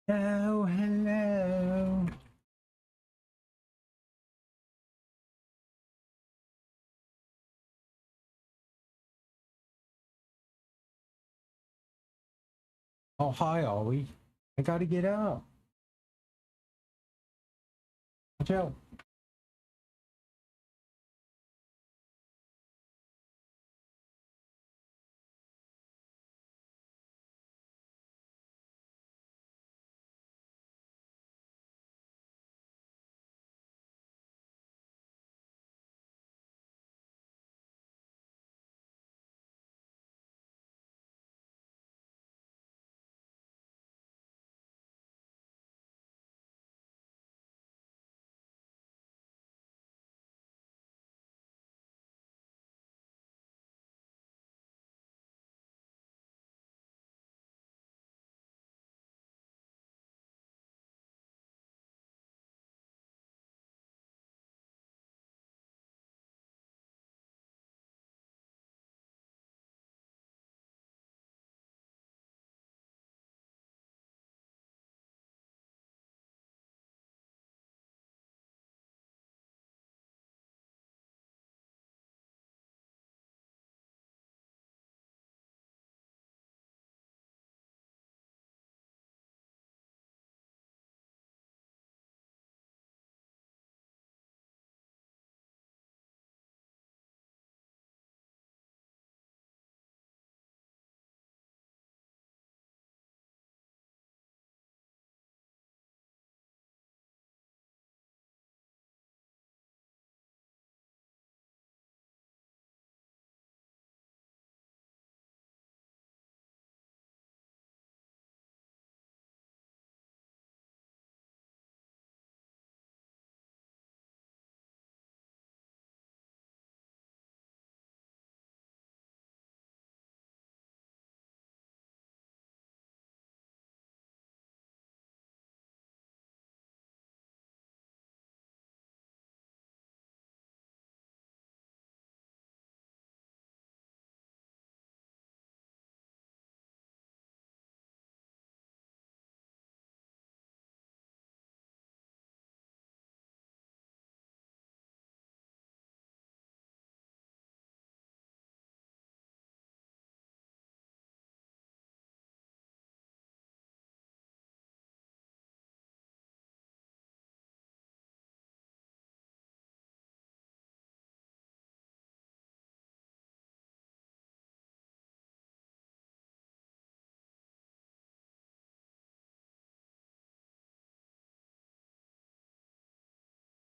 Oh, hello. Oh, hi, Ollie. I gotta get out. Watch out.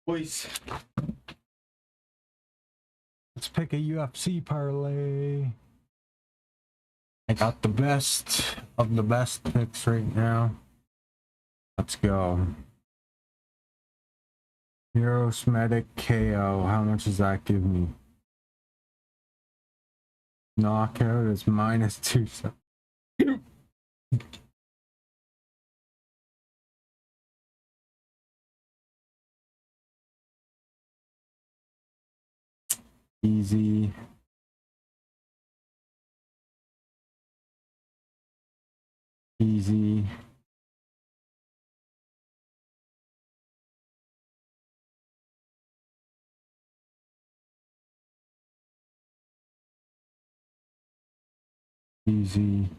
Boys, let's pick a UFC parlay. I got the best of the best picks right now. Let's go. Heroes Medic KO. How much does that give me? Knockout is -2. Easy. Easy. Easy.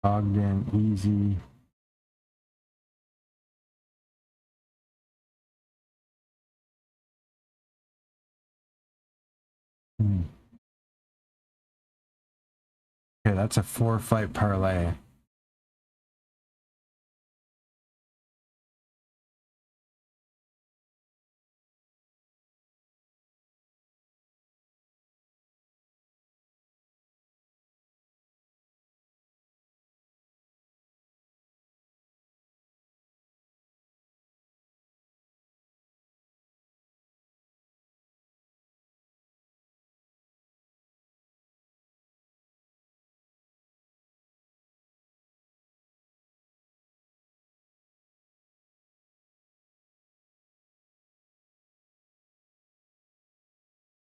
Ogden. Easy. Okay, that's a 4-fight parlay.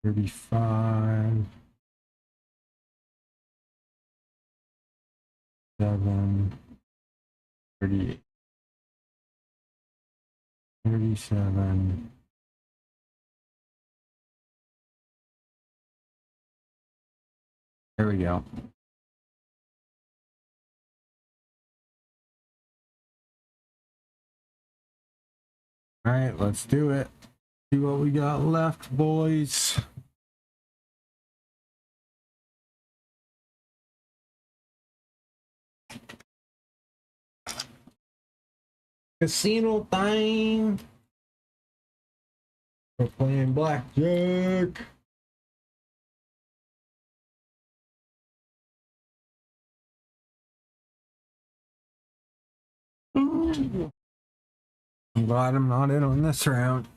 $35. 37, 38, 37. There we go. All right, let's do it. See what we got left, boys. Casino time. We're playing blackjack. I'm glad I'm not in on this round.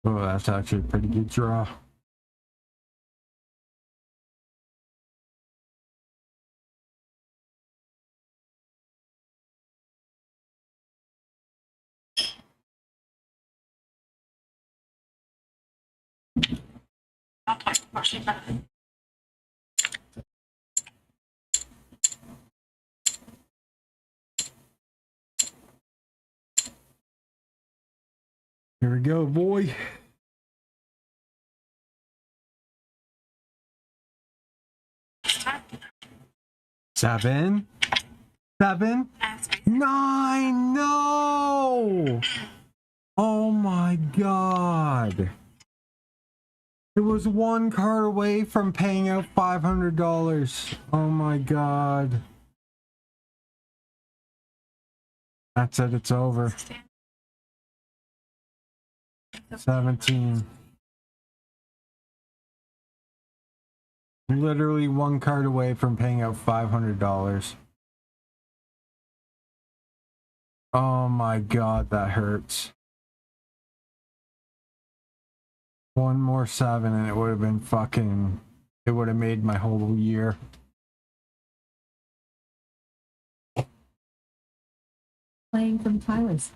Oh, that's actually a pretty good draw. Here we go, boy. Seven. 9. No. Oh my god. It was one card away from paying out $500. Oh my god. That's it. It's over. 17. Literally one card away from paying out $500. Oh my god, that hurts. One more 7 and it would have been fucking... It would have made my whole year. Playing from Tyler's.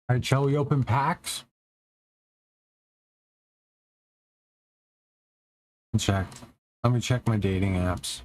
All right, shall we open packs? Check. Let me check my dating apps.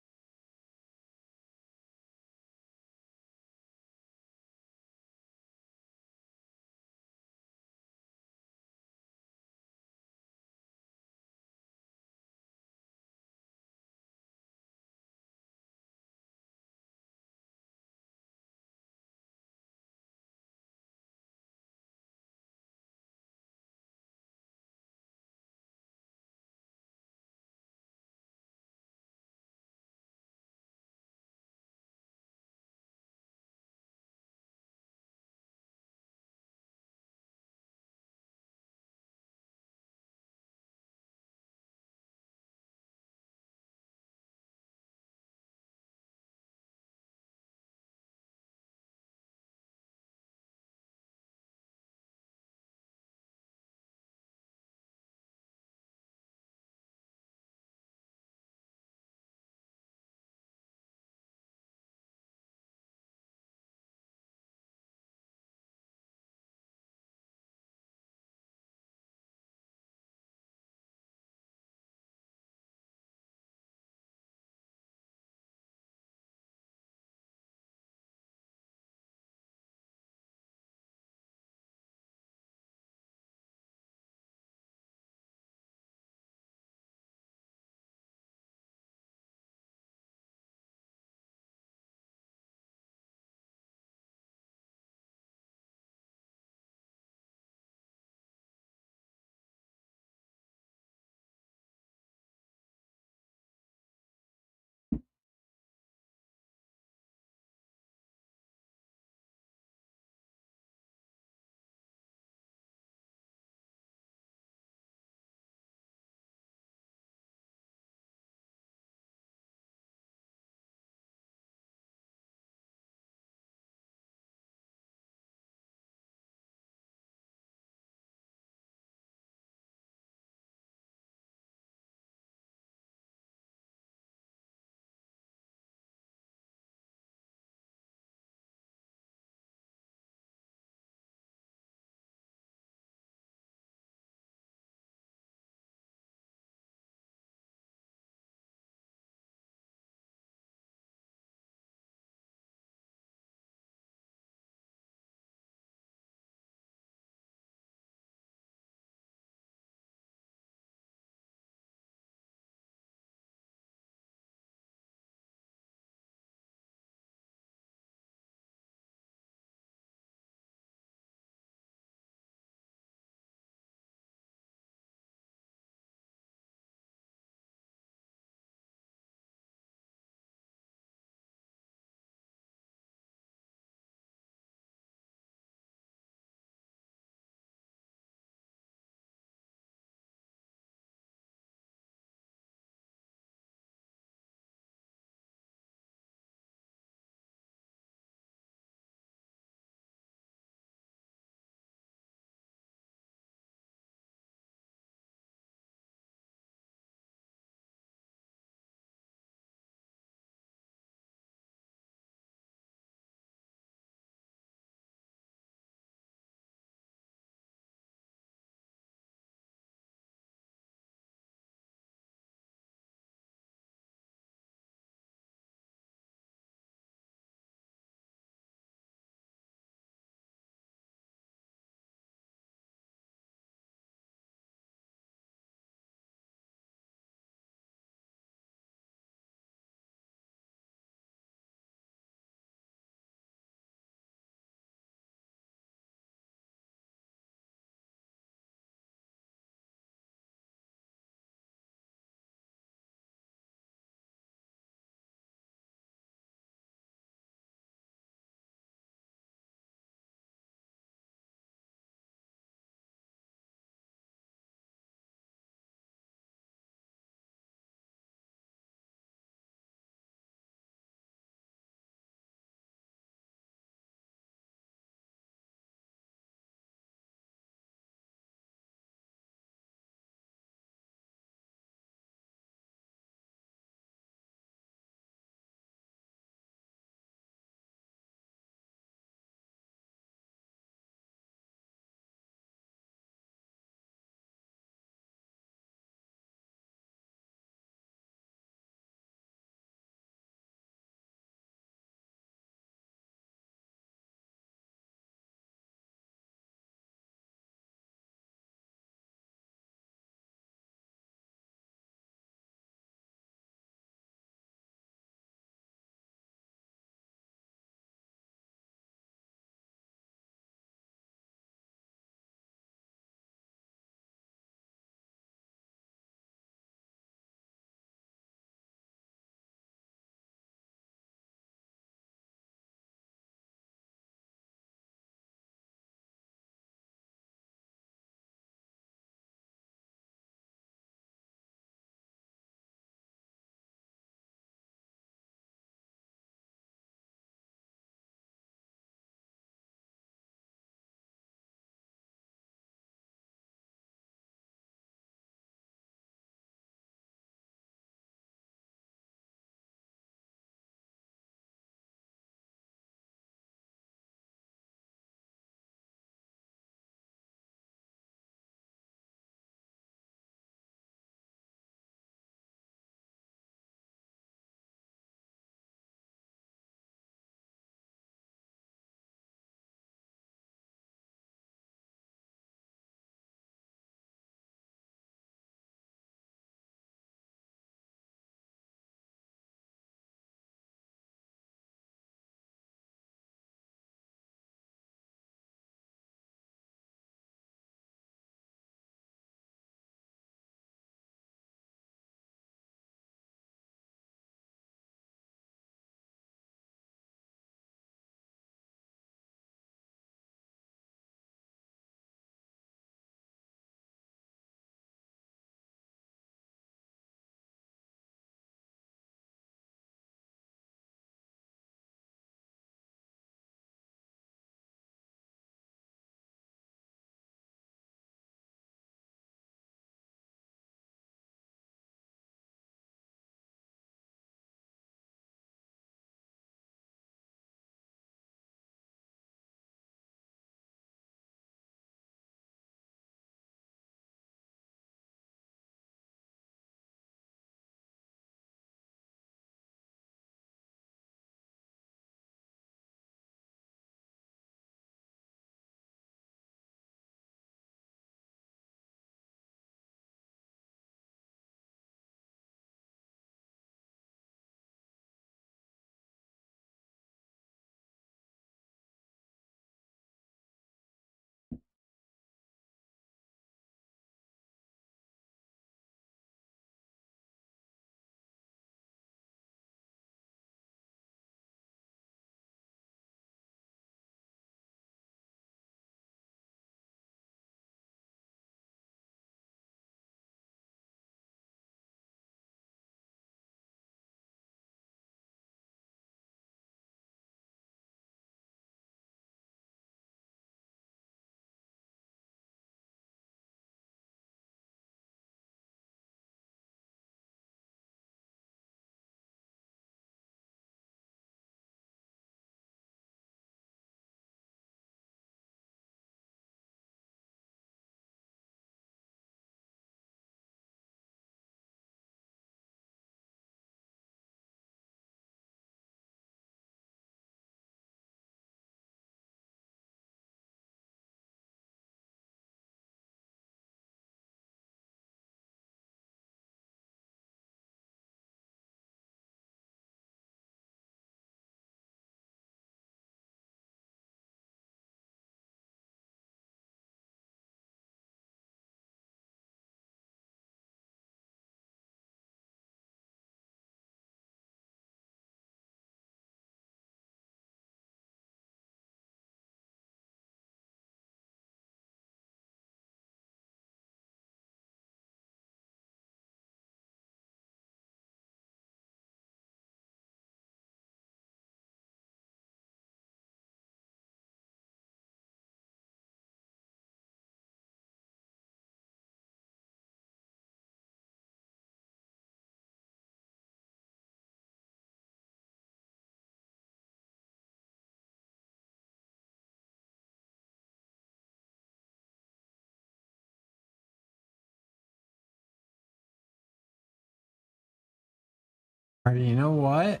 Alright, you know what?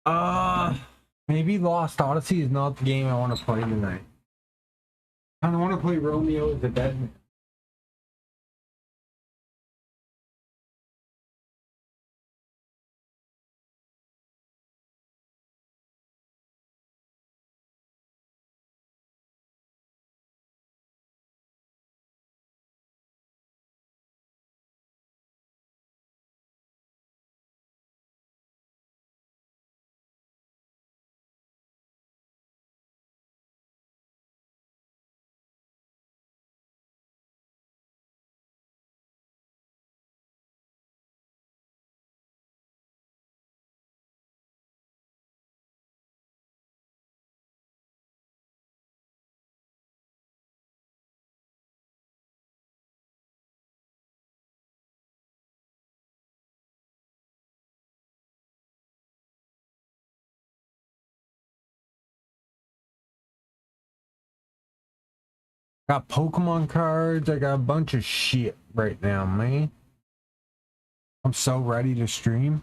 Uh, Maybe Lost Odyssey is not the game I want to play tonight. I don't want to play Romeo as a dead man. Got Pokemon cards. I got a bunch of shit right now, man. I'm so ready to stream.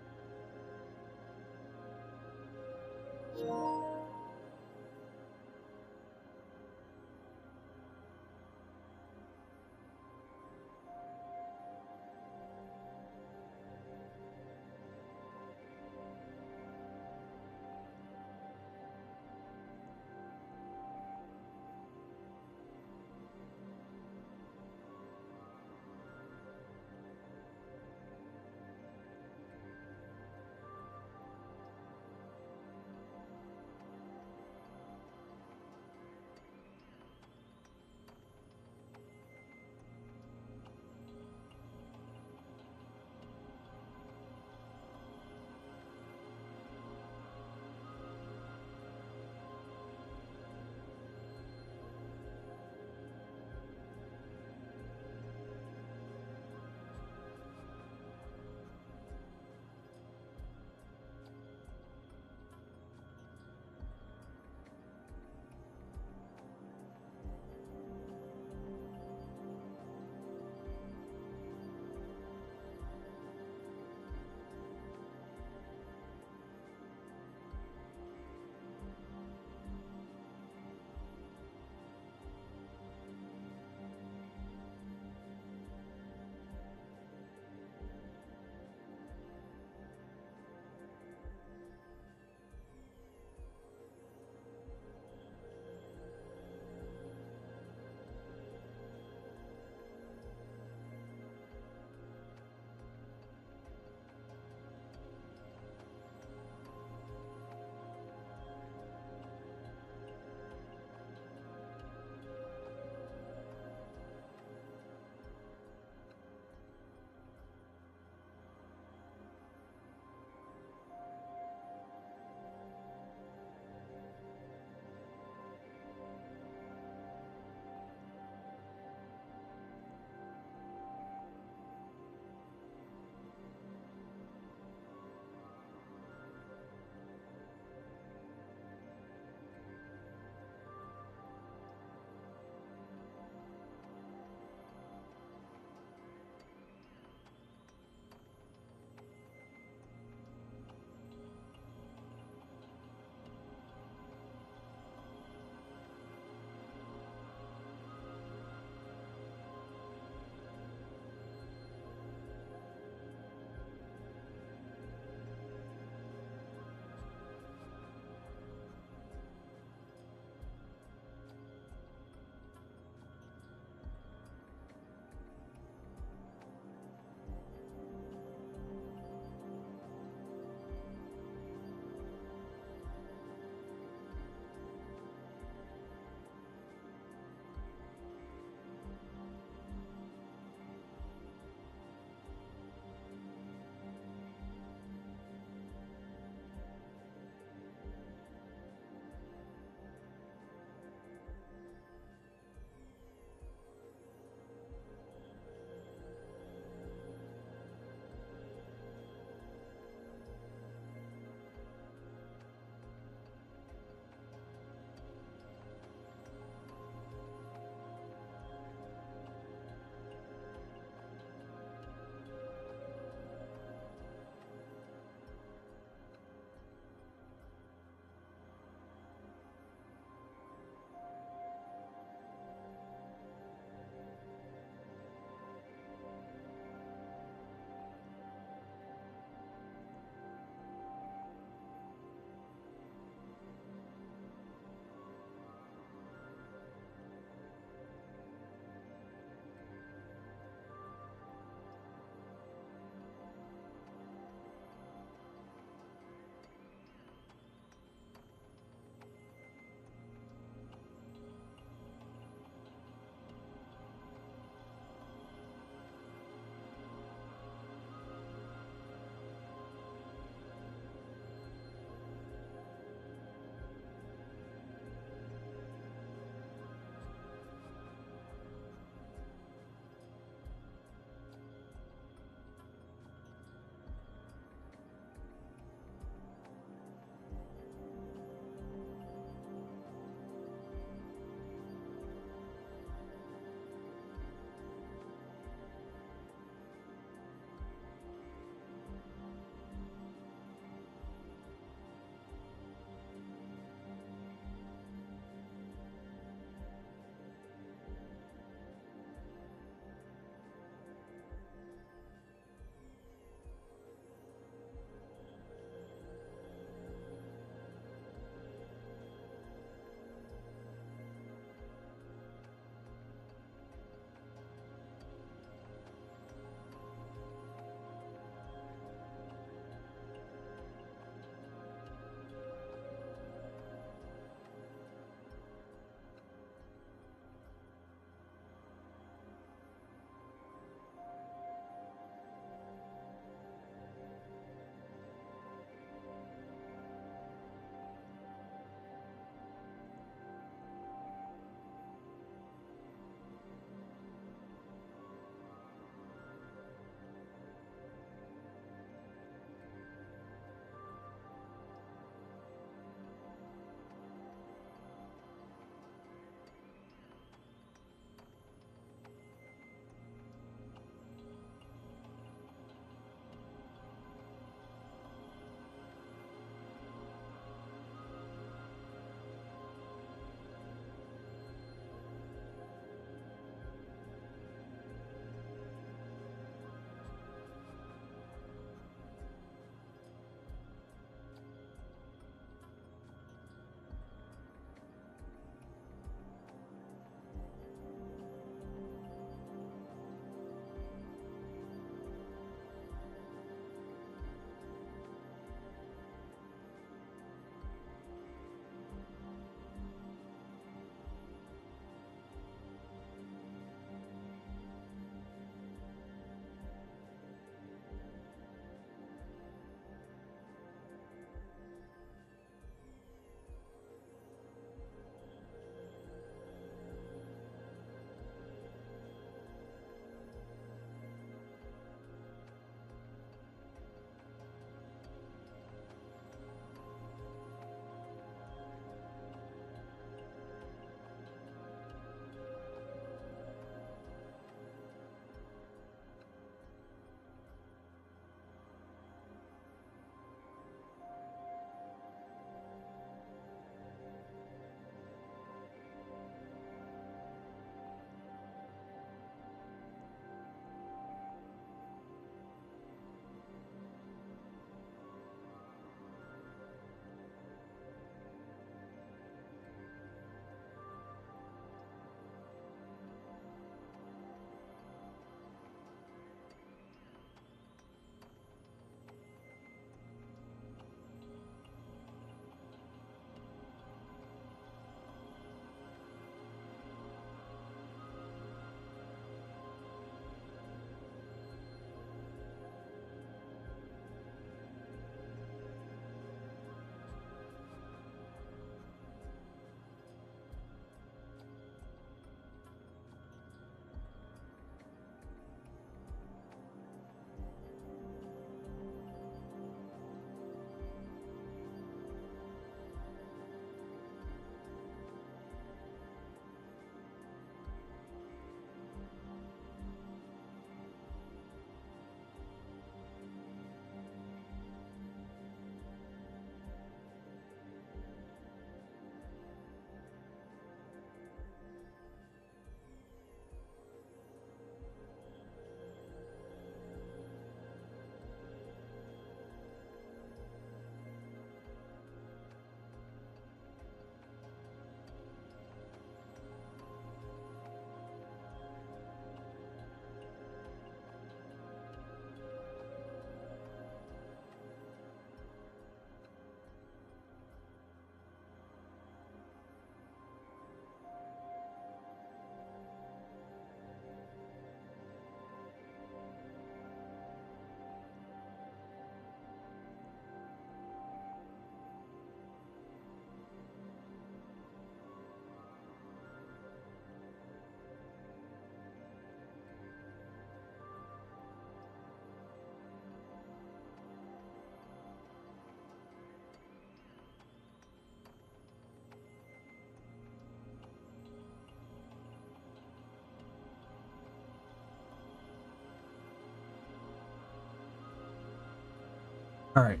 All right.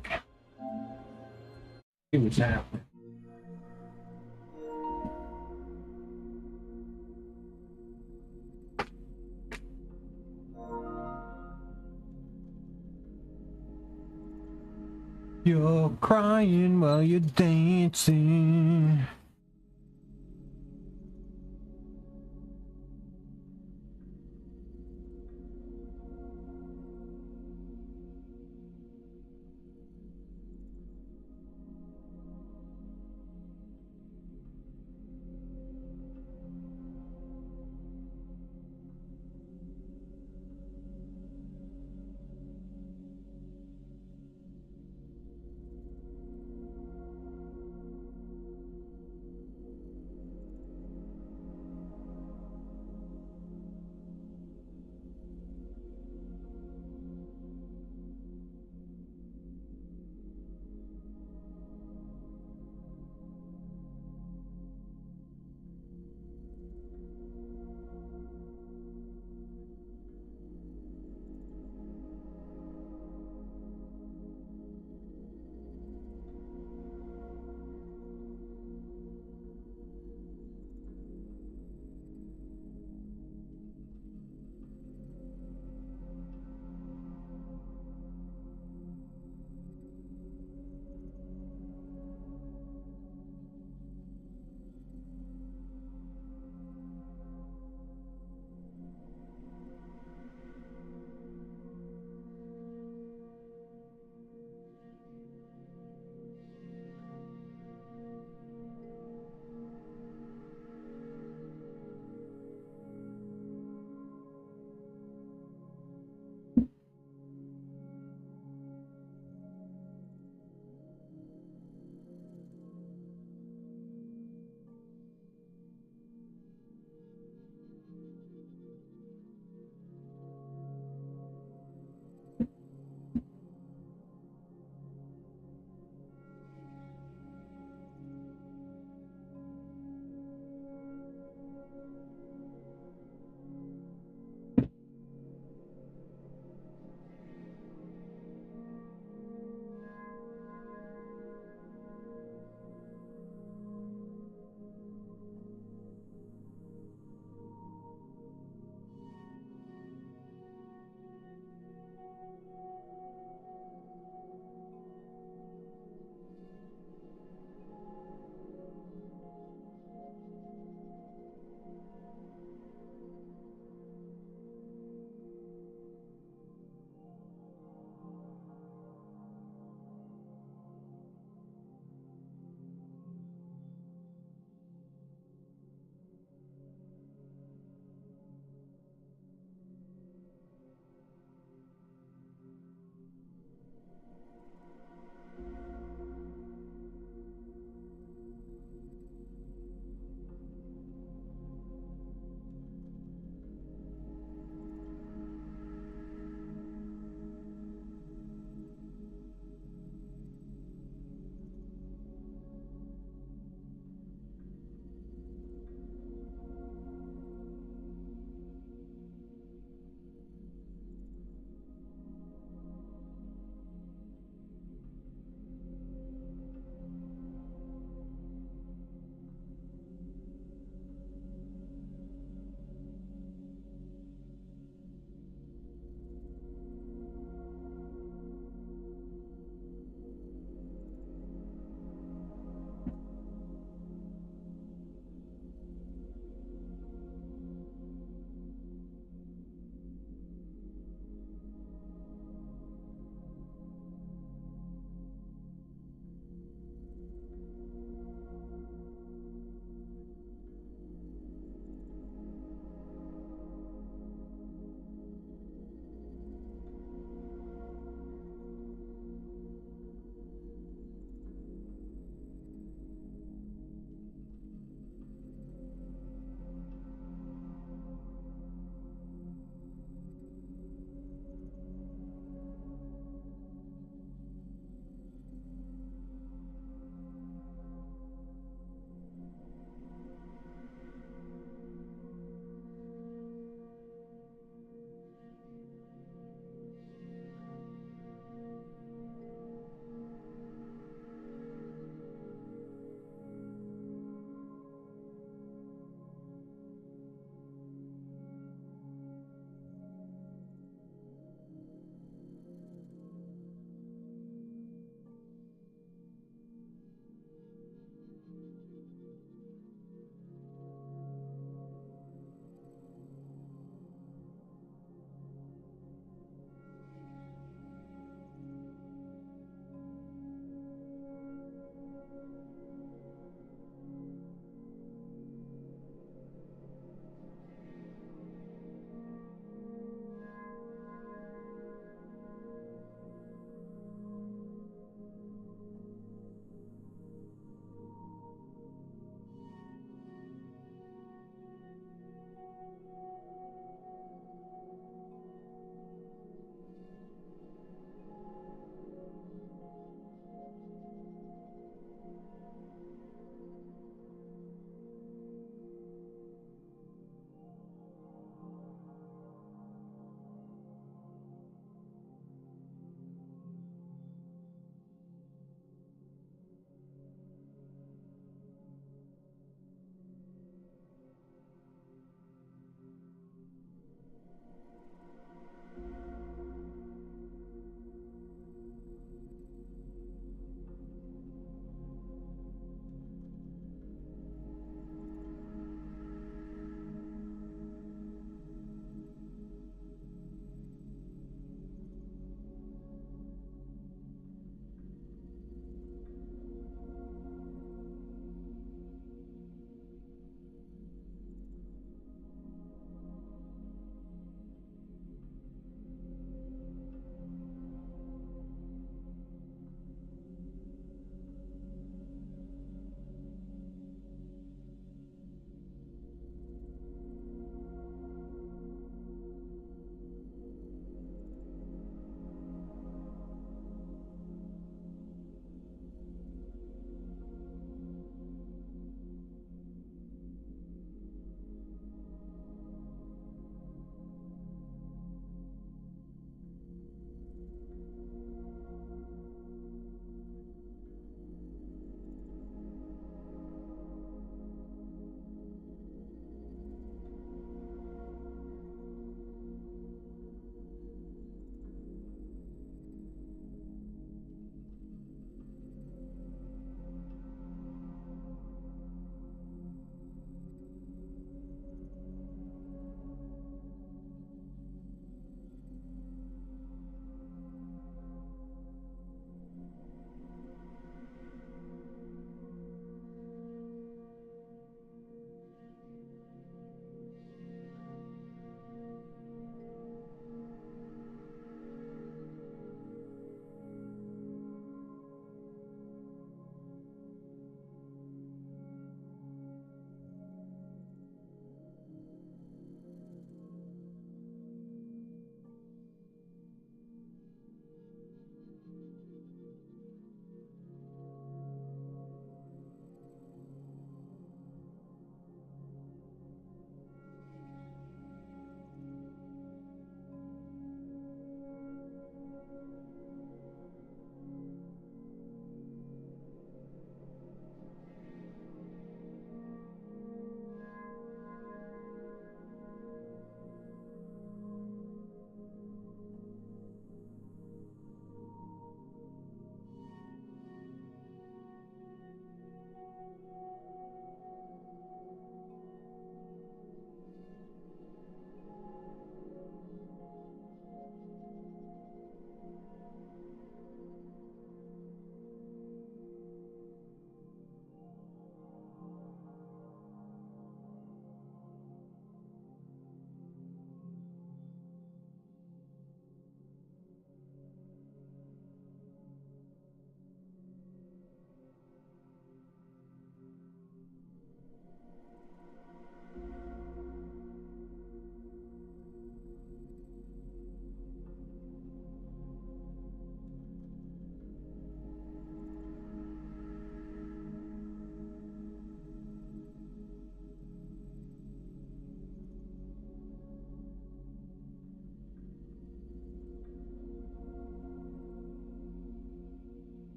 See what's happening. You're crying while you're dancing.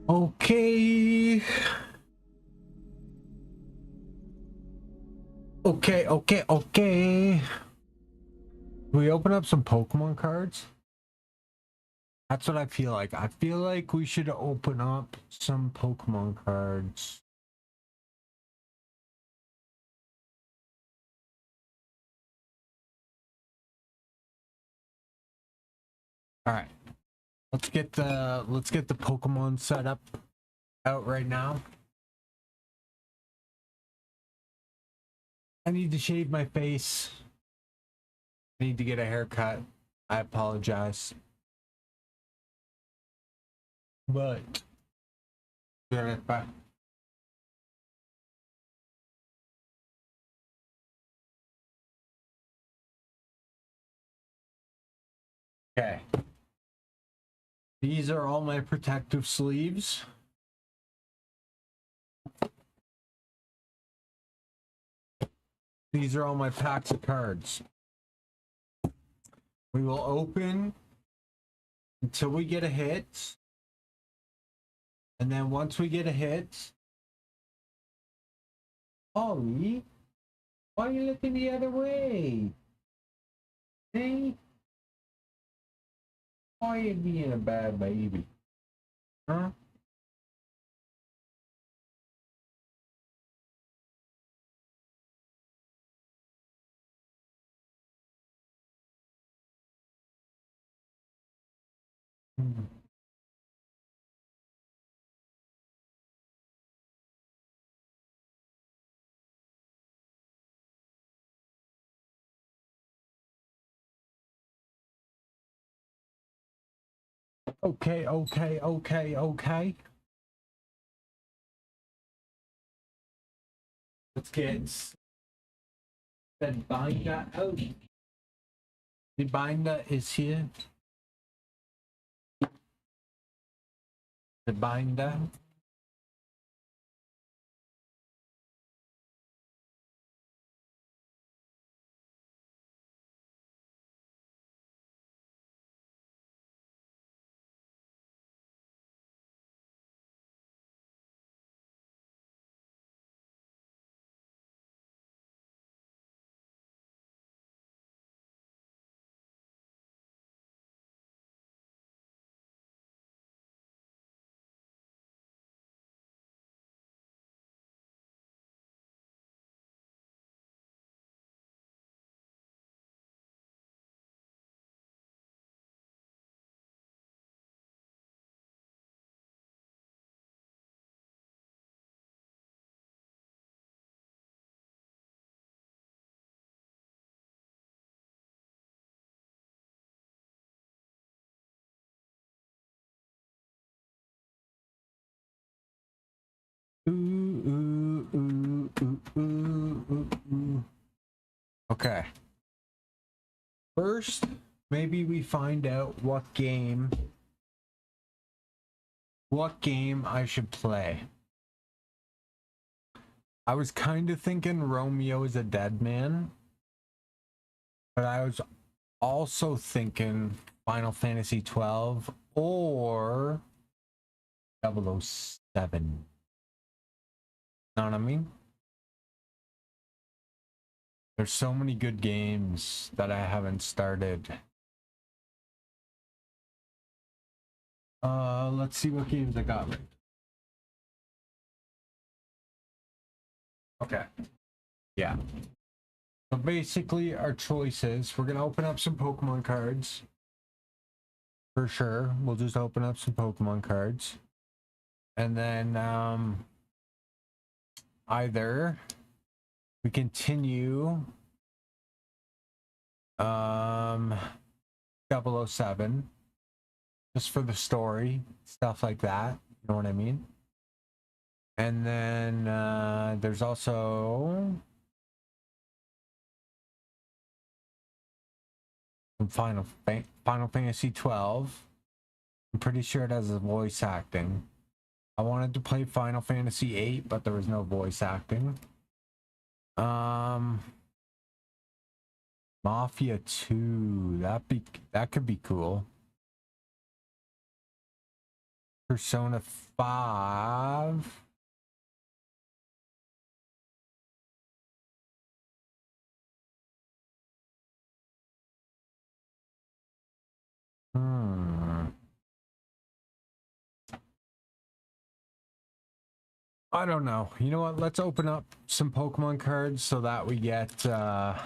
Okay. Okay. We open up some Pokemon cards? That's what I feel like. I feel like we should open up some Pokemon cards. All right. Let's get the Pokemon setup out right now. I need to shave my face. I need to get a haircut. I apologize. But okay. These are all my protective sleeves. These are all my packs of cards. We will open until we get a hit. And then once we get a hit, Ollie, why are you looking the other way? Hey? Why are you being a bad baby? Huh? Okay. Let's get the binder out. The binder is here. The binder. Ooh. Okay. First, maybe we find out what game I should play. I was kind of thinking Romeo is a dead man, but I was also thinking Final Fantasy 12 or 007. Know what I mean? There's so many good games that I haven't started. Let's see what games I got right. Okay. Yeah. So basically our choices, we're gonna open up some Pokemon cards. For sure. We'll just open up some Pokemon cards. And then either we continue 007 just for the story, stuff like that. You know what I mean? And then there's also some Final Fantasy 12. I'm pretty sure it has a voice acting. I wanted to play Final Fantasy 8, but there was no voice acting. Mafia 2. That could be cool. Persona 5. Hmm. I don't know. You know what? Let's open up some Pokemon cards so that we get we're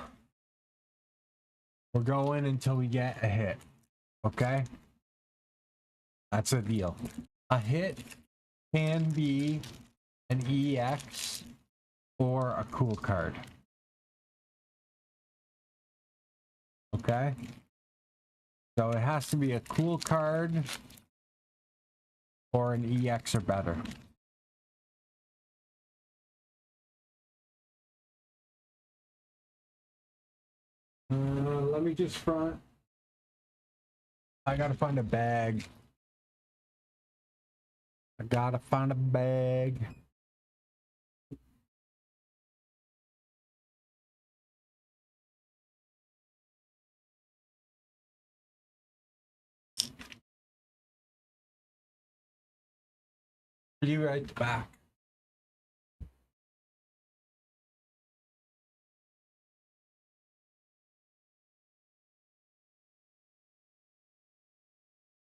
going until we get a hit. Okay? That's a deal. A hit can be an EX or a cool card. Okay? So it has to be a cool card or an EX or better. Let me just front. I gotta find a bag. I gotta find a bag. Be right back.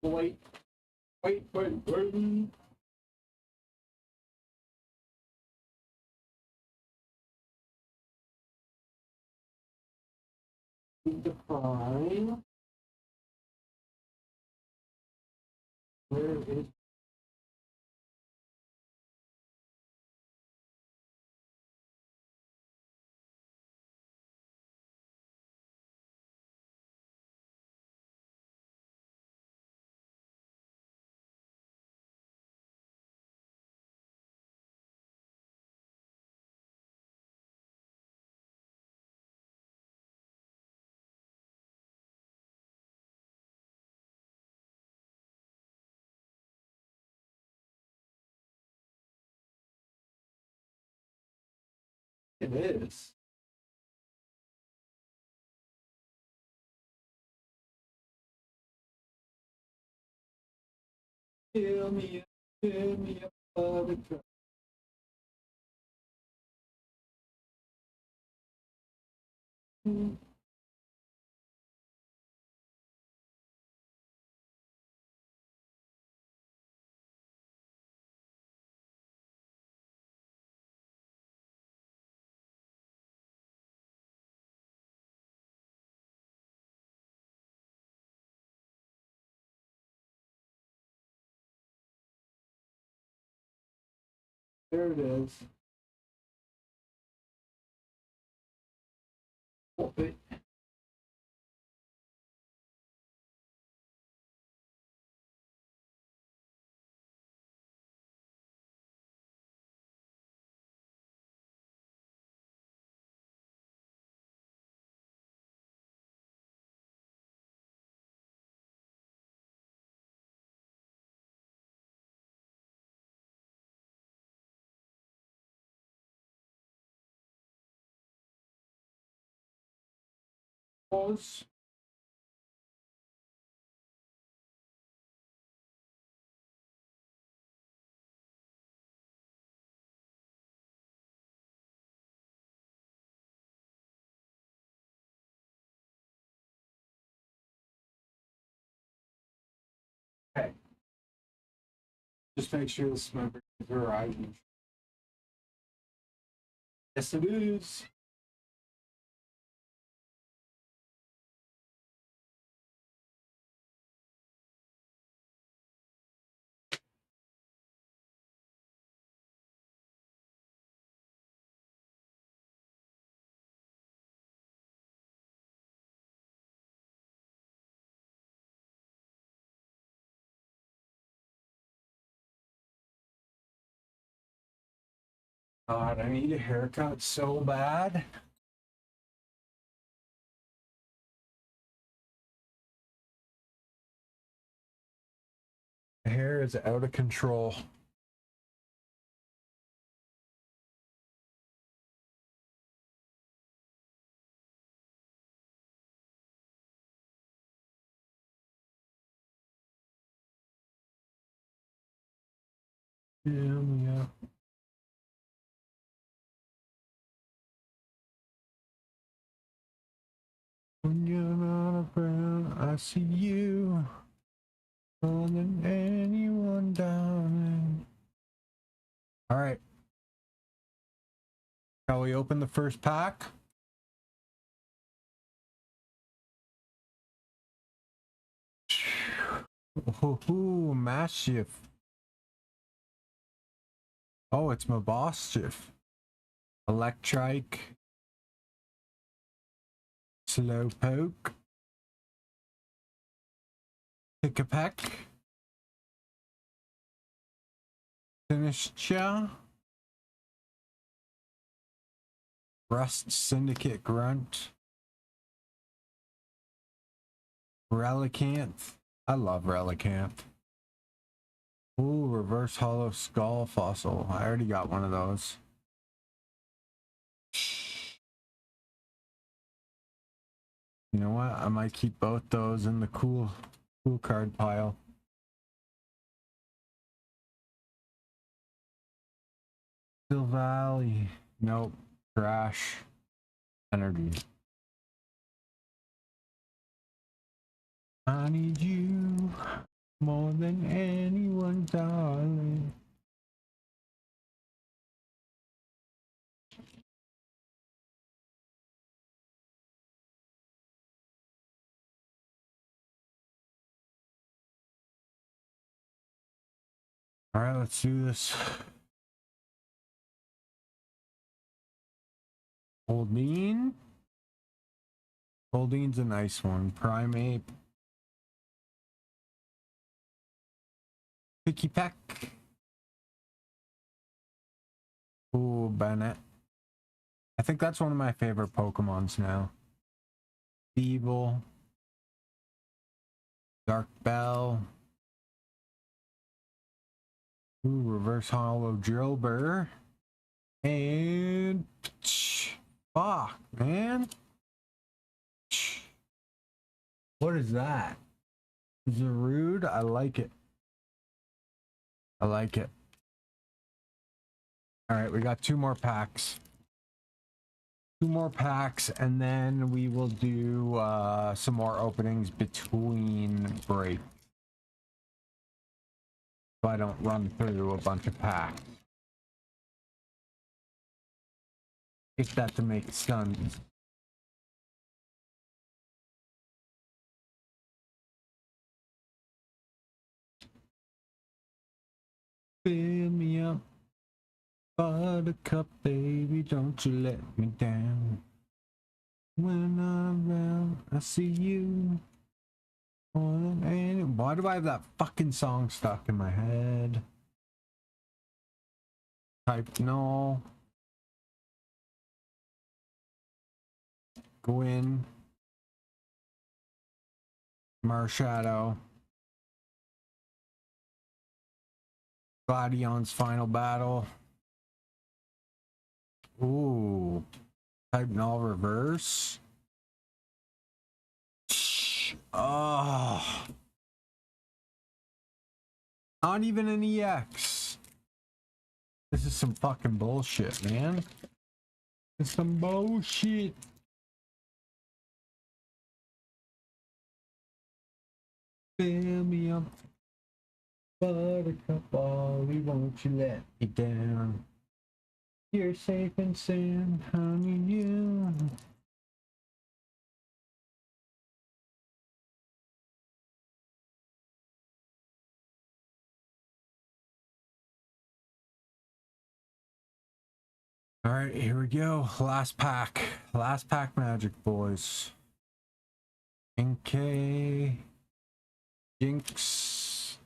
Wait. Wait. Define. Where is it is? Fill me up, the cup. There it is. Okay. Pause. Okay. Just make sure this is my Verizon. Yes, it is. God, I need a haircut so bad. The hair is out of control. Yeah. When you're not around, I see you more than anyone, darling. All right. Shall we open the first pack? Oh, Mastiff. Oh, it's my Bostiff. Electrike. Slowpoke. Pick-a-peck. Finisher. Rust Syndicate Grunt. Relicanth. I love Relicanth. Ooh, Reverse Hollow Skull Fossil. I already got one of those. You know what? I might keep both those in the cool card pile. Still Valley. Nope. Trash. Energy. I need you more than anyone, darling. All right, let's do this. Holdeen. Holdeen's a nice one. Primate. Picky Peck. Ooh, Bennett. I think that's one of my favorite Pokemons now. Feeble. Dark Bell. Ooh, Reverse Hollow Drillbur. And fuck, man. What is that? Is it rude? I like it. I like it. All right, we got two more packs. Two more packs, and then we will do some more openings between break. So I don't run through a bunch of packs. Take that to make sense. Fill me up, buttercup, baby, don't you let me down. When I'm around, I see you. Why do I have that fucking song stuck in my head? Type no. Gwyn. Marshadow. Gladion's Final Battle. Ooh. Type null reverse. Oh. Not even an EX. This is some fucking bullshit, man. It's some bullshit. Fill me up. Buttercup, Ollie, won't you let me down? You're safe and sound, honey, you. All right, here we go. Last pack. Last pack magic, boys. NK. Jinx.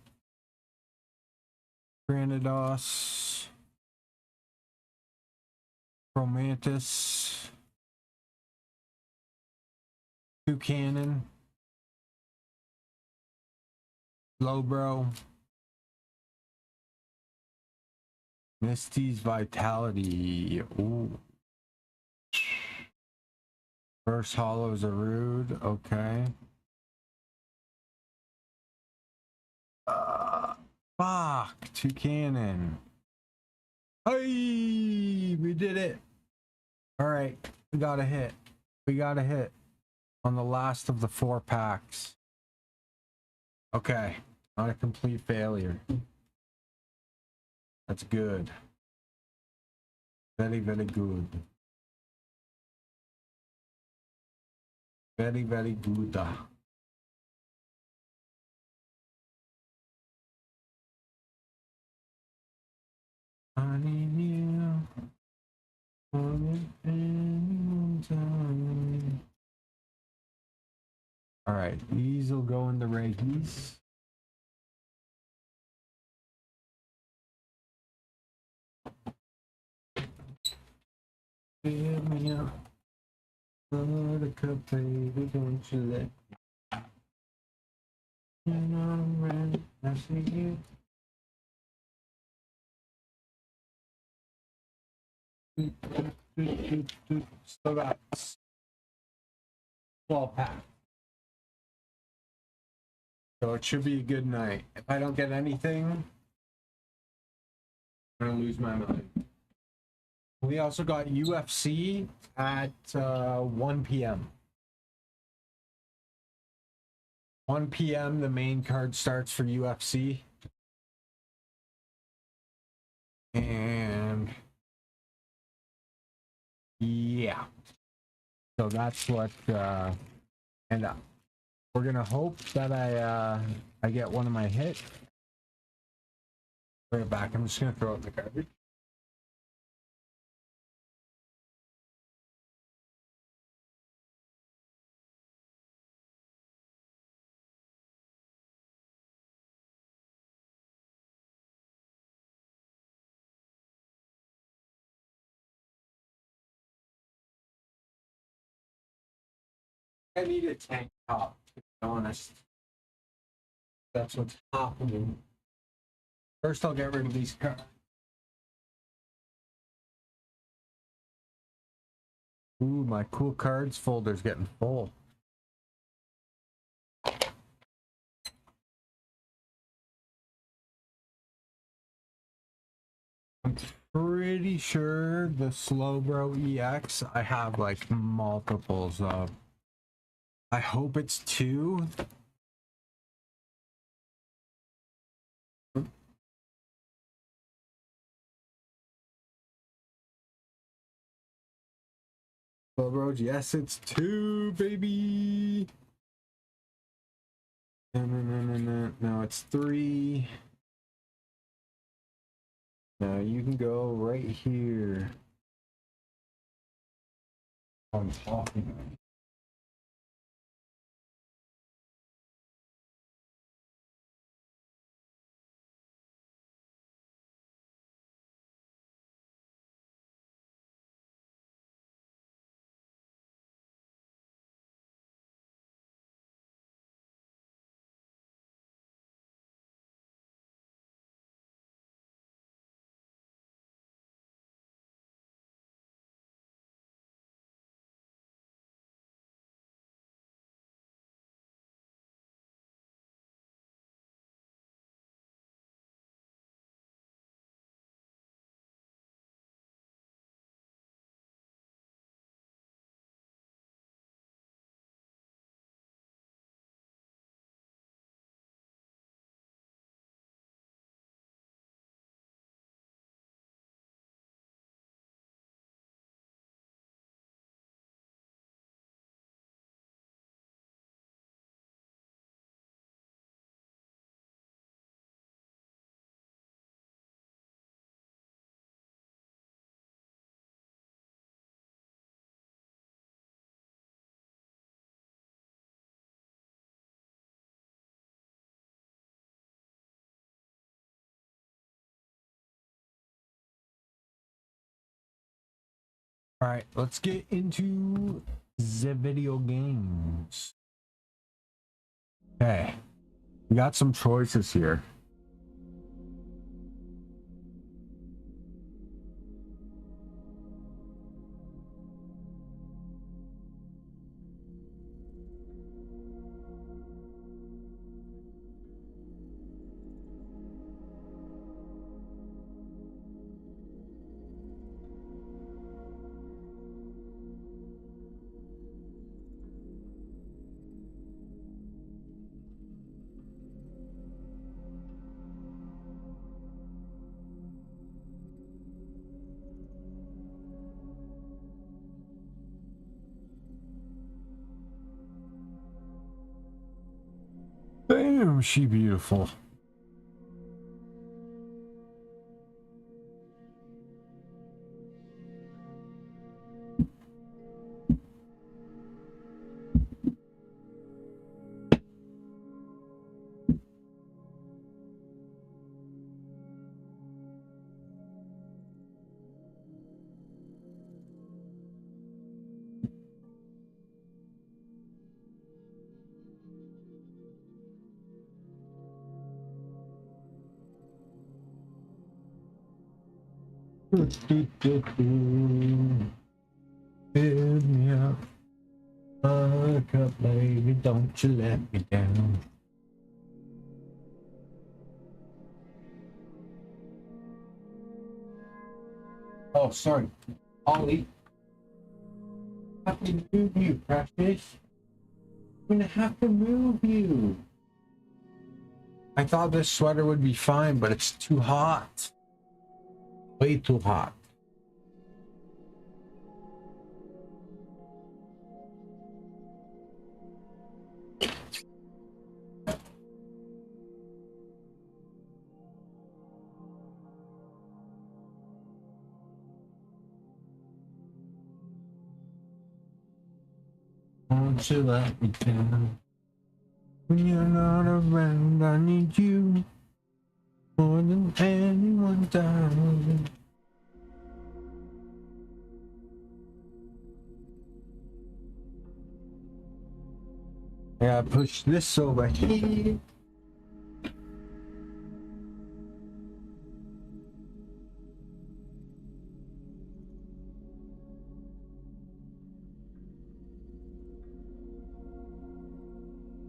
Granados. Romantis. Buchanan. Slowbro. Misty's Vitality. Ooh. First Hollow's a rude. Okay. Fuck. Toucanon. Hey, we did it. All right, we got a hit. We got a hit on the last of the 4 packs. Okay, not a complete failure. That's good. Very, very good. Very, very good. I need you more than any time. All right, these will go in the Reggies. Fill me up, buttercup, baby, don't you let me know when I see you. Still got 12 packs. So it should be a good night. If I don't get anything, I'm gonna lose my mind. We also got UFC at 1 p.m. 1 p.m. the main card starts for UFC. And yeah. So that's what and we're gonna hope that I get one of my hits. Put it back. I'm just gonna throw it in the garbage. I need a tank top, to be honest. That's what's happening. First, I'll get rid of these cards. Ooh, my cool cards folder's getting full. I'm pretty sure the Slowbro EX I have like multiples of. I hope it's 2. Slowbros, yes, it's 2, baby. No, it's 3. No, you can go right here. I'm talking. All right, let's get into the video games. Okay, we got some choices here. Damn, she beautiful. Fill me up, look up, baby, don't you let me down. Oh, sorry, Ollie. I have to move you, precious. I'm gonna have to move you. I thought this sweater would be fine, but it's too hot. Way too hot. Won't you let me down? When you're not around, I need you more than anyone does. Yeah, push this over here.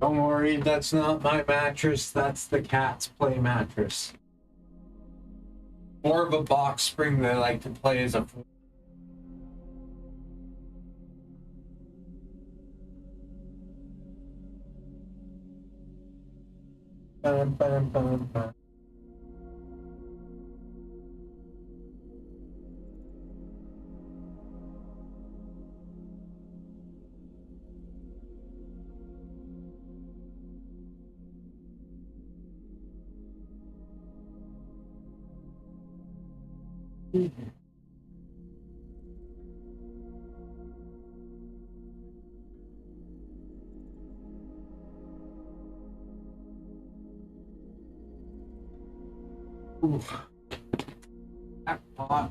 Don't worry, that's not my mattress. That's the cat's play mattress. More of a box spring that I like to play as a. Bum, bum, bum, bum. Oof. That's hot.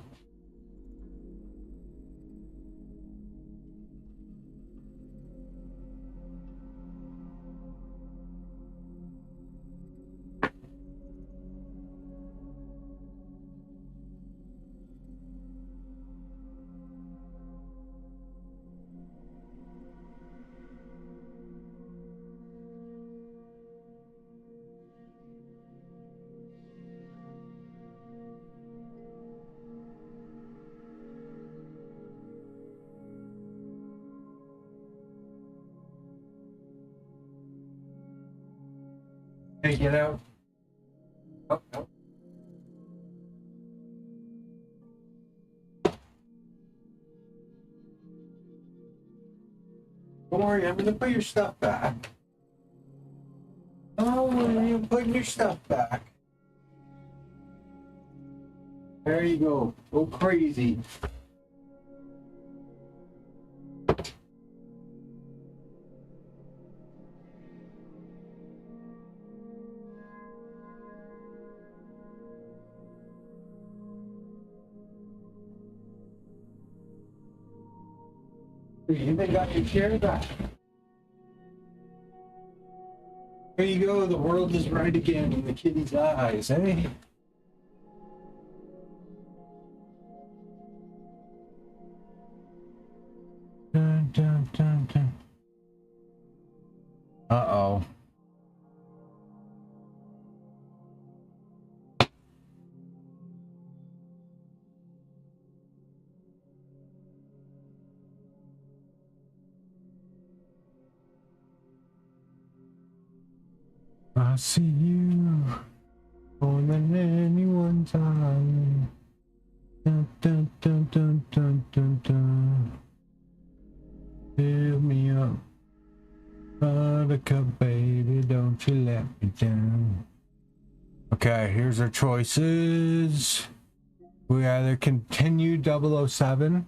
Hey, get out. Oh, no. Don't worry, I'm gonna put your stuff back. Oh, you're putting your stuff back. There you go. Go crazy. You even got your chair back. There you go. The world is right again in the kitty's eyes, eh? Dun, dun, dun, dun. Uh-oh. I see you more than anyone time. Dun, dun, dun, dun, dun, dun, dun. Fill me up. Buttercup, baby, don't you let me down. Okay, here's our choices. We either continue 007,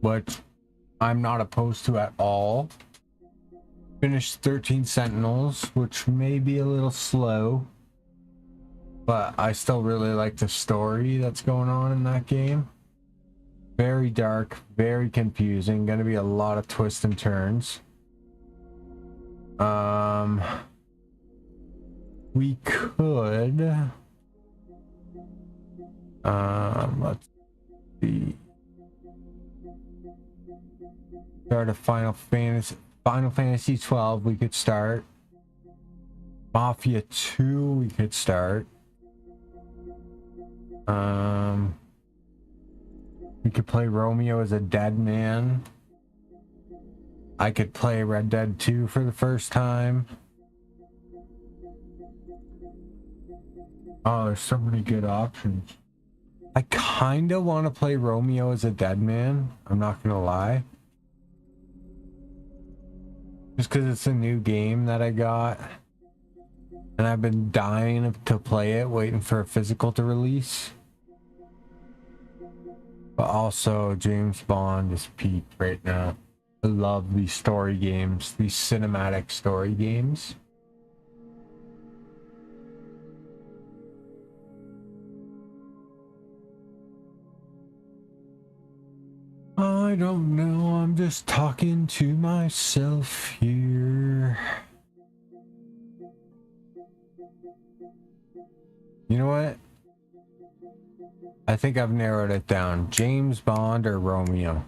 which I'm not opposed to at all. Finish 13 Sentinels, which may be a little slow, but I still really like the story that's going on in that game. Very dark, very confusing, gonna be a lot of twists and turns. We could let's see, start a Final Fantasy 12. We could start Mafia 2. We could start we could play Romeo as a dead man. I could play Red Dead 2 for the first time. Oh, there's so many good options. I kind of want to play Romeo as a dead man. I'm not going to lie. Just because it's a new game that I got. And I've been dying to play it, waiting for a physical to release. But also, James Bond is peak right now. I love these story games, these cinematic story games. I don't know, I'm just talking to myself here. You know what? I think I've narrowed it down. James Bond or Romeo?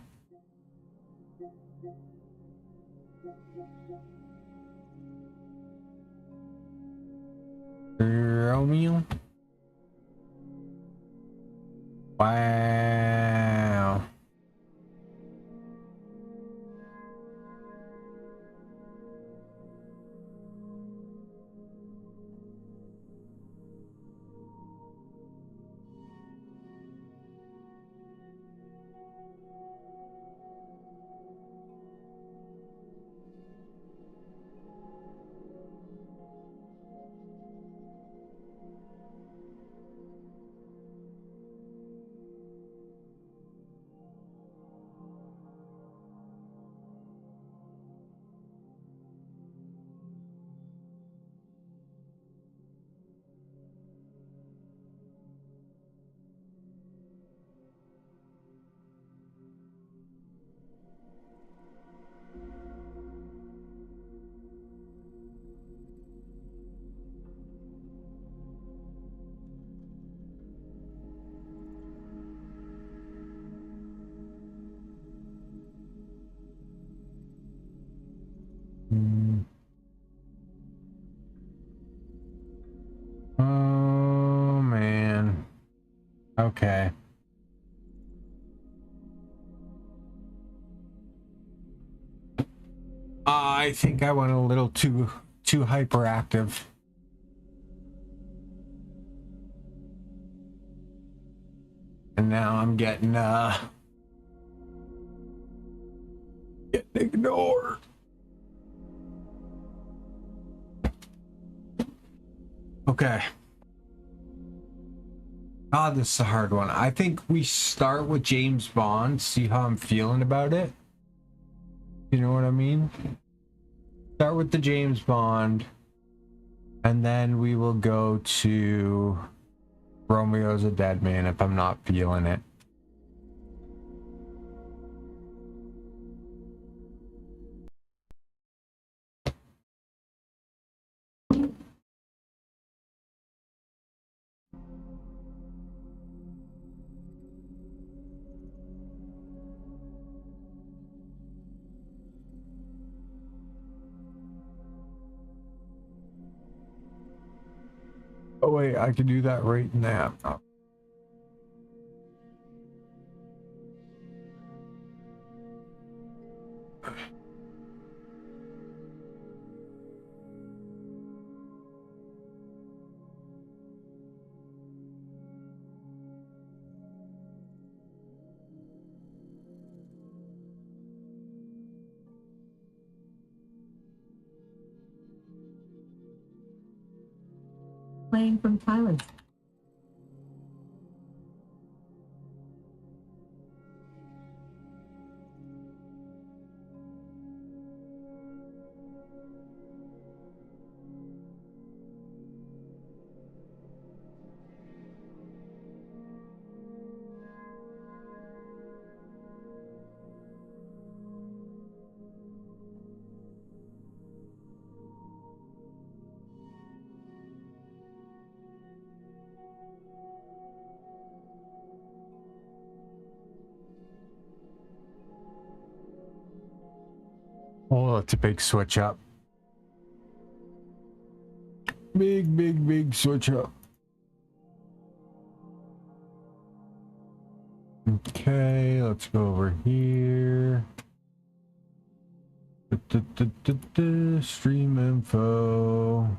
Romeo? Wow. Oh man. Okay. I think I went a little too hyperactive. And now I'm getting ignored. Okay. God, this is a hard one. I think we start with James Bond, see how I'm feeling about it. You know what I mean? Start with the James Bond, and then we will go to Romeo's a Dead Man if I'm not feeling it. Oh wait, I can do that right now. Playing from Tyler's. Oh, it's a big switch up. Big switch up. Okay, let's go over here. Stream info.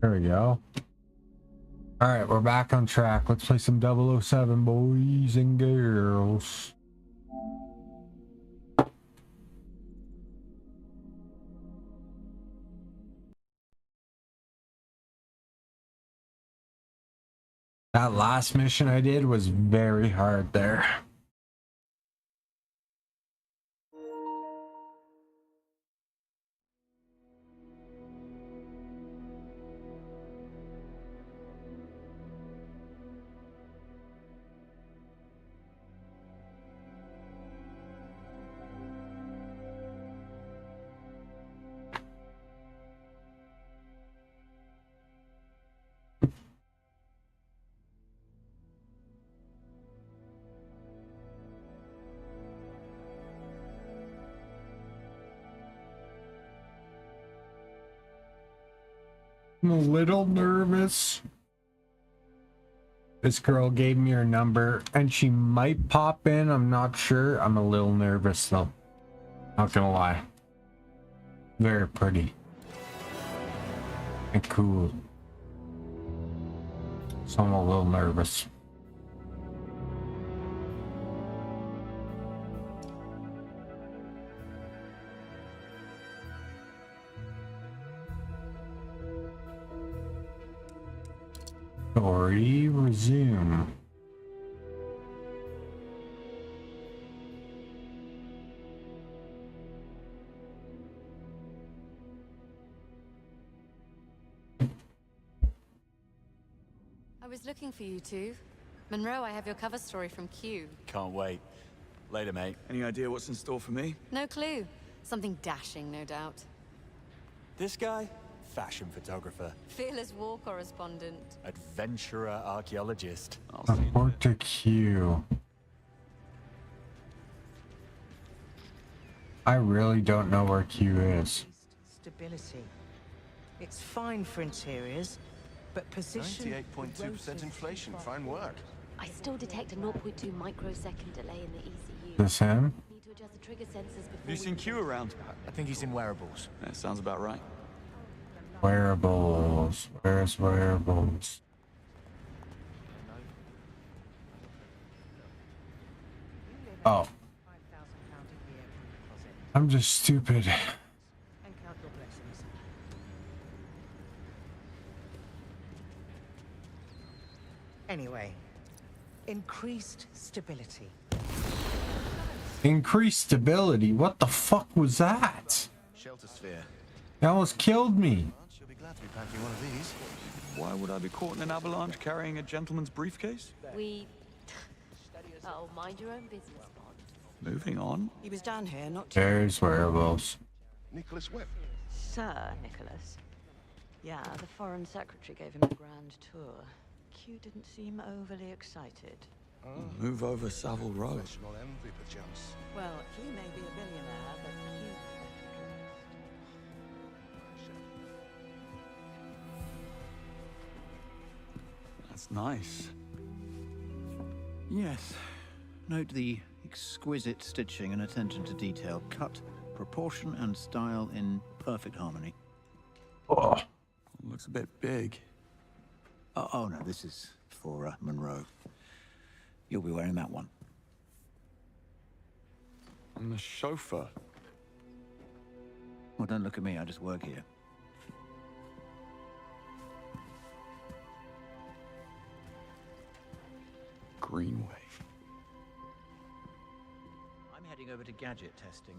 There we go. All right, we're back on track. Let's play some 007, boys and girls. That last mission I did was very hard there. I'm a little nervous. This girl gave me her number and she might pop in. I'm not sure. I'm a little nervous though. Not gonna lie. Very pretty. And cool. So I'm a little nervous. Story resume. I was looking for you two. Monroe, I have your cover story from Q. Can't wait. Later, mate. Any idea what's in store for me? No clue. Something dashing, no doubt. This guy? Fashion photographer. Fearless war correspondent. Adventurer archaeologist. I'll see. Report to Q. I really don't know where Q is. Stability. It's fine for interiors, but position... 98.2% inflation. Fine work. I still detect a 0.2 microsecond delay in the ECU. This him? Need to adjust the trigger sensors before Have you seen Q around? I think he's in wearables. That sounds about right. Wearables. Where's wearables? Oh. I'm just stupid. And count your blessings. Anyway, increased stability. Increased stability? What the fuck was that? Shelter sphere. That almost killed me. She'll be glad to be packing one of these. Why would I be caught in an avalanche carrying a gentleman's briefcase? we... Oh, mind your own business, Bond. Moving on. He was down here not too... There's wearables. Nicholas Webb. Sir Nicholas. Yeah, the Foreign Secretary gave him a grand tour. Q didn't seem overly excited. Move over Savile Row. Professional envy, perchance. Well, he may be a billionaire, but Q... That's nice. Yes. Note the exquisite stitching and attention to detail. Cut proportion and style in perfect harmony. Oh, Looks a bit big. Oh no, this is for Monroe. You'll be wearing that one. I'm the chauffeur. Well, don't look at me, I just work here. Greenway. I'm heading over to gadget testing.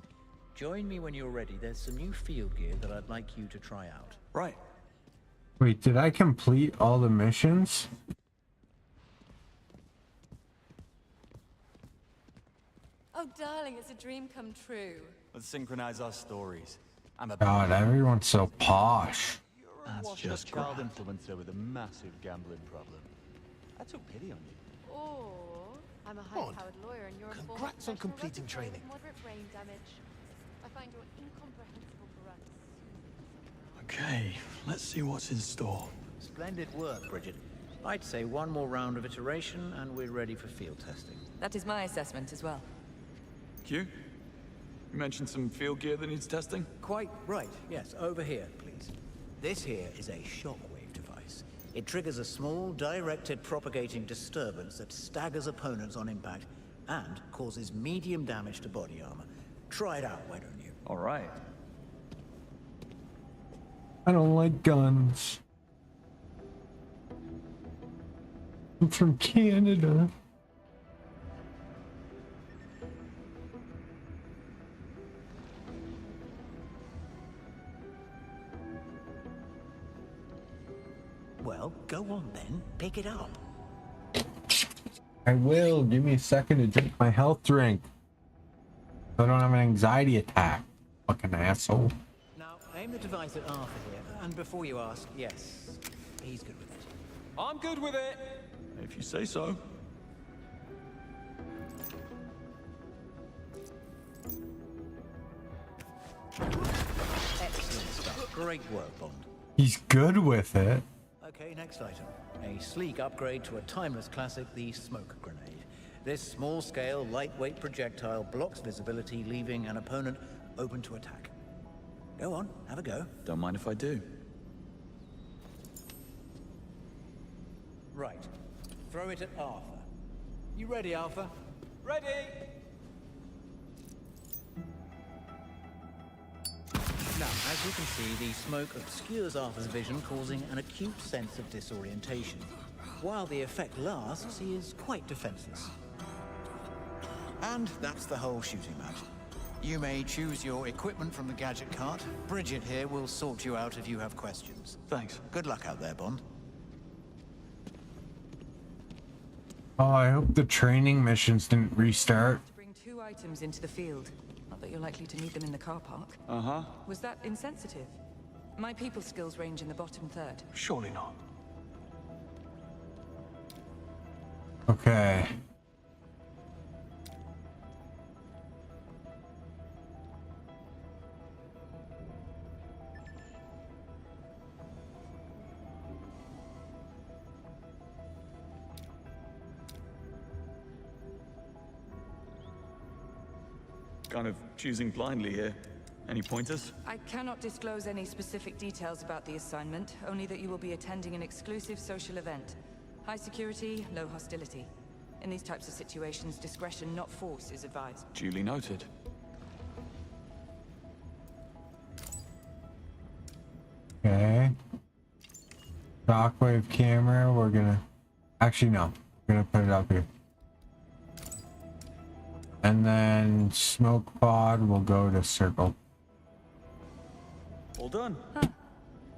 Join me when you're ready. There's some new field gear that I'd like you to try out. Right. wait, did I complete all the missions? Oh, darling, it's a dream come true. Let's synchronize our stories. I'm a God, everyone's so posh. That's just child grand. influencer with a massive gambling problem. I took pity on you. Or I'm a Odd. high-powered lawyer and you're a former Congrats on professional completing rugby player training. with moderate brain damage. I find you're incomprehensible for us. Okay, let's see what's in store. Splendid work, Bridget. I'd say one more round of iteration and we're ready for field testing. That is my assessment as well. Q? You mentioned some field gear that needs testing? Quite right, yes. Over here, please. This here is a shockwave device. It triggers a small, directed propagating disturbance that staggers opponents on impact and causes medium damage to body armor. Try it out, why don't you? All right. I don't like guns. I'm from Canada. Well, go on then. Pick it up. I will. Give me a second to drink my health drink. So I don't have an anxiety attack. Fucking asshole. Now, aim the device at Arthur here. And before you ask, yes, he's good with it. I'm good with it. If you say so. Excellent stuff. Great work, Bond. He's good with it. Okay, next item. A sleek upgrade to a timeless classic, the smoke grenade. This small-scale, lightweight projectile blocks visibility, leaving an opponent open to attack. Go on, have a go. Don't mind if I do. Right. Throw it at Arthur. You ready, Arthur? Ready! Now, as you can see, the smoke obscures Arthur's vision, causing an acute sense of disorientation. While the effect lasts, he is quite defenseless. And that's the whole shooting match. You may choose your equipment from the gadget cart. Bridget here will sort you out if you have questions. Thanks. Good luck out there, Bond. Oh, I hope the training missions didn't restart. To bring 2 items into the field. Not that you're likely to need them in the car park. Uh-huh. Was that insensitive? My people skills range in the bottom third. Surely not. Okay. Kind of choosing blindly here. Any pointers? I cannot disclose any specific details about the assignment, only that you will be attending an exclusive social event. High security, low hostility. In these types of situations, discretion, not force, is advised. Duly noted. Okay. Shockwave camera, we're gonna... Actually, no. We're gonna put it up here. And then smoke pod will go to circle. All done. Huh.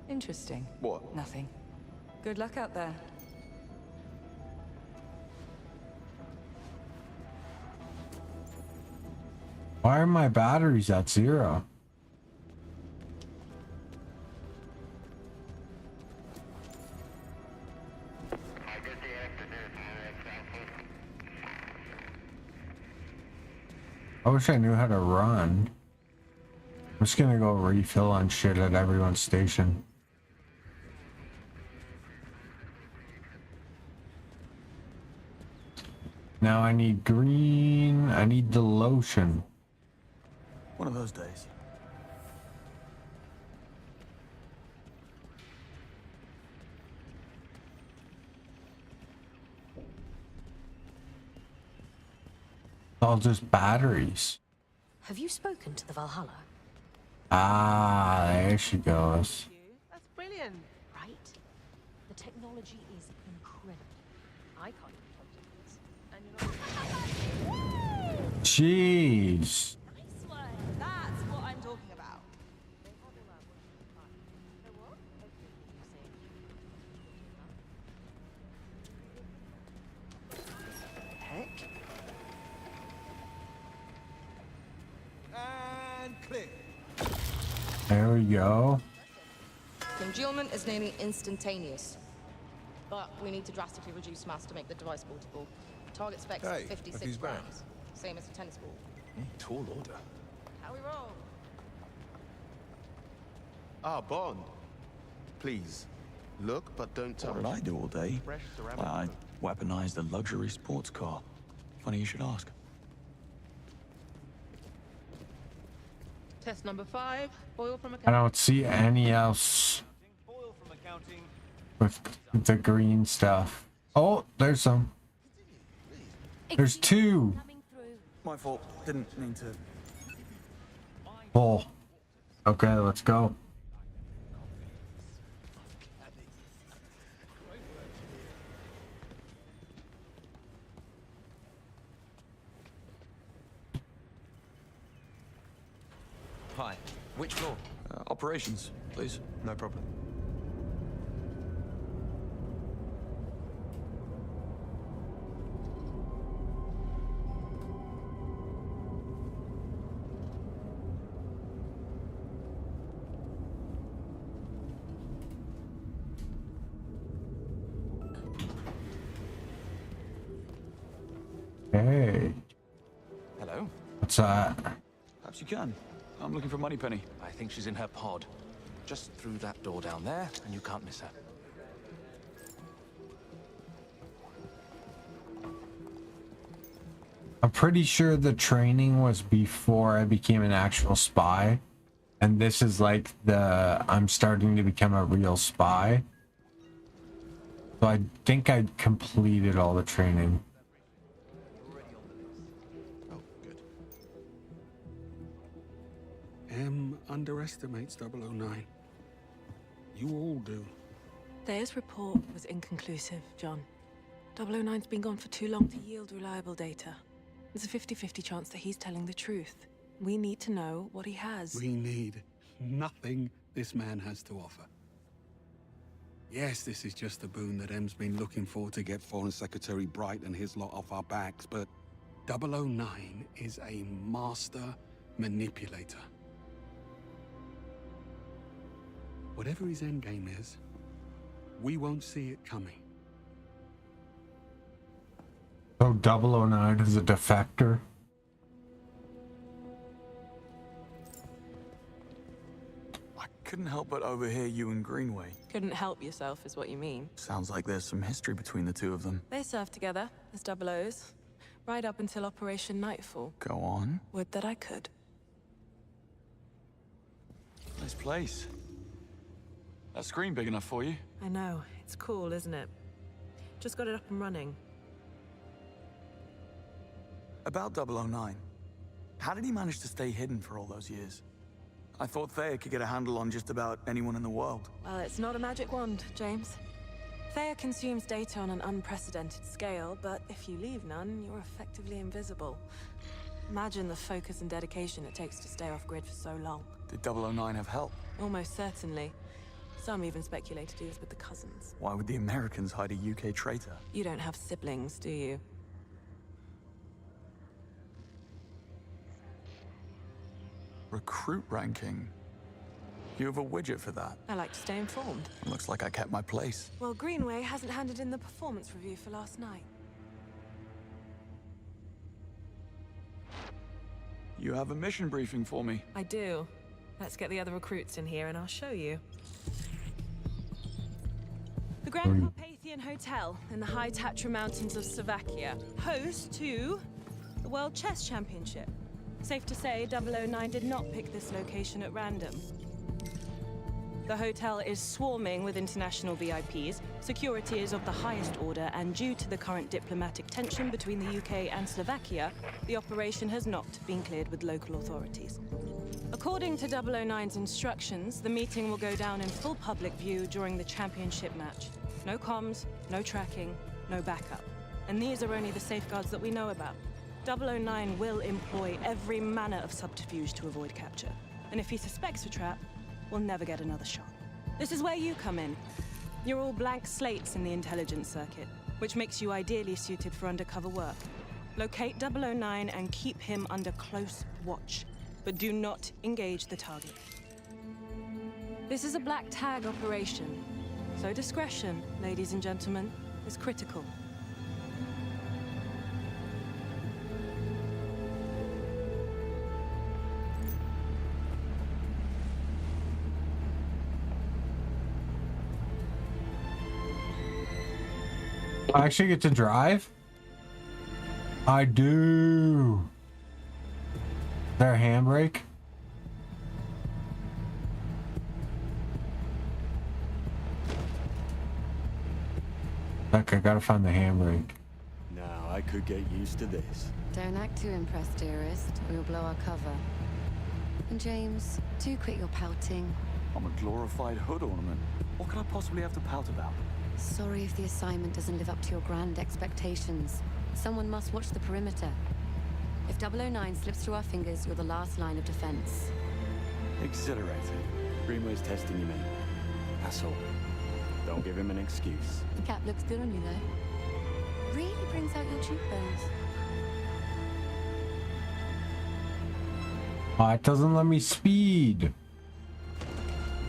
Interesting. What? Nothing. Good luck out there. Why are my batteries at 0? I wish I knew how to run. I'm just gonna go refill on shit at everyone's station. Now I need green. I need the lotion. One of those days. all just batteries. Have you spoken to the Valhalla? Ah, there she goes. That's brilliant. Right? The technology is incredible. I can't even touch it. Jeez. Nice one. That's what I'm talking about. Heck? And click. There we go. Congealment is nearly instantaneous. But we need to drastically reduce mass to make the device portable. Target specs Hey, 56 who's back? grams. Same as a tennis ball. Tall order. How we roll? Ah, Bond. Please, look but don't touch. What did I do all day? Fresh ceramic. I weaponized a luxury sports car. Funny you should ask. Test number 5. Oil from a I don't see any else with the green stuff. Oh, there's some. There's two. My fault. Didn't mean to. Full. Okay, let's go. Hi. Which floor? Operations, please. No problem. Hey. Hello? What's that? Perhaps you can. I'm looking for Moneypenny. I think she's in her pod. Just through that door down there, and you can't miss her. I'm pretty sure the training was before I became an actual spy. And this is like the I'm starting to become a real spy. So I think I completed all the training. Oh, good. M underestimates 009. You all do. Thea's report was inconclusive, John. 009's been gone for too long to yield reliable data. There's a 50-50 chance that he's telling the truth. We need to know what he has. We need nothing this man has to offer. Yes, this is just a boon that M's been looking for to get Foreign Secretary Bright and his lot off our backs, but 009 is a master manipulator. Whatever his endgame is, we won't see it coming. So 009 is a defector? I couldn't help but overhear you and Greenway. Couldn't help yourself, is what you mean. Sounds like there's some history between the two of them. They served together as double O's, right up until Operation Nightfall. Go on. Would that I could. Nice place. That screen big enough for you? I know. It's cool, isn't it? Just got it up and running. About 009. How did he manage to stay hidden for all those years? I thought Thea could get a handle on just about anyone in the world. Well, it's not a magic wand, James. Thea consumes data on an unprecedented scale, but if you leave none, you're effectively invisible. Imagine the focus and dedication it takes to stay off-grid for so long. Did 009 have help? Almost certainly. Some even speculated he was with the cousins. Why would the Americans hide a UK traitor? You don't have siblings, do you? Recruit ranking. You have a widget for that. I like to stay informed. Looks like I kept my place. Well, Greenway hasn't handed in the performance review for last night. You have a mission briefing for me. I do. Let's get the other recruits in here and I'll show you. The Grand Carpathian Hotel in the high Tatra Mountains of Slovakia, host to the World Chess Championship. Safe to say 009 did not pick this location at random. The hotel is swarming with international VIPs, security is of the highest order, and due to the current diplomatic tension between the UK and Slovakia, the operation has not been cleared with local authorities. According to 009's instructions, the meeting will go down in full public view during the championship match. No comms, no tracking, no backup. And these are only the safeguards that we know about. 009 will employ every manner of subterfuge to avoid capture. And if he suspects a trap, we'll never get another shot. This is where you come in. You're all blank slates in the intelligence circuit, which makes you ideally suited for undercover work. Locate 009 and keep him under close watch, but do not engage the target. This is a black tag operation, so discretion, ladies and gentlemen, is critical. I actually get to drive? I do. Is there a handbrake? Look, I gotta find the handbrake. Now I could get used to this. Don't act too impressed, dearest, or you'll blow our cover. And James, do quit your pouting. I'm a glorified hood ornament. What could I possibly have to pout about? Sorry if the assignment doesn't live up to your grand expectations. Someone must watch the perimeter. If 009 slips through our fingers, you're the last line of defense. Exhilarating. Greenway's testing you, mate. That's all. Don't give him an excuse. The cap looks good on you, though. Really brings out your cheekbones. Oh, it doesn't let me speed.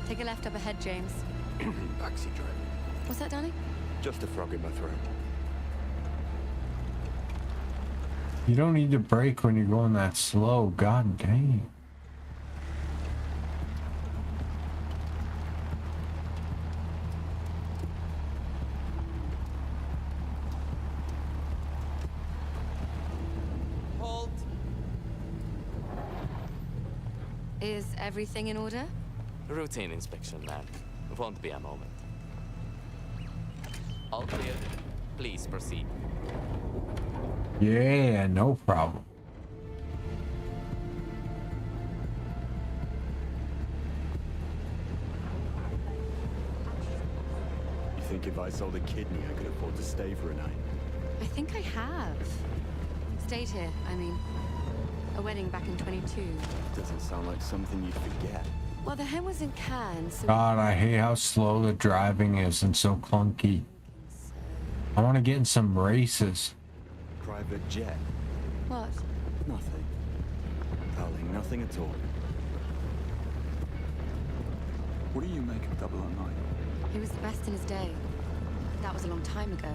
Take a left up ahead, James. Backseat driver. What's that, darling? Just a frog in my throat. You don't need to brake when you're going that slow. God dang. Halt. Is everything in order? Routine inspection, ma'am. Won't be a moment. All clear. Please proceed. Yeah, no problem. You think if I sold a kidney, I could afford to stay for a night? I think I have. Stayed here, I mean. A wedding back in 22. Doesn't sound like something you'd forget. Well, the hen was in Cannes, so... God, I hate how slow the driving is and so clunky. I want to get in some races. Private jet? What? Nothing. Darling, nothing at all. What do you make of 009? He was the best in his day. That was a long time ago.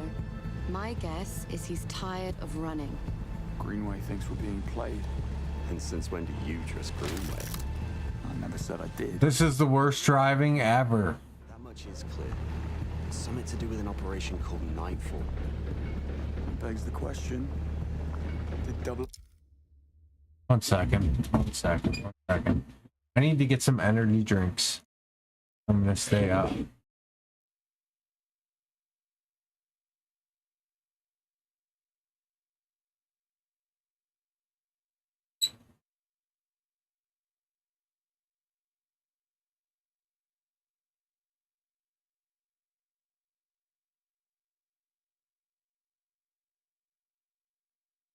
My guess is he's tired of running. Greenway thinks we're being played. And since when do you trust Greenway? I never said I did. This is the worst driving ever. That much is clear. It's something to do with an operation called Nightfall. That begs the question. Did 1 second. 1 second. 1 second. I need to get some energy drinks. I'm gonna stay up.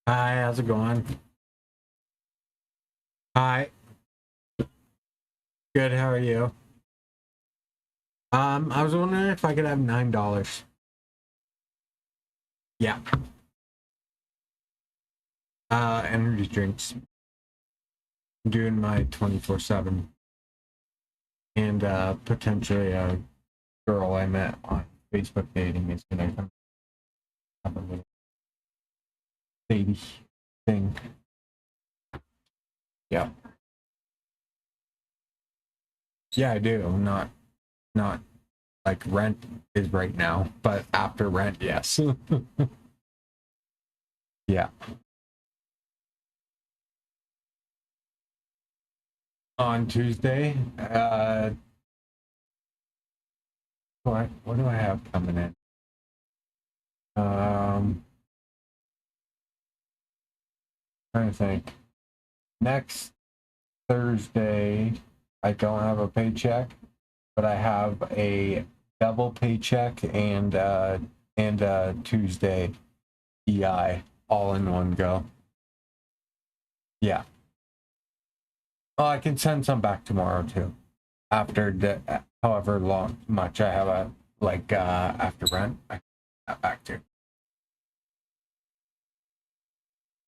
Hi, how's it going? Hi. Good, how are you? I was wondering if I could have $9. Yeah. Energy drinks. I'm doing my 24/7. And potentially a girl I met on Facebook dating is gonna come have a little baby thing. Yeah. Yeah, I do. Not like rent is right now, but after rent, yes. Yeah. On Tuesday, What do I have coming in? Trying to think. Next Thursday, I don't have a paycheck, but I have a double paycheck and Tuesday EI all in one go. Yeah. Oh, I can send some back tomorrow too. After however much I have after rent, I can send that back too.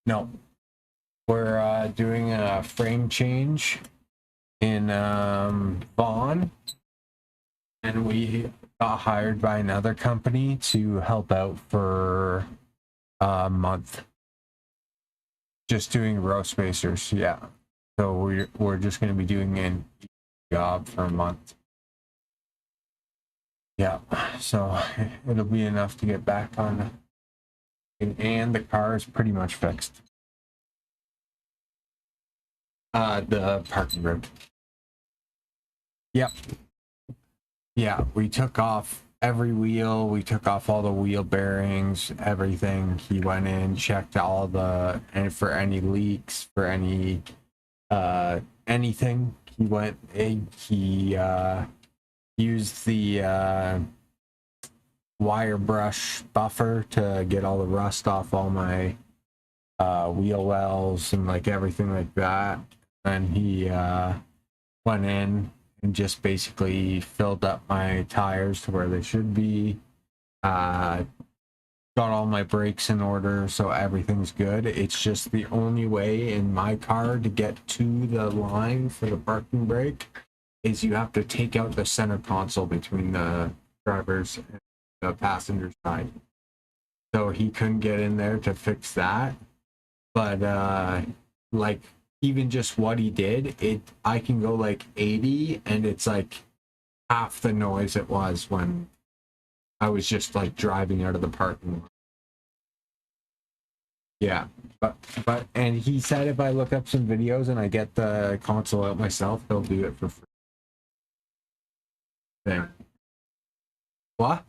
No. We're doing a frame change in Vaughn, and we got hired by another company to help out for a month. Just doing row spacers, yeah. So we're just going to be doing a job for a month. Yeah, so it'll be enough to get back on, and the car is pretty much fixed. The parking brake. Yep. Yeah, we took off every wheel. We took off all the wheel bearings, everything. He went in, checked all and for any leaks, for any anything. He went in, he used the wire brush buffer to get all the rust off all my wheel wells and like everything like that. And he went in and just basically filled up my tires to where they should be. Got all my brakes in order, so everything's good. It's just the only way in my car to get to the line for the parking brake is you have to take out the center console between the driver's and the passenger side. So he couldn't get in there to fix that. But like even just what he did, I can go like 80 and it's like half the noise it was when I was just like driving out of the parking lot. Yeah, but and he said if I look up some videos and I get the console out myself, he'll do it for free. Thing. What?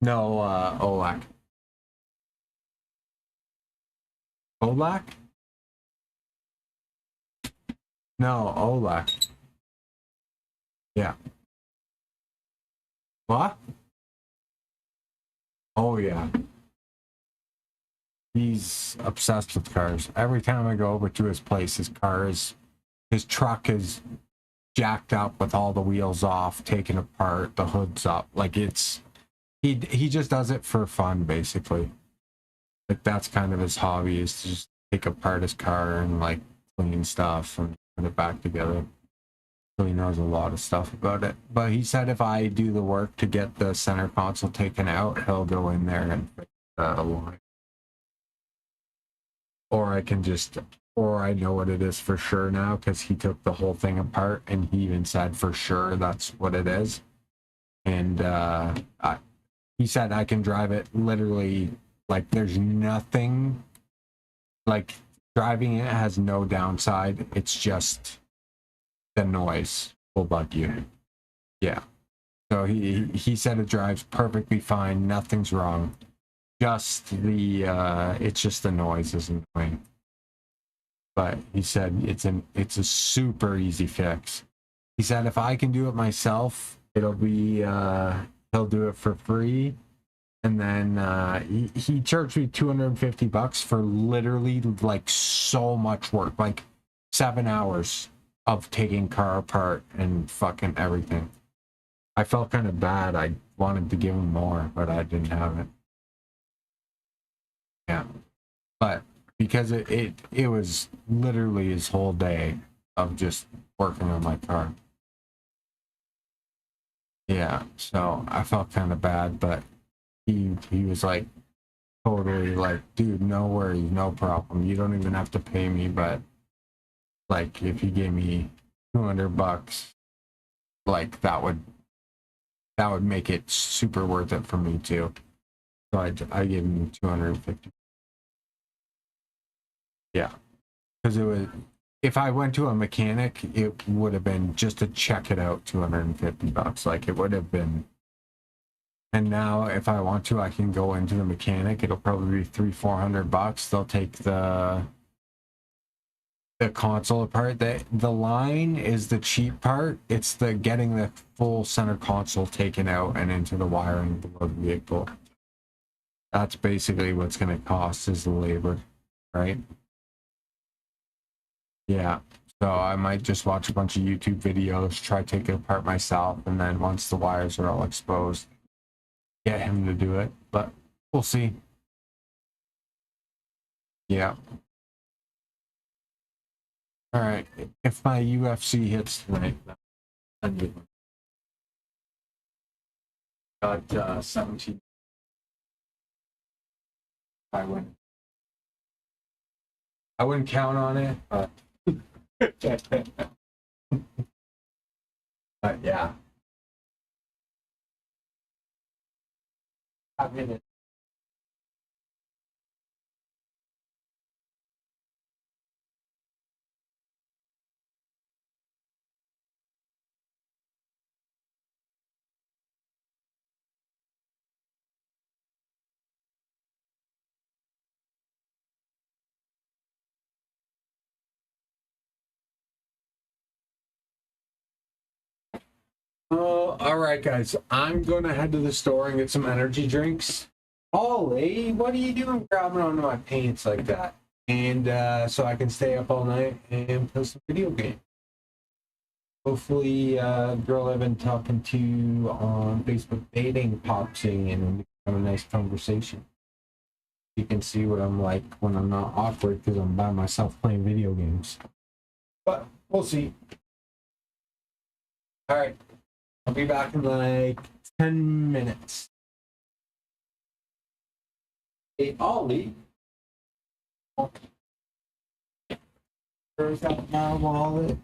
No, Olak. Olak? No, Olak. Yeah. What? Oh, yeah. He's obsessed with cars. Every time I go over to his place, his truck is jacked up with all the wheels off, taken apart, the hood's up. Like he just does it for fun, basically. Like that's kind of his hobby, is to just take apart his car and like clean stuff and put it back together. So he knows a lot of stuff about it. But he said if I do the work to get the center console taken out, he'll go in there and fix the line. Or I know what it is for sure now because he took the whole thing apart and he even said for sure that's what it is. And he said I can drive it literally like there's nothing, like driving it has no downside. It's just the noise will bug you. Yeah. So he said it drives perfectly fine. Nothing's wrong. Just it's just the noise is annoying. But he said it's a super easy fix. He said if I can do it myself, it'll be he'll do it for free. And then he charged me $250 for literally like so much work, like 7 hours of taking car apart and fucking everything. I felt kind of bad. I wanted to give him more, but I didn't have it. Yeah, but because it was literally his whole day of just working on my car. Yeah, so I felt kind of bad, but he was like totally like, dude, no worries, no problem. You don't even have to pay me, but like if you gave me $200, like that would make it super worth it for me too. So I gave him $250. Yeah, because if I went to a mechanic, it would have been just to check it out, $250. Like it would have been. And now, if I want to, I can go into the mechanic. It'll probably be $300-400. They'll take the console apart. The line is the cheap part. It's the getting the full center console taken out and into the wiring below the vehicle. That's basically what's going to cost, is the labor, right? Yeah. So I might just watch a bunch of YouTube videos, try taking it apart myself, and then once the wires are all exposed, get him to do it. But we'll see. Yeah. All right. If my UFC hits tonight, got 17. I wouldn't count on it, but but yeah. I mean it. Oh, all right, guys. I'm gonna head to the store and get some energy drinks. Ollie, what are you doing grabbing onto my pants like that? And so I can stay up all night and play some video games. Hopefully, girl I've been talking to on Facebook dating pops in and we have a nice conversation. You can see what I'm like when I'm not awkward because I'm by myself playing video games. But we'll see. All right. I'll be back in like 10 minutes. Hey, Ollie. Where's that my wallet?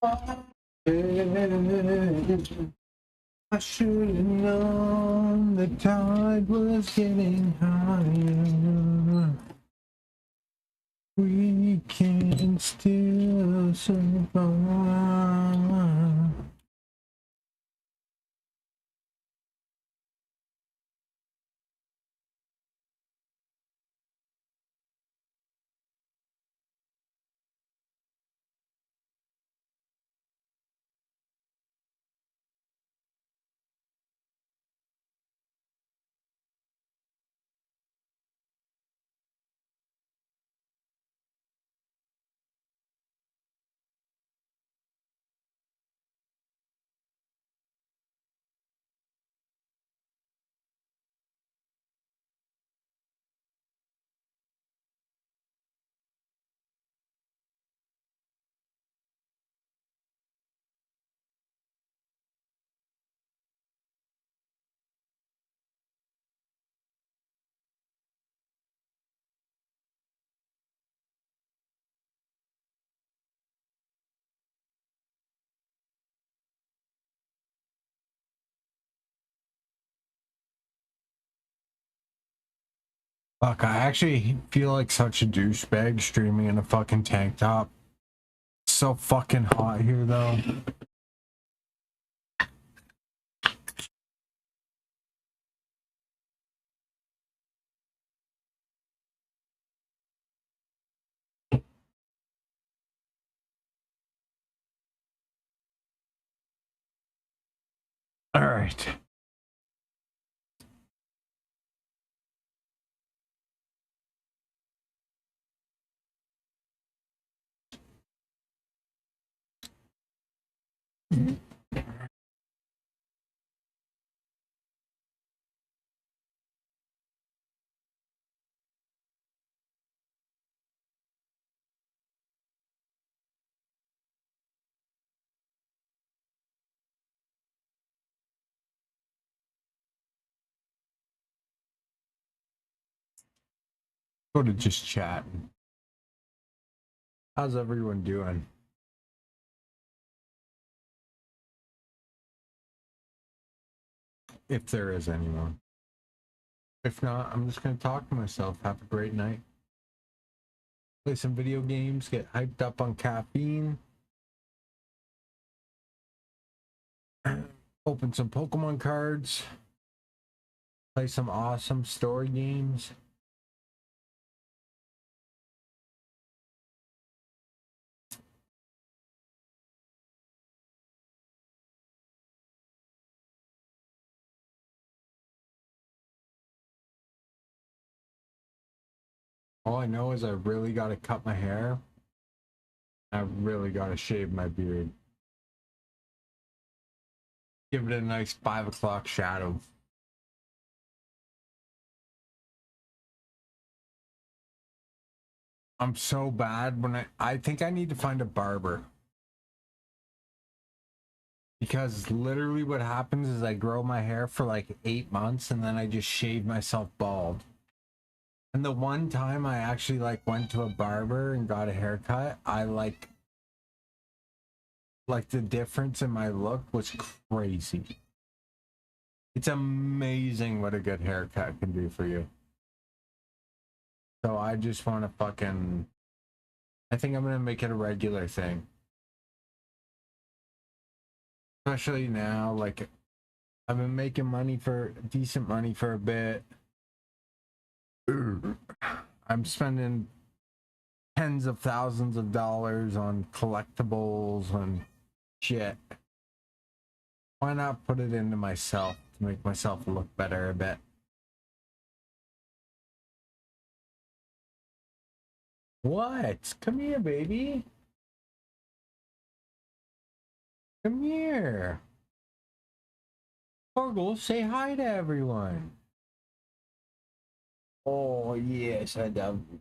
I should have known the tide was getting higher. We can still survive. Fuck, I actually feel like such a douchebag streaming in a fucking tank top. It's so fucking hot here though. All right. Go to just chatting. How's everyone doing? If there is anyone. If not, I'm just gonna talk to myself. Have a great night. Play some video games, get hyped up on caffeine. Open some Pokemon cards. Play some awesome story games. All I know is I really gotta cut my hair. I really gotta shave my beard. Give it a nice 5 o'clock shadow. I'm so bad when I think I need to find a barber. Because literally what happens is I grow my hair for like 8 months and then I just shave myself bald. And the one time I actually like went to a barber and got a haircut, I like the difference in my look was crazy. It's amazing what a good haircut can do for you. So I just want to fucking, I think I'm going to make it a regular thing. Especially now, like, I've been making decent money for a bit. I'm spending tens of thousands of dollars on collectibles and shit. Why not put it into myself to make myself look better a bit? What? Come here, baby. Come here. Torgal, say hi to everyone. Oh, yes, I love you.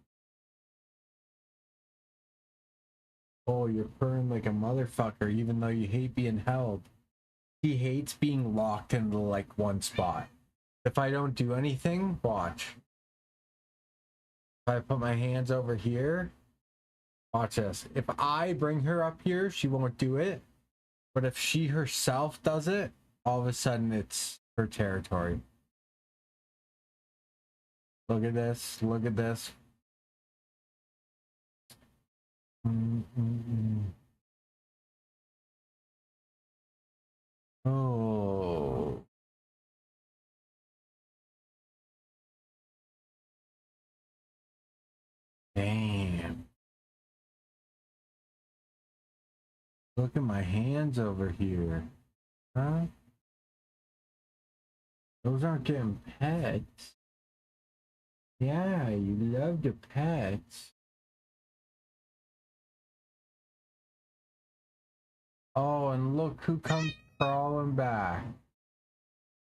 Oh, you're purring like a motherfucker, even though you hate being held. He hates being locked into, like, one spot. If I don't do anything, watch. If I put my hands over here, Watch this. If I bring her up here, she won't do it. But if she herself does it, all of a sudden it's her territory. Look at this. Look at this. Oh. Damn. Look at my hands over here. Huh? Those aren't getting pets. Yeah, you love the pets. Oh, and look who comes crawling back.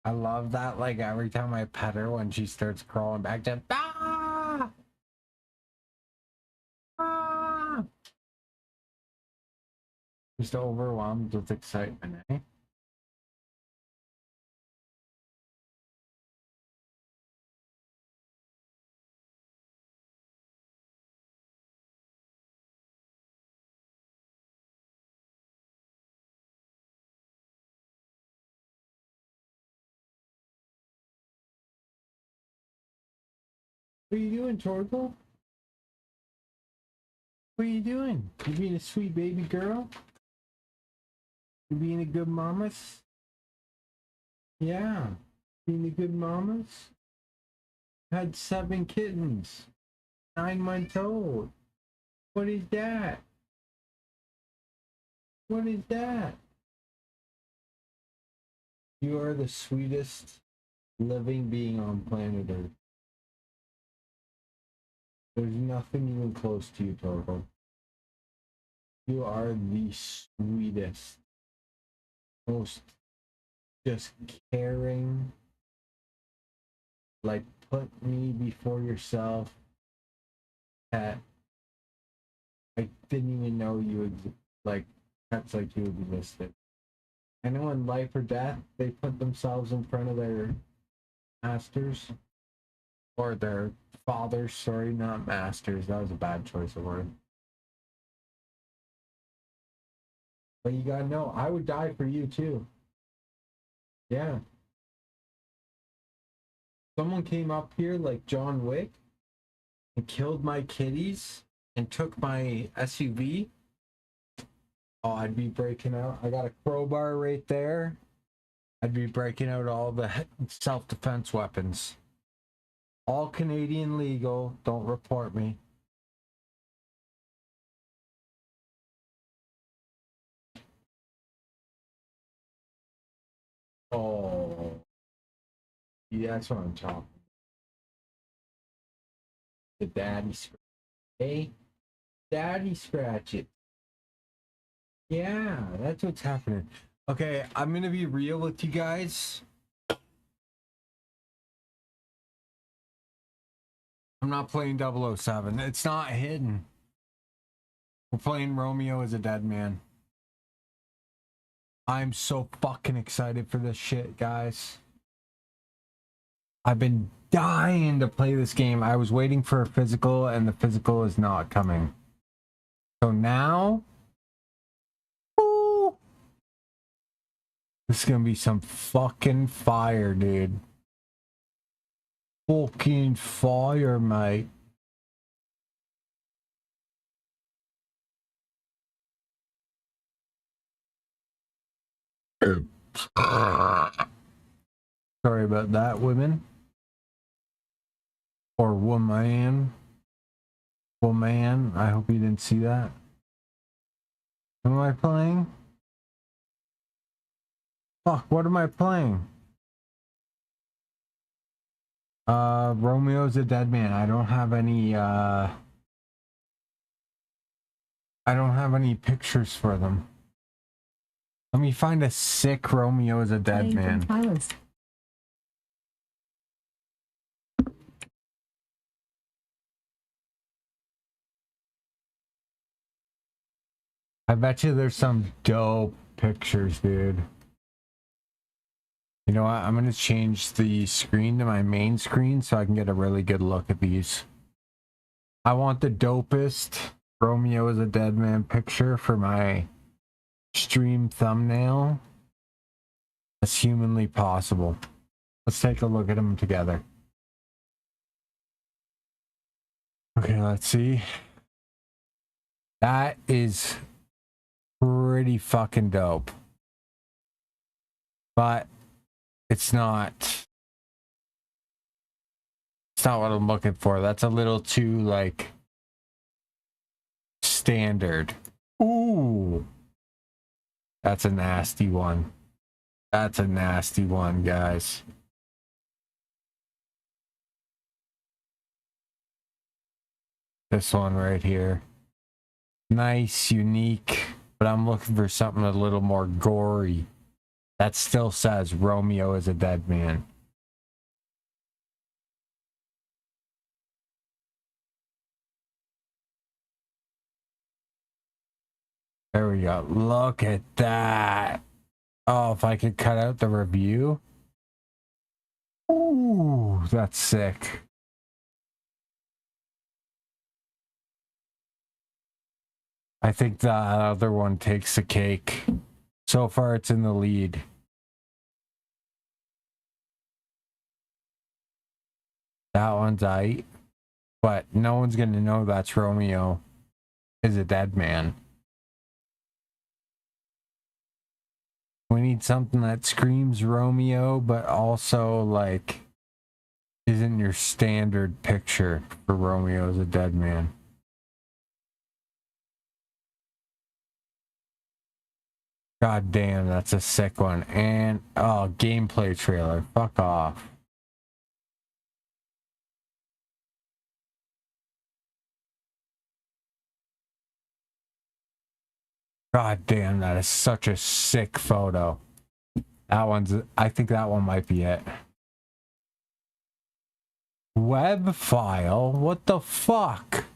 I love that, like, every time I pet her when she starts crawling back, just ah! Ah! Just overwhelmed with excitement, eh? What are you doing, Torkel? What are you doing? You being a sweet baby girl? You being a good mamas? Yeah. Being a good mamas? Had 7 kittens. 9 months old. What is that? What is that? You are the sweetest living being on planet Earth. There's nothing even close to you, Torkel. You are the sweetest, most just caring, like, put me before yourself pet. I didn't even know you like pets like you existed. I know in life or death they put themselves in front of their masters or their fathers. Sorry, not masters. That was a bad choice of word. But you gotta know, I would die for you too. Yeah. Someone came up here like John Wick and killed my kitties and took my SUV. Oh, I'd be breaking out. I got a crowbar right there. I'd be breaking out all the self-defense weapons. All Canadian legal. Don't report me. Oh. Yeah, that's what I'm talking about. The daddy scratch. Hey, daddy scratch it. Yeah, that's what's happening. Okay, I'm gonna be real with you guys. I'm not playing 007. It's not hidden. We're playing Romeo as a dead man. I'm so fucking excited for this shit, guys. I've been dying to play this game. I was waiting for a physical, and the physical is not coming. So now... Woo, this is gonna be some fucking fire, dude. Fucking fire, mate. Sorry about that, women. Or woman. Woman. I hope you didn't see that. What am I playing? Fuck, what am I playing? Romeo's a dead man. I don't have any pictures for them. Let me find a sick Romeo as a dead man. I bet you there's some dope pictures, dude. You know what? I'm gonna change the screen to my main screen so I can get a really good look at these. I want the dopest Romeo is a dead man picture for my stream thumbnail as humanly possible. Let's take a look at them together. Okay, let's see. That is pretty fucking dope. But it's not what I'm looking for. That's a little too like standard. Ooh. That's a nasty one. That's a nasty one, guys. This one right here. Nice, unique, but I'm looking for something a little more gory. That still says Romeo is a dead man. There we go. Look at that. Oh, if I could cut out the review. Ooh, that's sick. I think the other one takes the cake. So far, it's in the lead. That one's aight. But no one's going to know that's Romeo is a dead man. We need something that screams Romeo, but also, like, isn't your standard picture for Romeo as a dead man. God damn, that's a sick one. And, oh, gameplay trailer. Fuck off. God damn, that is such a sick photo. That one's, I think that one might be it. Web file? What the fuck?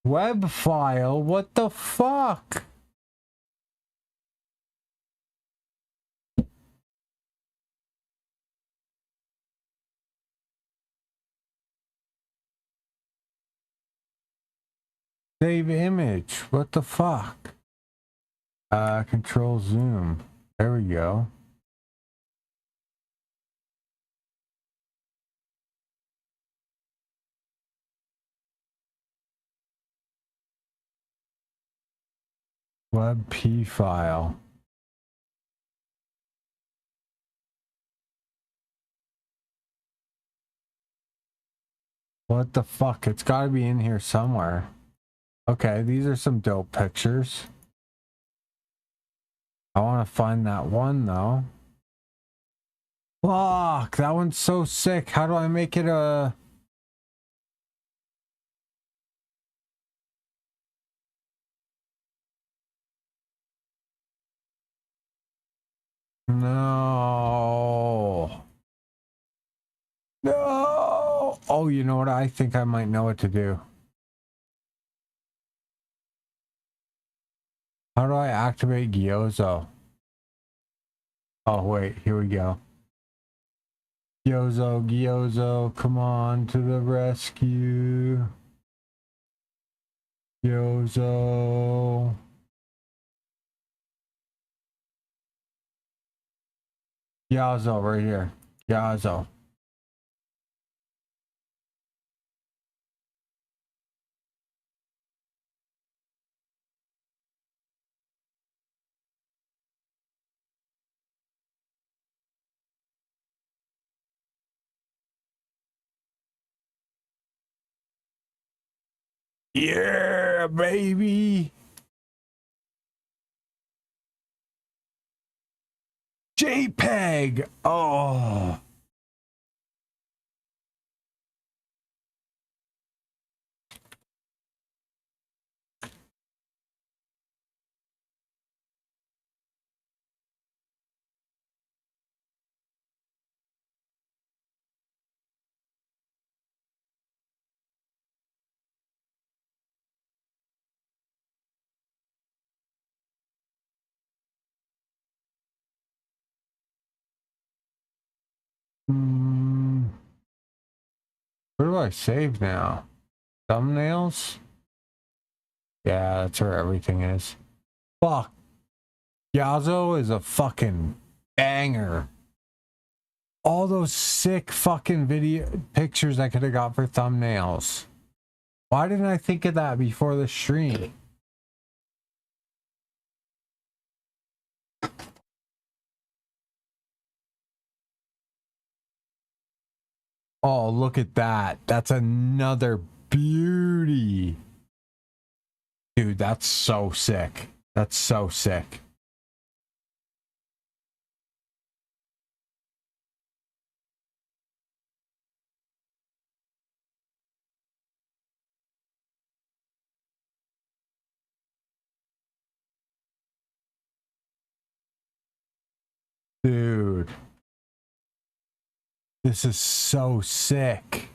Web file? What the fuck? Save image. What the fuck? Control zoom. There we go. WebP file. What the fuck? It's gotta be in here somewhere. Okay, these are some dope pictures. I want to find that one though. Fuck, that one's so sick. How do I make it a... No. No. Oh, you know what? I think I might know what to do. How do I activate Gyozo? Oh, wait. Here we go. Gyozo, Gyozo, come on to the rescue. Gyozo. Gyozo right here. Gyozo. Yeah, baby. JPEG. Oh. Where do I save now? Thumbnails? Yeah, that's where everything is. Fuck. Yazo is a fucking banger. All those sick fucking video pictures I could have got for thumbnails. Why didn't I think of that before the stream? Oh, look at that. That's another beauty. Dude, that's so sick. That's so sick. Dude. This is so sick.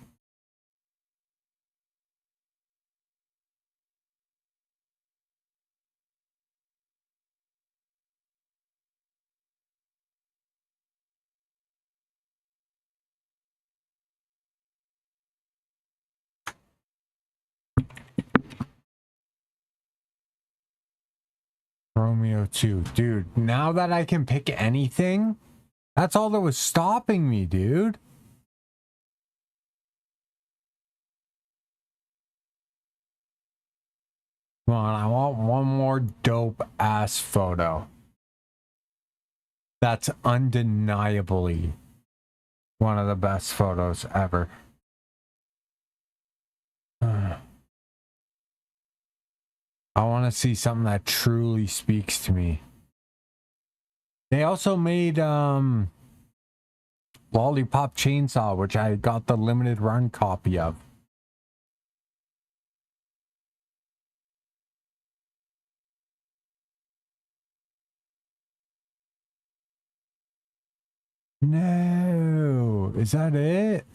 Romeo 2. Dude, now that I can pick anything, that's all that was stopping me, dude. Come on, I want one more dope ass photo. That's undeniably one of the best photos ever. I want to see something that truly speaks to me. They also made Lollipop Chainsaw, which I got the limited run copy of. No, is that it?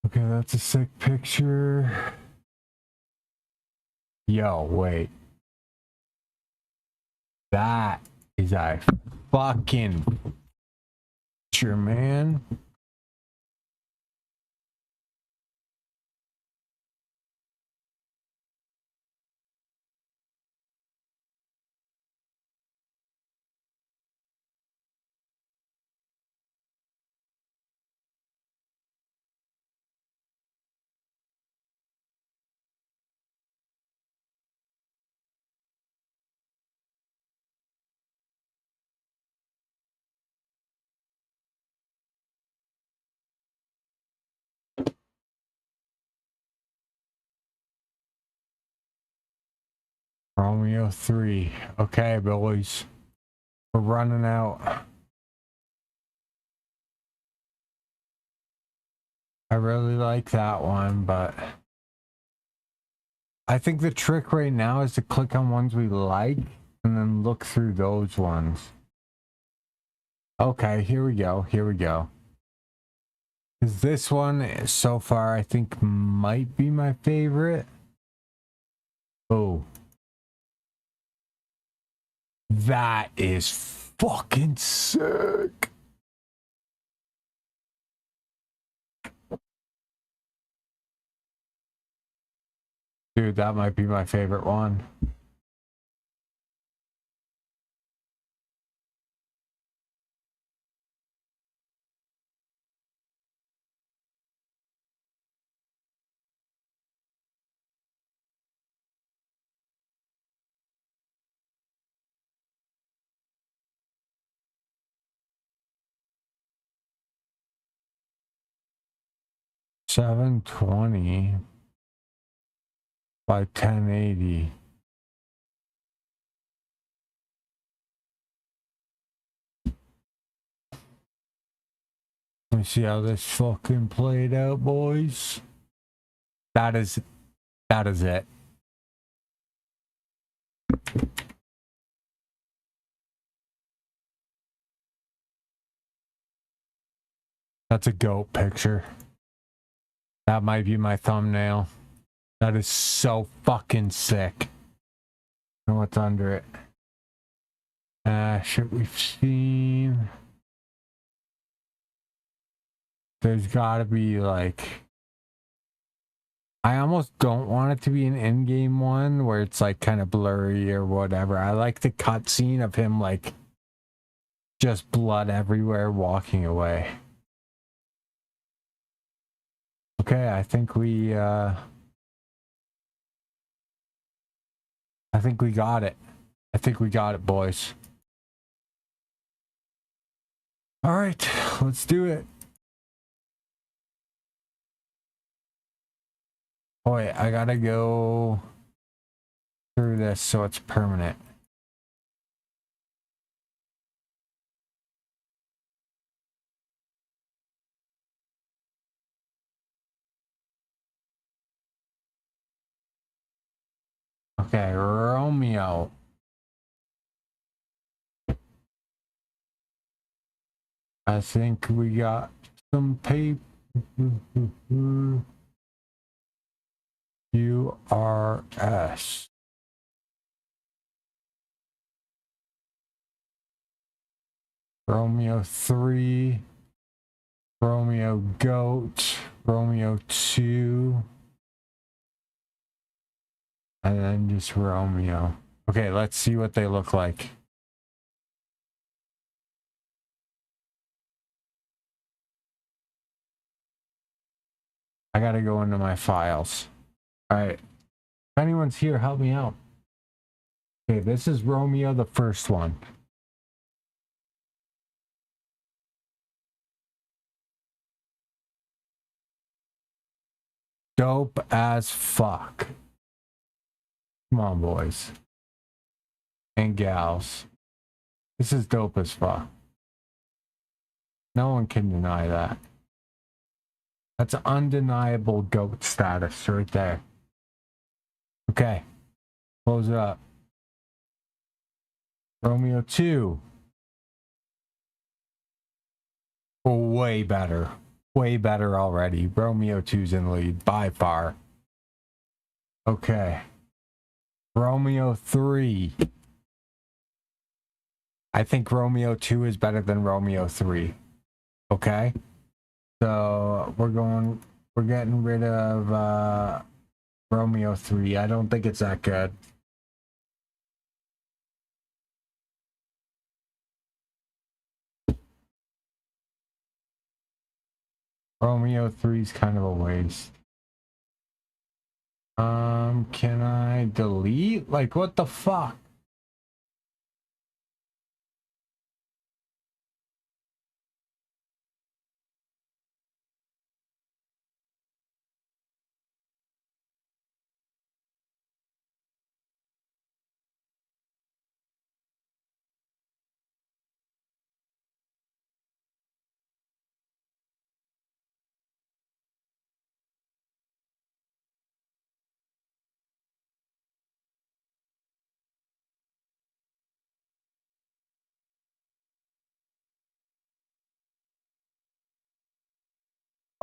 Okay, that's a sick picture. Yo, wait. That is a fucking picture, man. Romeo 3. Okay, boys. We're running out. I really like that one, but I think the trick right now is to click on ones we like and then look through those ones. Okay, here we go. Here we go. Because this one, so far, I think might be my favorite. Oh. That is fucking sick. Dude, that might be my favorite one. $720 by 1080. Let me see how this fucking played out, boys. That is it. That's a goat picture. That might be my thumbnail. That is so fucking sick. And what's under it? Shit we've seen. there's gotta be like, I almost don't want it to be an in-game one where it's like kind of blurry or whatever. I like the cutscene of him like just blood everywhere walking away. Okay, I think we got it. I think we got it, boys. All right, let's do it. Oh wait, I gotta go through this so it's permanent. Okay, Romeo. I think we got some paper. URS. Romeo 3. Romeo Goat. Romeo 2. And then just Romeo. Okay, let's see what they look like. I gotta go into my files. Alright. If anyone's here, help me out. Okay, this is Romeo, the first one. Dope as fuck. Come on, boys. And gals. This is dope as fuck. No one can deny that. That's undeniable GOAT status right there. Okay. Close it up. Romeo 2. Oh, way better. Way better already. Romeo 2's in the lead by far. Okay. Romeo 3. I think Romeo 2 is better than Romeo 3. Okay? So we're getting rid of Romeo 3. I don't think it's that good. Romeo 3 is kind of a waste. Can I delete? Like, what the fuck?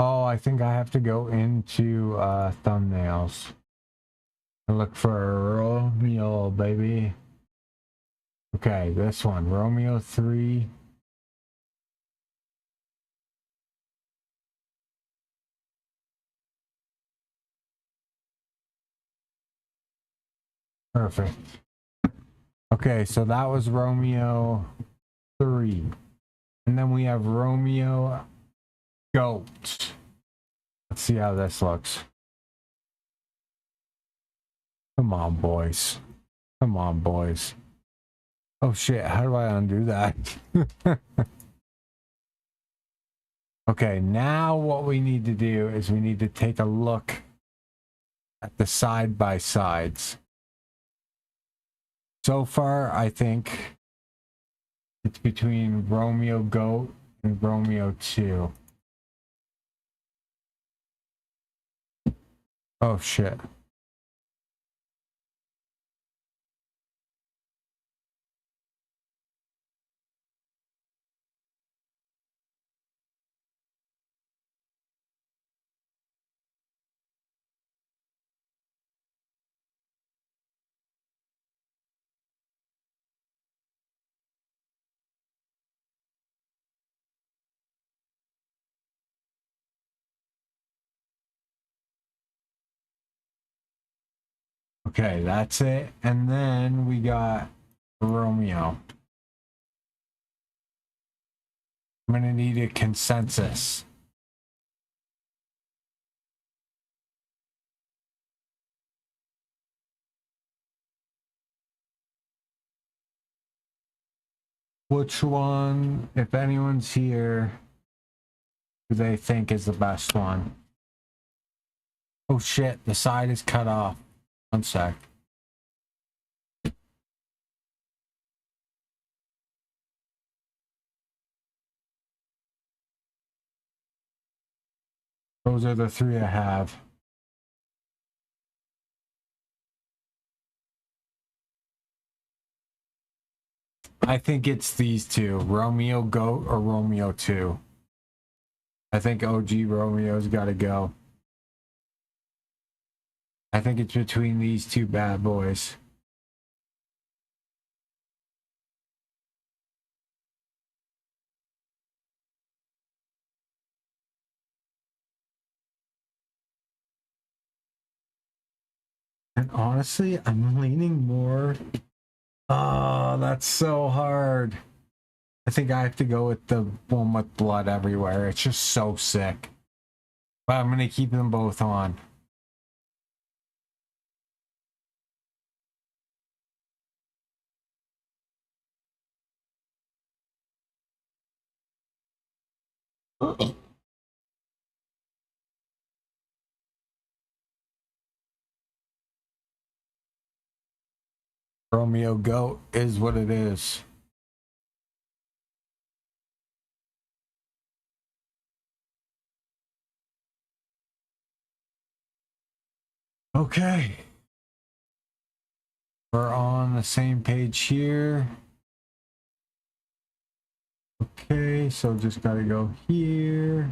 Oh, I think I have to go into thumbnails and look for Romeo, baby. Okay, this one, Romeo 3. Perfect. Okay, so that was Romeo 3. And then we have Romeo Goat. Let's see how this looks. Come on, boys. Come on, boys. Oh shit, how do I undo that? Okay, now what we need to do is we need to take a look at the side-by-sides. So far, I think it's between Romeo Goat and Romeo 2. Oh shit. Okay, that's it. And then we got Romeo. I'm gonna need a consensus. Which one, if anyone's here, do they think is the best one? Oh shit, the side is cut off. One sec. Those are the three I have. I think it's these two, Romeo Goat or Romeo 2. I think OG Romeo's gotta go. I think it's between these two bad boys. And honestly, I'm leaning more. Oh, that's so hard. I think I have to go with the one with blood everywhere. It's just so sick. But I'm gonna keep them both on. Romeo Goat is what it is. Okay. We're on the same page here. Okay, so just gotta go here.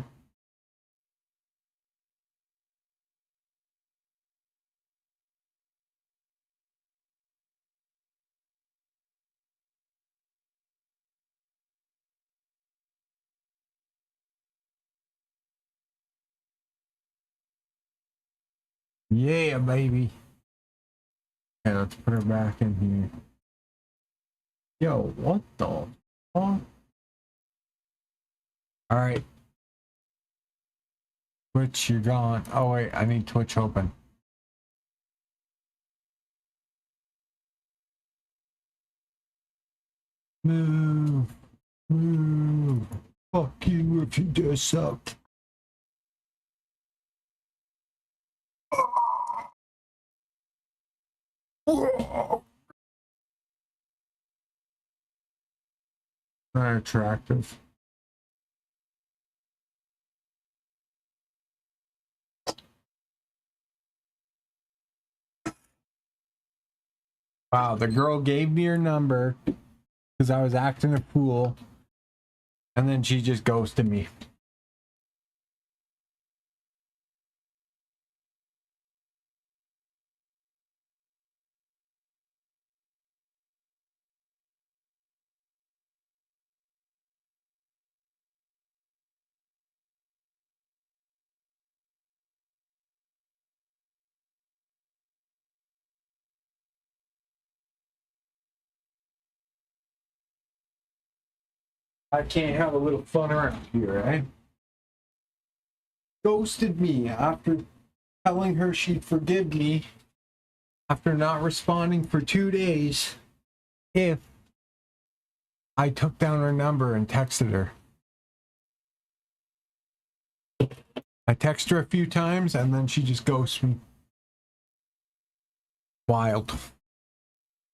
Yeah, baby. Okay, let's put her back in here. Yo, what the fuck? Alright. Twitch, you're gone. Oh, wait, I need Twitch open. Move. Move. Fuck you if you dare suck. Not attractive. Wow, the girl gave me her number because I was acting a fool, and then she just ghosted me. I can't have a little fun around here, eh? Ghosted me after telling her she'd forgive me after not responding for 2 days if I took down her number and texted her. I texted her a few times and then she just ghosted me. Wild.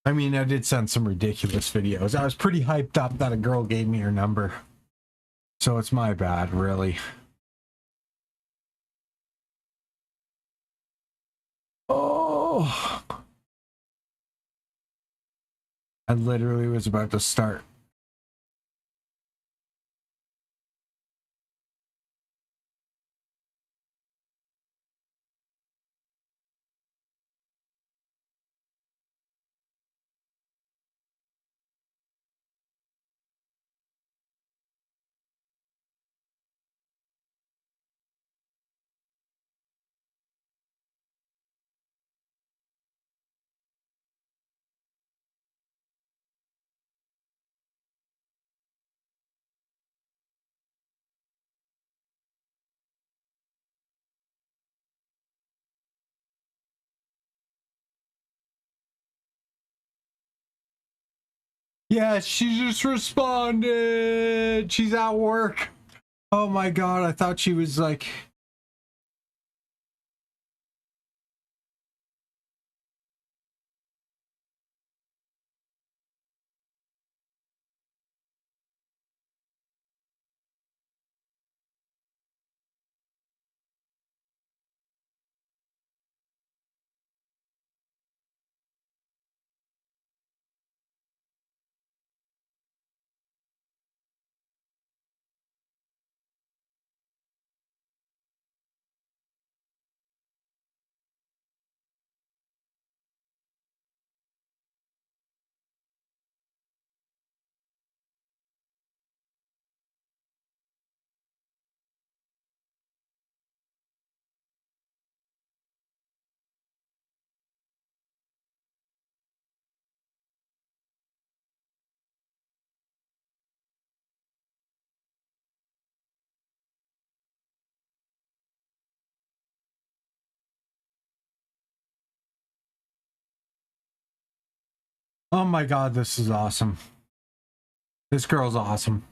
I mean, I did send some ridiculous videos. I was pretty hyped up that a girl gave me her number. So it's my bad, really. Oh. I literally was about to start. Yeah, she just responded. She's at work. Oh my god, I thought she was like... Oh my god, this is awesome. This girl's awesome.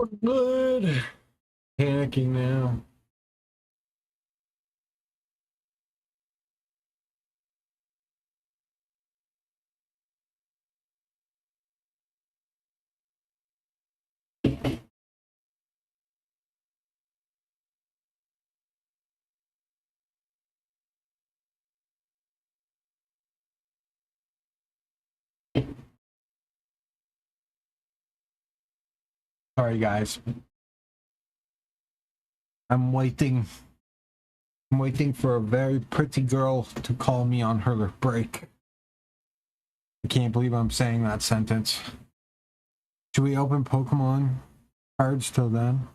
We're good. Panicking now. Sorry, guys. I'm waiting. I'm waiting for a very pretty girl to call me on her break. I can't believe I'm saying that sentence. Should we open Pokemon cards till then?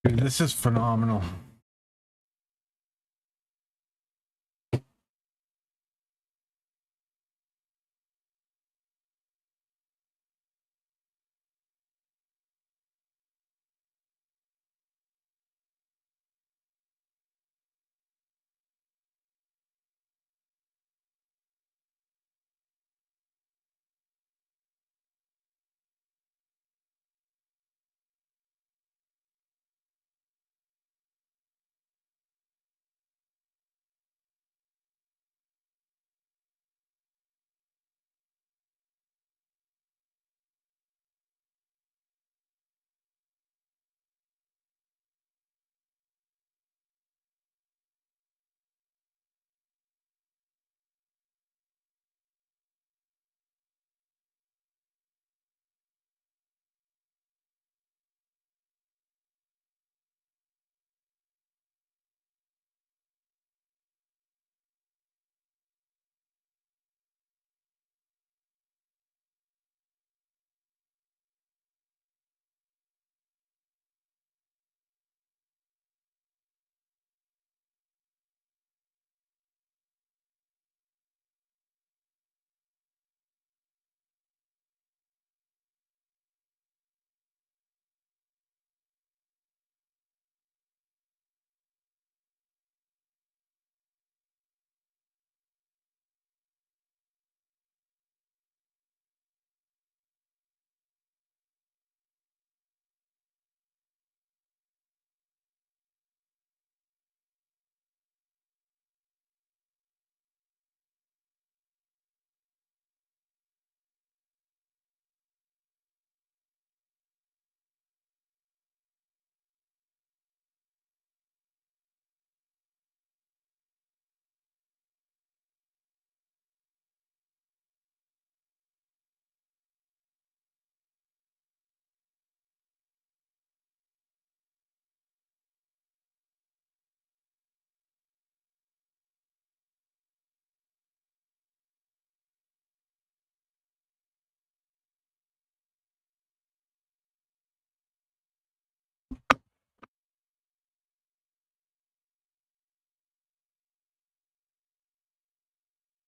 Dude, this is phenomenal.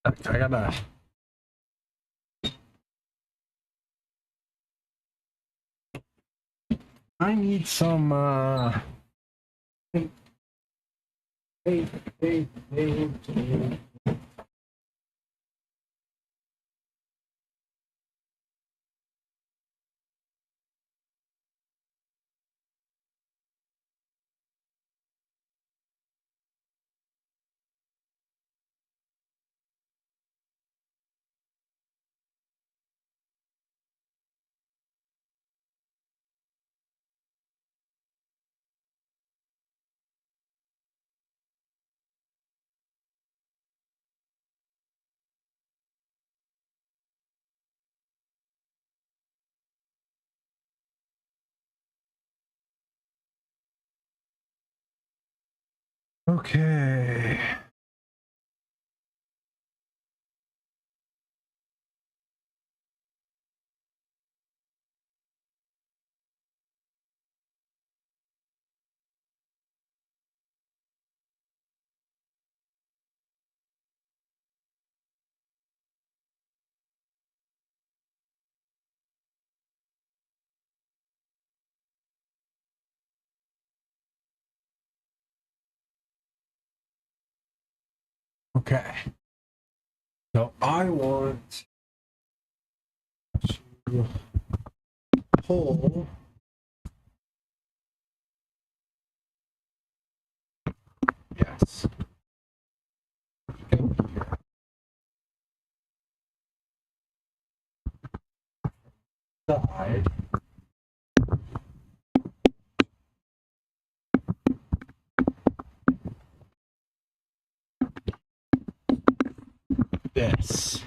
I gotta. I need some. Hey. Okay. Okay. So I want to pull. Yes. Side. This.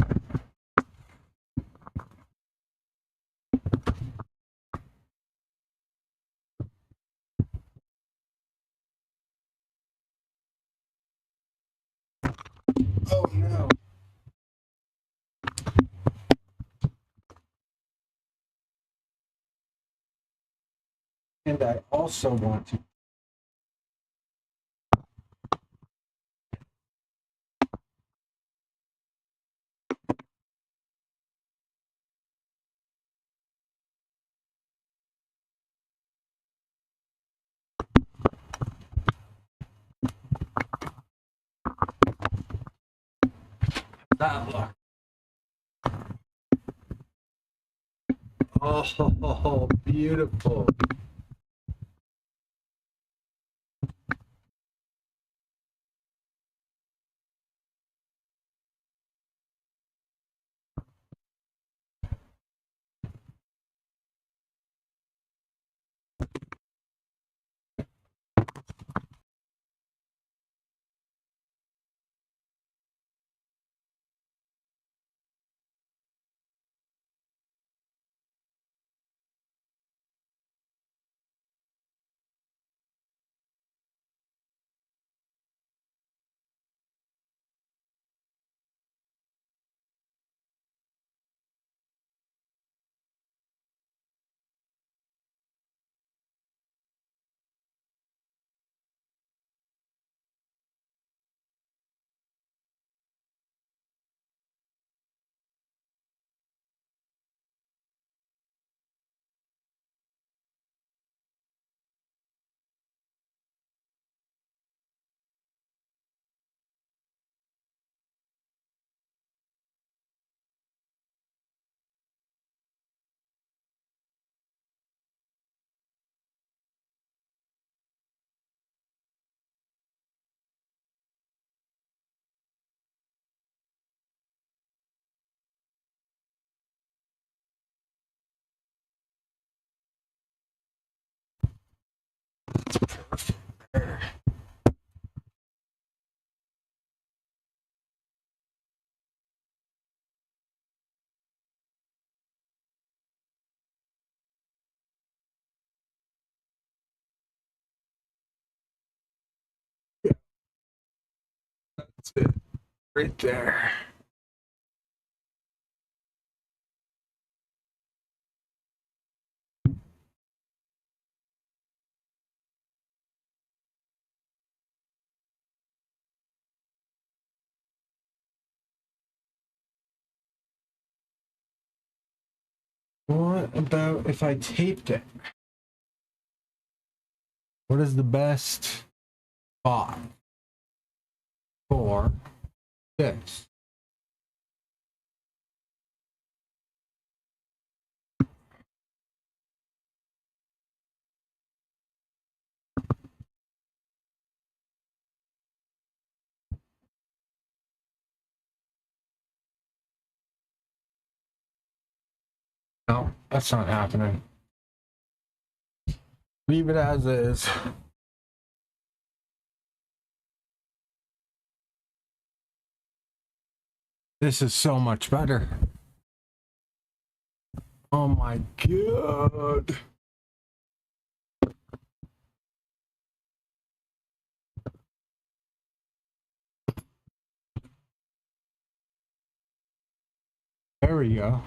Oh no. And I also want to That look. Oh, beautiful. That's it. Right there. What about if I taped it? What is the best spot for this? No, that's not happening. Leave it as is. This is so much better. Oh my god. There we go.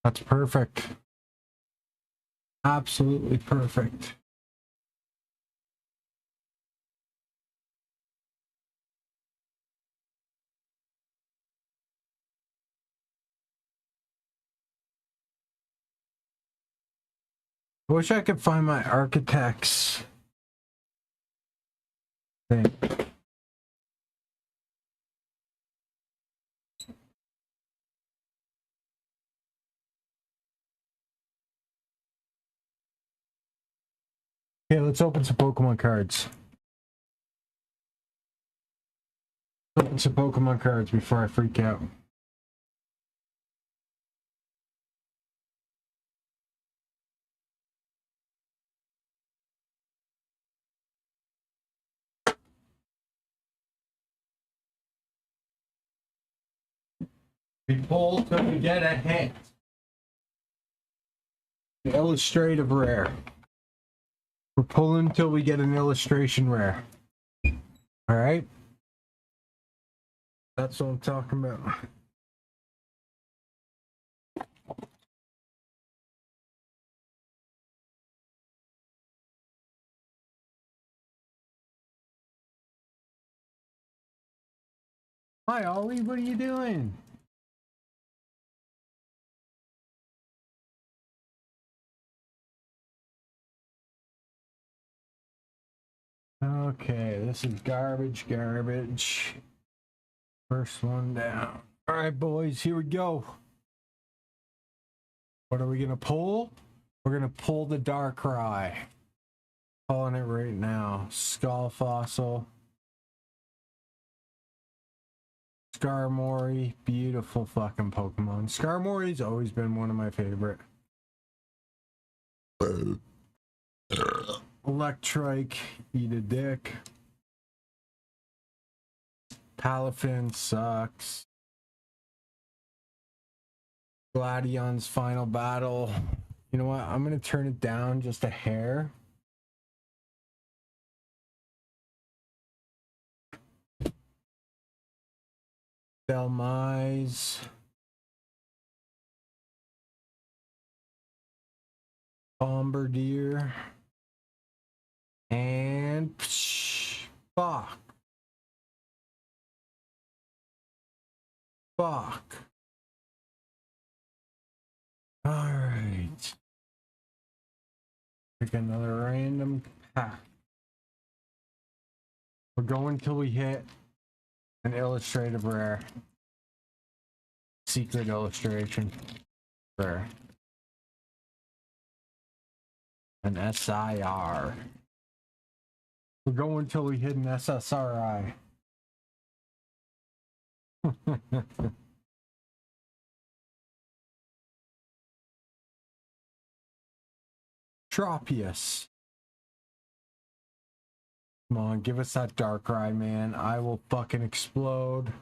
That's perfect. Absolutely perfect. I wish I could find my architect's thing. Okay, let's open some Pokemon cards. Open some Pokemon cards before I freak out. We pull till we get a hit. The illustrative rare. We're pulling till we get an illustration rare. Alright? That's what I'm talking about. Hi, Ollie. What are you doing? Okay, this is garbage. First one down. All right, boys, here we go. What are we gonna pull? We're gonna pull the Darkrai. Calling it right now. Skull Fossil. Skarmory. Beautiful fucking Pokemon. Skarmory's always been one of my favorite. Electrike. Eat a dick. Palafin sucks. Gladion's final battle. You know what? I'm going to turn it down just a hair. Belmise. Bombardier. And fuck. All right. Pick another random pack. We're going till we hit an illustrative rare. Secret illustration rare. An SIR. We're going till we hit an SSRI. Tropius. Come on, give us that Darkrai, man. I will fucking explode.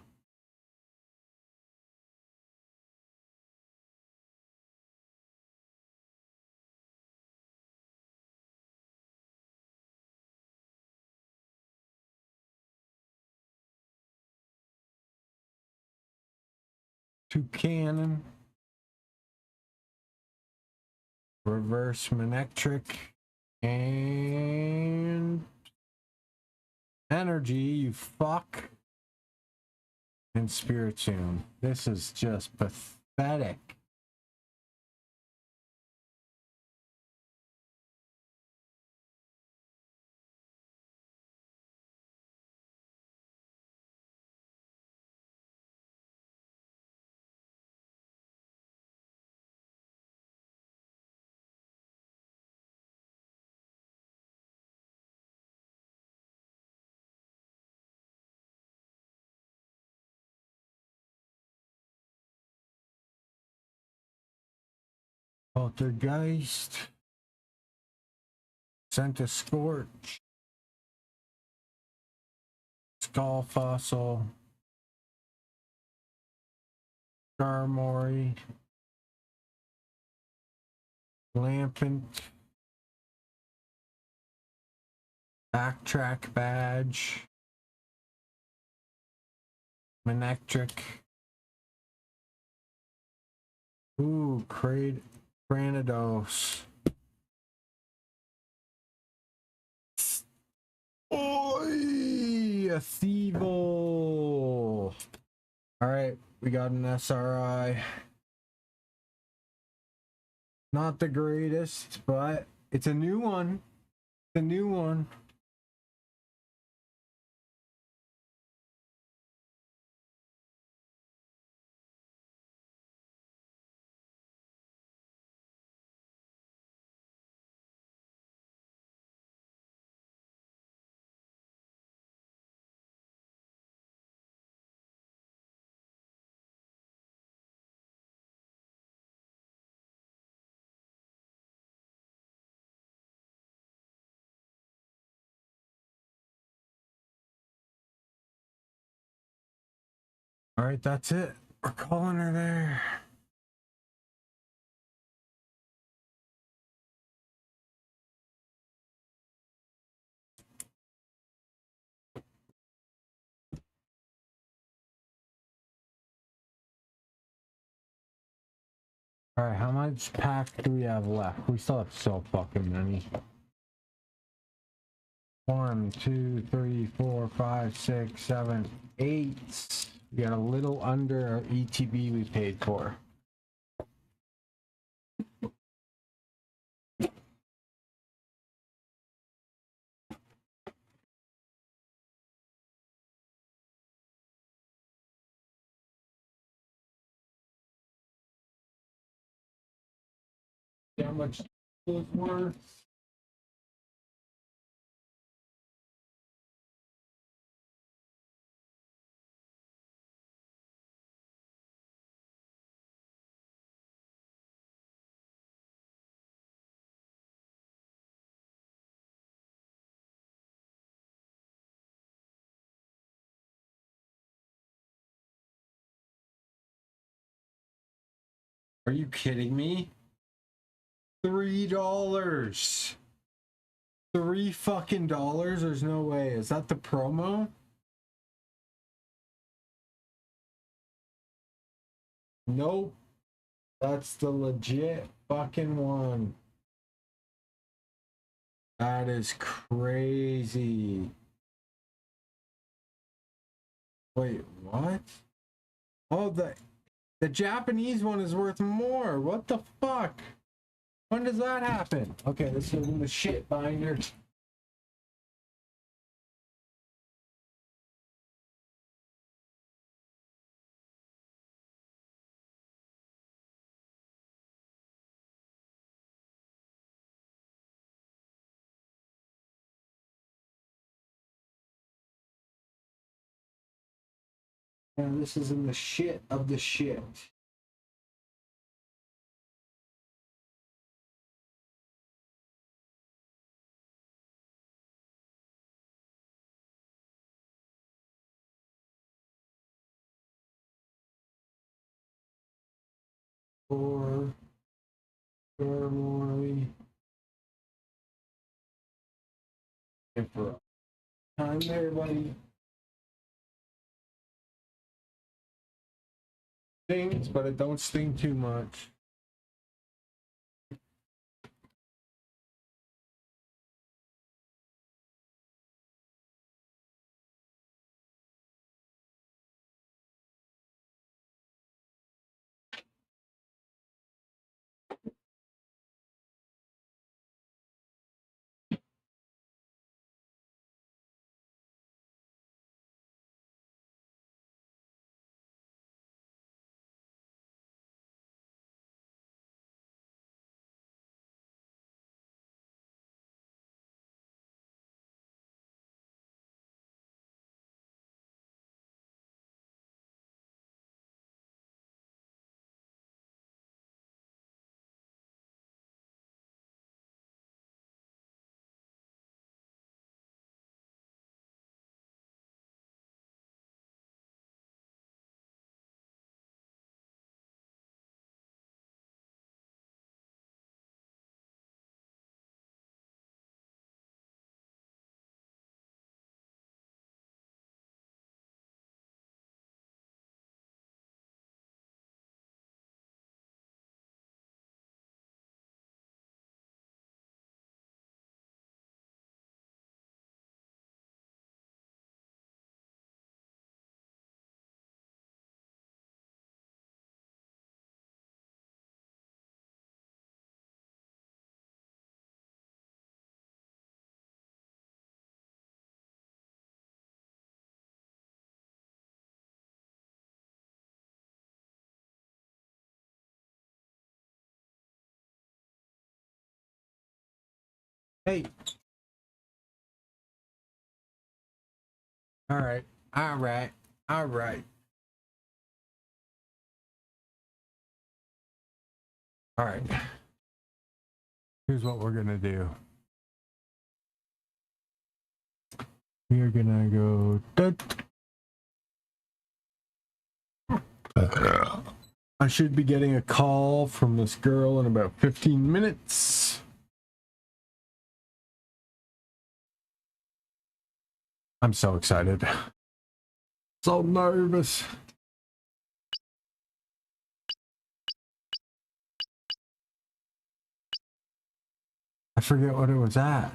Toucannon. Reverse Manectric. And Energy, you fuck. And Spiritomb. This is just pathetic. Poltergeist. Sent a Scorch. Skull Fossil. Skarmory. Lampent. Backtrack Badge. Manectric. Ooh, Granados. Oi! A Thievul! Alright, we got an SRI. Not the greatest, but it's a new one. It's a new one. All right, that's it. We're calling her there. All right, how much pack do we have left? We still have so fucking many. 1, 2, 3, 4, 5, 6, 7, 8. We got a little under our ETB we paid for. How much those were? Are you kidding me? $3. $3 fucking dollars? There's no way. Is that the promo? Nope. That's the legit fucking one. That is crazy. Wait, what? Oh, the Japanese one is worth more. What the fuck? When does that happen? Okay, this is in the shit binder. And this is in the shit of the shit. Or Morley. And for time there, buddy. Stings, but it don't sting too much. Hey. All right. All right. All right. All right. Here's what we're going to do. We're going to go. I should be getting a call from this girl in about 15 minutes. I'm so excited. So nervous. I forget what it was at.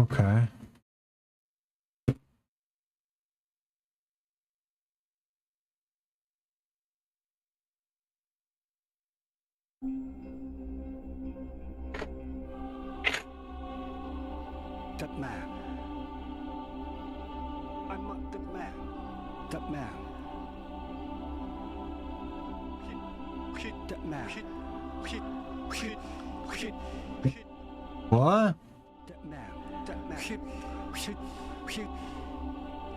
Okay. That man. I'm not the man. That man. That man. What? That man. That man.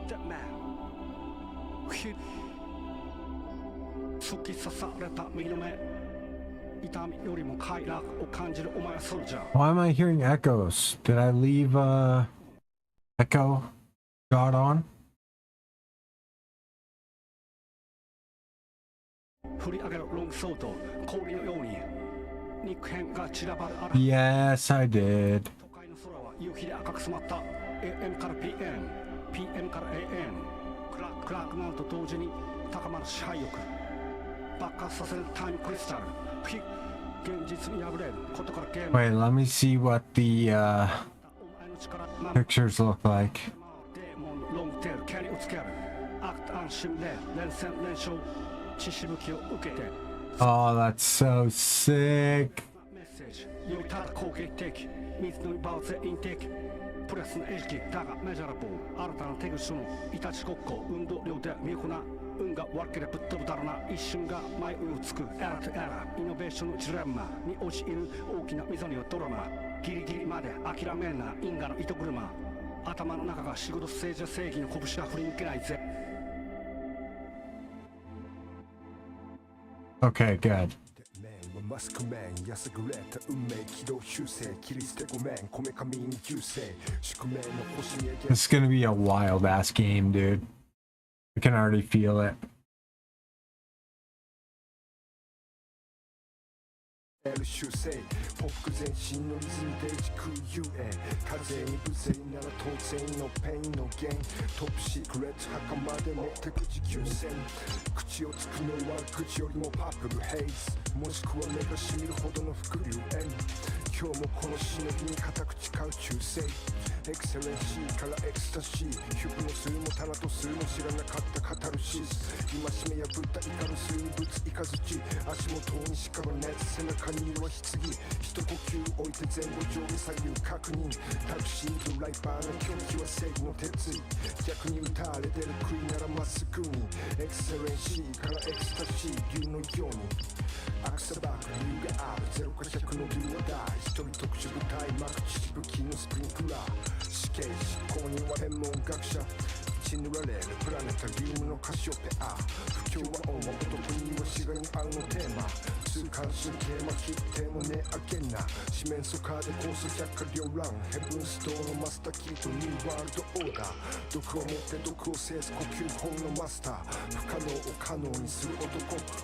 That man. 突き刺された身の目。痛みよりも快楽を感じるお前はソルジャー。 Why am I hearing echoes? Did I leave echo got on? 振り上げろロングソード氷のように肉片が散らばるあら Yes, I did. 都会の空は夕日で赤く染まった AM から PM から AM クラークなると同時に高まる支配欲爆発させるタイムクリスタル現実に破れることからゲーム Wait, let me see what the pictures look like. デーモンロングテール蹴りをつけるアクト安心で連戦連勝血しぶきを受けて Oh, that's so sick. メッセージよりただ攻撃的水の場を全員的プレスの餌食だがメジャラブル新たな手口のいたちごっこ運動量で見行な運が悪ければぶっ飛ぶだろうな一瞬が迷いをつくエラーとエラーイノベーションのジレンマに落ちる大きな溝にはドラマギリギリまで諦めんな因果の糸車頭の中が仕事政治や正義の拳が振り抜けないぜ Okay, good. This is gonna be a wild ass game, dude. I can already feel it.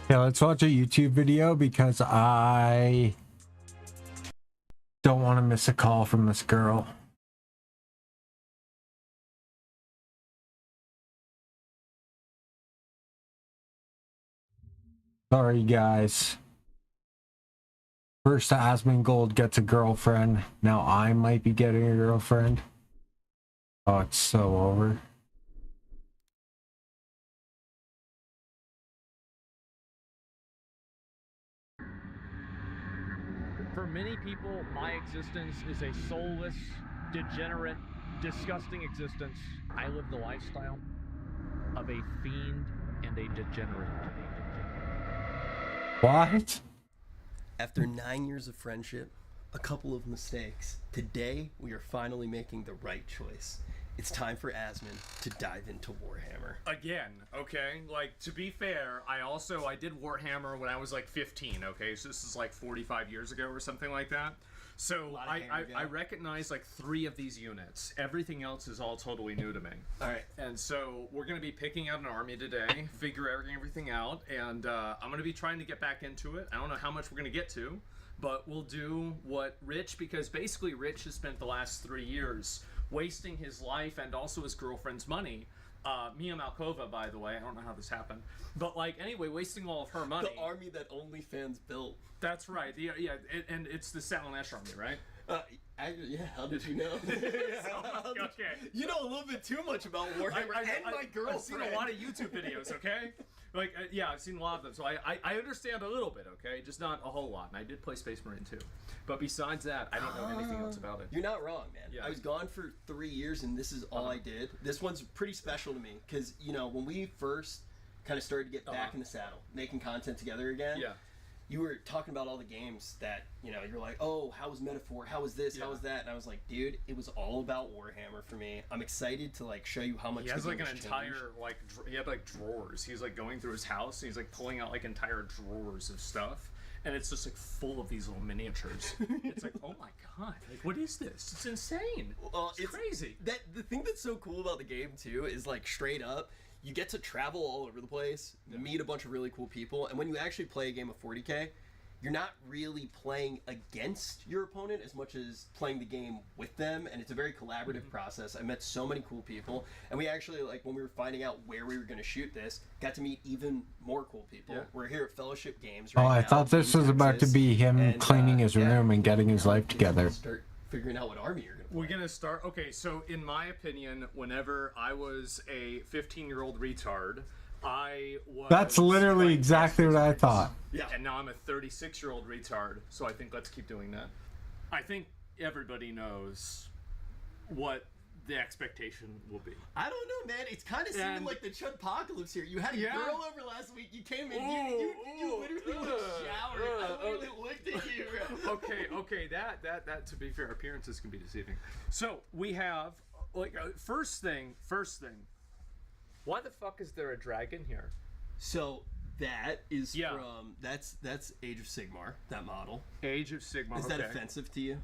Yeah, let's watch a YouTube video because I don't want to miss a call from this girl. Sorry, guys. First, Asmongold gets a girlfriend. Now I might be getting a girlfriend. Oh, it's so over. For many people, my existence is a soulless, degenerate, disgusting existence. I live the lifestyle of a fiend and a degenerate. What? After 9 years of friendship, a couple of mistakes, today we are finally making the right choice. It's time for Asmon to dive into Warhammer. Again, okay? Like, to be fair, I did Warhammer when I was like 15, okay? So this is like 45 years ago or something like that. So I recognize like 3 of these units. Everything else is all totally new to me. All right. And so we're going to be picking out an army today, figuring everything out, and I'm going to be trying to get back into it. I don't know how much we're going to get to, but we'll do what Rich, because basically Rich has spent the last 3 years wasting his life and also his girlfriend's money Mia Malkova, by the way, I don't know how this happened, but like anyway, wasting all of her money. The army that OnlyFans built. That's right. And it's the Salon Ash army, right? Yeah, how did you know? Okay. You know a little bit too much about Warhammer and my girlfriend. I've seen a lot of YouTube videos, okay? Like, yeah, I've seen a lot of them, so I understand a little bit, okay? Just not a whole lot, and I did play Space Marine too. But besides that, I don't know anything else about it. You're not wrong, man. Yeah. I was gone for 3 years, and this is all I did. This one's pretty special to me, because, you know, when we first kind of started to get back in the saddle, making content together again, you were talking about all the games that, you know, you're like, oh, how was Metaphor? How was this? How was that? And I was like, dude, it was all about Warhammer for me. I'm excited to, like, show you how much he has, like, an changed. entire, like, he had, like, drawers. He's, like, going through his house, and he's, like, pulling out, like, entire drawers of stuff. And it's just, like, full of these little miniatures. It's like, oh my god, like, what is this? It's insane. It's crazy. The thing that's so cool about the game, too, is, like, straight up, you get to travel all over the place, meet a bunch of really cool people, and when you actually play a game of 40K, you're not really playing against your opponent as much as playing the game with them, and it's a very collaborative process. I met so many cool people, and we actually, like, when we were finding out where we were going to shoot this, got to meet even more cool people. We're here at Fellowship Games right Oh, I now thought this in was about to Texas, be him and, cleaning his room and getting his life together. Start figuring out what army you're going to play. We're gonna start. Okay, so in my opinion, whenever I was a 15-year-old retard, I was. That's literally exactly what I thought. Yeah. And now I'm a 36-year-old retard, so I think let's keep doing that. I think everybody knows what the expectation will be. I don't know, man. It's kind of seeming like the Chudpocalypse here. You had a girl over last week. You came in. You literally showered. I literally looked at you. Okay. That. To be fair, appearances can be deceiving. So we have like first thing. Why the fuck is there a dragon here? So that is from that's Age of Sigmar. That model. Age of Sigmar. Is that offensive to you?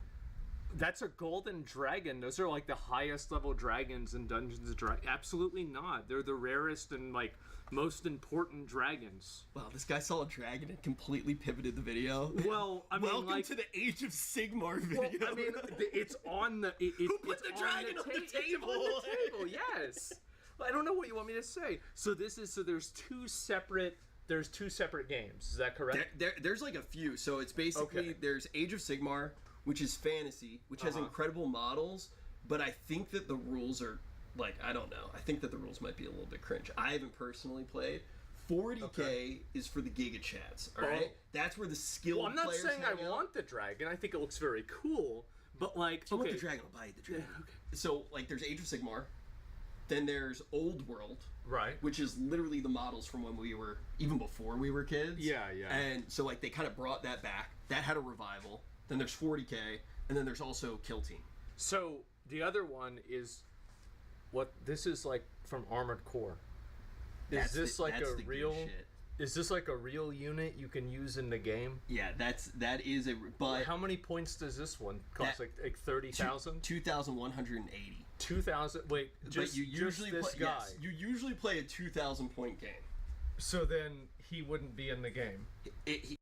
That's a golden dragon. Those are like the highest level dragons in Dungeons & Dragons. Absolutely not. They're the rarest and like most important dragons. Wow, this guy saw a dragon and completely pivoted the video. Well, I mean, welcome to the Age of Sigmar video. Well, I mean, it's on the. Who put the dragon on the table? It's on the table. Yes. I don't know what you want me to say. So there's two separate games. Is that correct? There's like a few. So it's basically there's Age of Sigmar, which is fantasy, which has incredible models, but I think that the rules are, like, I don't know. I think that the rules might be a little bit cringe. I haven't personally played. 40K is for the Giga Chads, all right? That's where the skilled players players I'm not saying I out. want the dragon. I think it looks very cool, but, like, If you want the dragon, I'll buy you the dragon. Yeah, okay. So, like, there's Age of Sigmar, then there's Old World, right? Which is literally the models from when we were, even before we were kids. Yeah. And so, like, they kind of brought that back. That had a revival. Then there's 40K, and then there's also Kill Team. So the other one is what this is like from Armored Core. Is this like a real? Is this like a real unit you can use in the game? Yeah, that is a. But how many points does this one cost? Like 30,000? 2,180. 2,000. Wait, just but you usually just this play, guy. Yes, you usually play a 2,000 point game. So then he wouldn't be in the game. He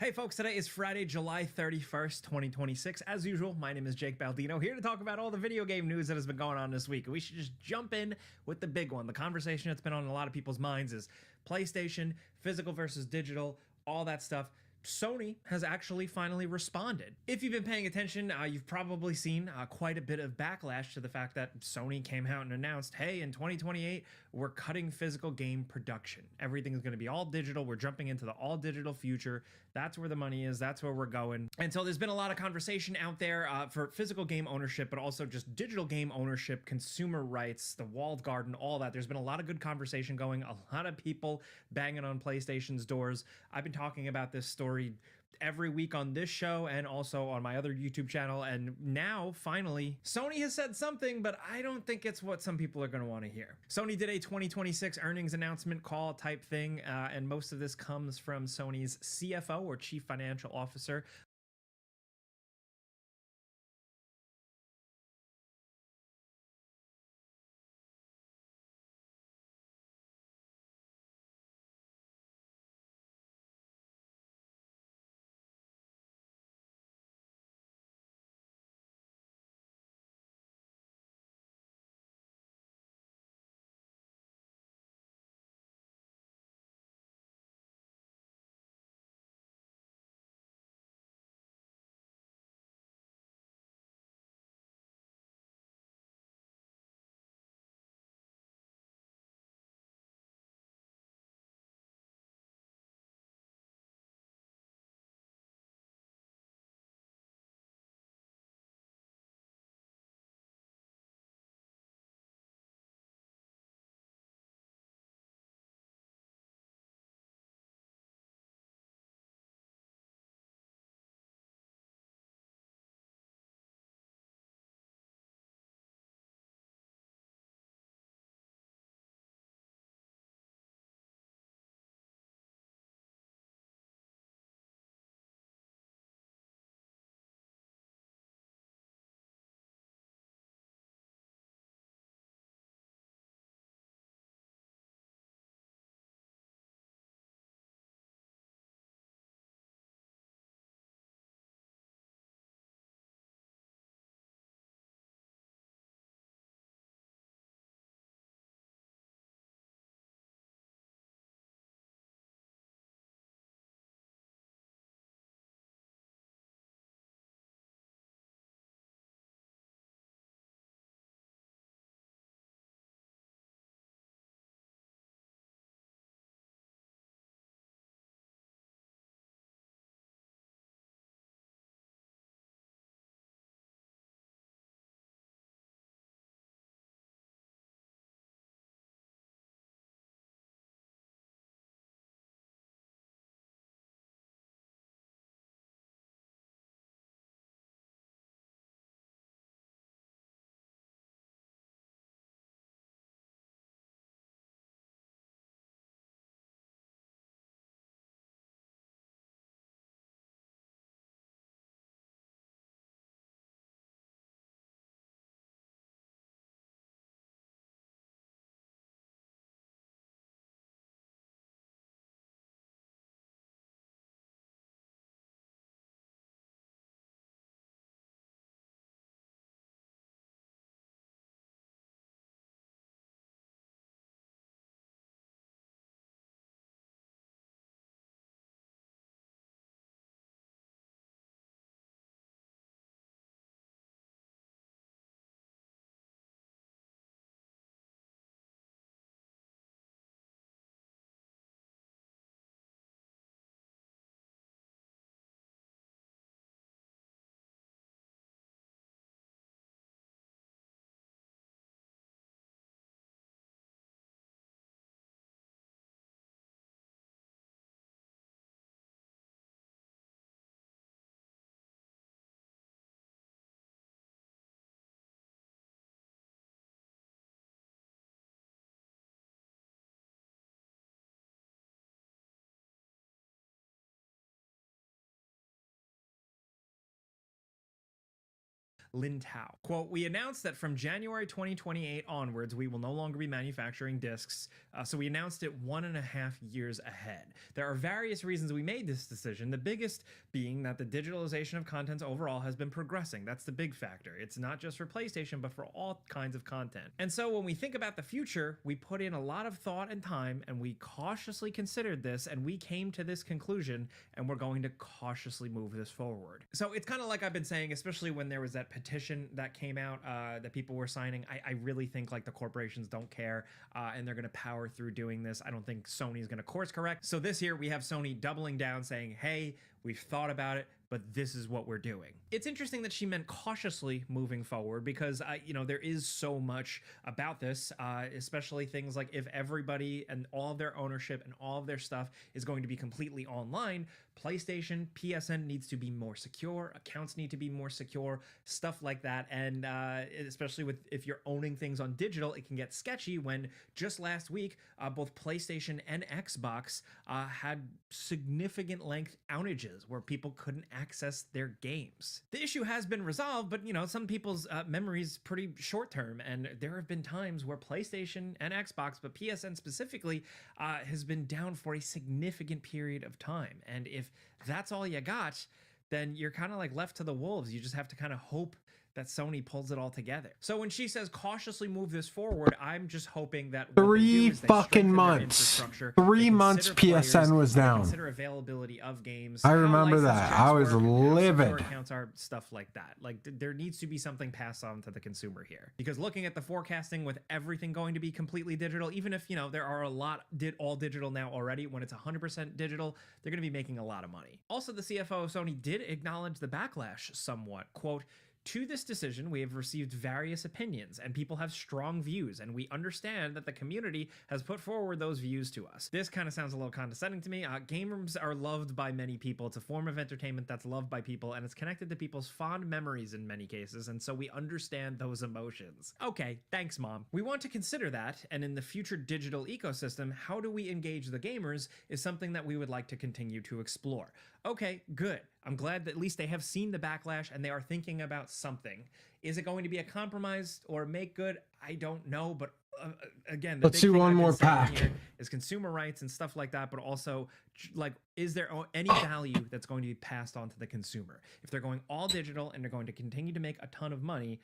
Hey folks, today is Friday, July 31st, 2026. As usual, my name is Jake Baldino, here to talk about all the video game news that has been going on this week. We should just jump in with the big one. The conversation that's been on a lot of people's minds is PlayStation, physical versus digital, all that stuff. Sony has actually finally responded. If you've been paying attention, you've probably seen quite a bit of backlash to the fact that Sony came out and announced, hey, in 2028, we're cutting physical game production. Everything is going to be all digital. We're jumping into the all digital future. That's where the money is. That's where we're going. And so there's been a lot of conversation out there for physical game ownership, but also just digital game ownership, consumer rights, the walled garden, all that. There's been a lot of good conversation going, a lot of people banging on PlayStation's doors. I've been talking about this story every week on this show and also on my other YouTube channel, and now finally Sony has said something, but I don't think it's what some people are going to want to hear. Sony did a 2026 earnings announcement call type thing, and most of this comes from Sony's CFO, or Chief Financial Officer, Lin Tao. Quote, we announced that from January 2028 onwards, we will no longer be manufacturing discs. So we announced it 1.5 years ahead. There are various reasons we made this decision, the biggest being that the digitalization of content overall has been progressing. That's the big factor. It's not just for PlayStation, but for all kinds of content. And so when we think about the future, we put in a lot of thought and time, and we cautiously considered this, and we came to this conclusion, and we're going to cautiously move this forward. So it's kind of like I've been saying, especially when there was that petition that came out that people were signing, I really think like the corporations don't care, and they're going to power through doing this. I don't think Sony's going to course correct. So this year we have Sony doubling down, saying, hey, we've thought about it, but this is what we're doing. It's interesting that she meant cautiously moving forward, because you know, there is so much about this, especially things like if everybody and all of their ownership and all of their stuff is going to be completely online, PlayStation, PSN needs to be more secure, accounts need to be more secure, stuff like that. And especially with if you're owning things on digital, it can get sketchy when just last week, both PlayStation and Xbox had significant length outages where people couldn't access their games. The issue has been resolved, but you know, some people's memory's pretty short term, and there have been times where PlayStation and Xbox, but PSN specifically, has been down for a significant period of time. And if that's all you got, then you're kind of like left to the wolves. You just have to kind of hope that Sony pulls it all together. So when she says cautiously move this forward, I'm just hoping that 3 fucking months. 3 months PSN was down. Consider availability of games. I remember that. I was livid. Accounts are stuff like that. Like there needs to be something passed on to the consumer here, because looking at the forecasting with everything going to be completely digital, even if you know there are a lot all digital now already, when it's 100% digital, they're going to be making a lot of money. Also, the CFO of Sony did acknowledge the backlash somewhat. Quote, to this decision, we have received various opinions, and people have strong views, and we understand that the community has put forward those views to us. This kind of sounds a little condescending to me. Gamers are loved by many people. It's a form of entertainment that's loved by people, and it's connected to people's fond memories in many cases, and so we understand those emotions. Okay, thanks, Mom. We want to consider that, and in the future digital ecosystem, how do we engage the gamers is something that we would like to continue to explore. Okay, good. I'm glad that at least they have seen the backlash and they are thinking about something. Is it going to be a compromise or make good? I don't know, but again, the let's do one more pack. Here is consumer rights and stuff like that, but also like, is there any value that's going to be passed on to the consumer? If they're going all digital and they're going to continue to make a ton of money,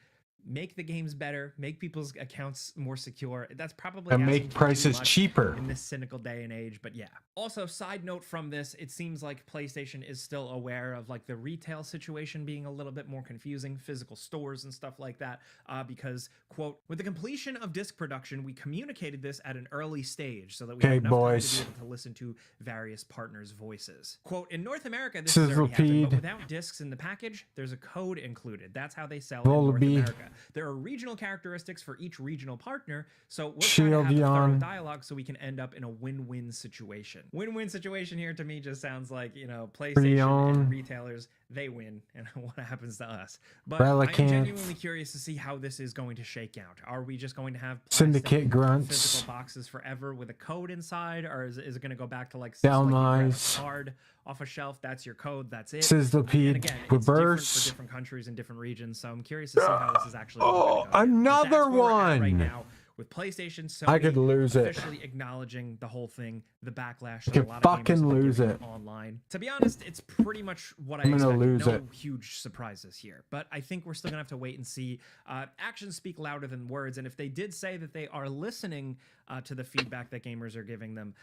make the games better, make people's accounts more secure. That's probably and make prices cheaper in this cynical day and age. But yeah. Also, side note from this, it seems like PlayStation is still aware of like the retail situation being a little bit more confusing, physical stores and stuff like that, because quote, with the completion of disc production, we communicated this at an early stage so that we had enough time to be able to listen to various partners' voices. Quote, in North America, this has already happened, but without discs in the package, there's a code included. That's how they sell in North America. There are regional characteristics for each regional partner, so we're trying to have a thorough dialogue so we can end up in a win-win situation. Win-win situation here to me just sounds like, you know, PlayStation and retailers, they win, and what happens to us. But I'm genuinely curious to see how this is going to shake out. Are we just going to have Syndicate grunts, physical boxes forever with a code inside, or is it going to go back to like a card off a shelf? That's your code. That's it. Sizzlepede, again, it's different for different countries and different regions, so I'm curious to see how this is actually going to go. Another one right now. With PlayStation, Sony I could lose officially acknowledging the whole thing, the backlash that I could a lot of fucking gamers lose it online. To be honest, it's pretty much what I I'm gonna expected. lose No it. huge surprises here, but I think we're still gonna have to wait and see. Actions speak louder than words, and if they did say that they are listening to the feedback that gamers are giving them,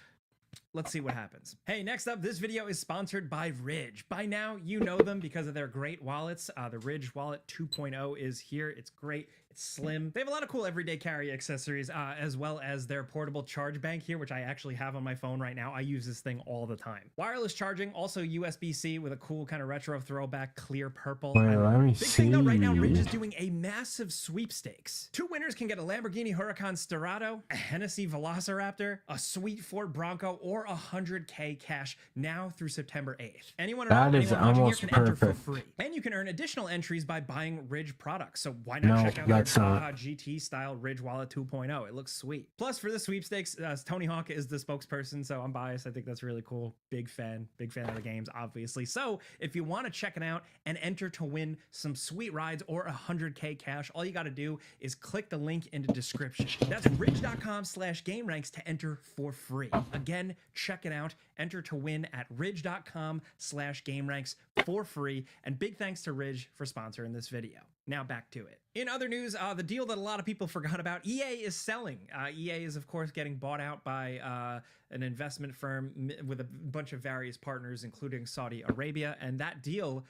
let's see what happens. Hey, next up, this video is sponsored by Ridge. By now, you know them because of their great wallets. The Ridge Wallet 2.0 is here. It's great. It's slim. They have a lot of cool everyday carry accessories, as well as their portable charge bank here, which I actually have on my phone right now. I use this thing all the time. Wireless charging, also USB-C with a cool kind of retro throwback clear purple. Wait, let me Big thing though, right now, Ridge is doing a massive sweepstakes. 2 winners can get a Lamborghini Huracan Sterrato, a Hennessy Velociraptor, a sweet Ford Bronco, or 100K cash now through September 8th. Anyone almost here can enter for perfect. free. And you can earn additional entries by buying Ridge products. So why not check out their it's not. Baja GT style Ridge Wallet 2.0. It looks sweet. Plus, for the sweepstakes, Tony Hawk is the spokesperson, so I'm biased. I think that's really cool. Big fan of the games, obviously. So if you want to check it out and enter to win some sweet rides or 100K cash, all you got to do is click the link in the description. That's ridge.com/GameRanks to enter for free. Again, check it out. Enter to win at ridge.com/GameRanks for free. And big thanks to Ridge for sponsoring this video. Now back to it. In other news, the deal that a lot of people forgot about, EA is selling. EA is, of course, getting bought out by an investment firm with a bunch of various partners, including Saudi Arabia, and that deal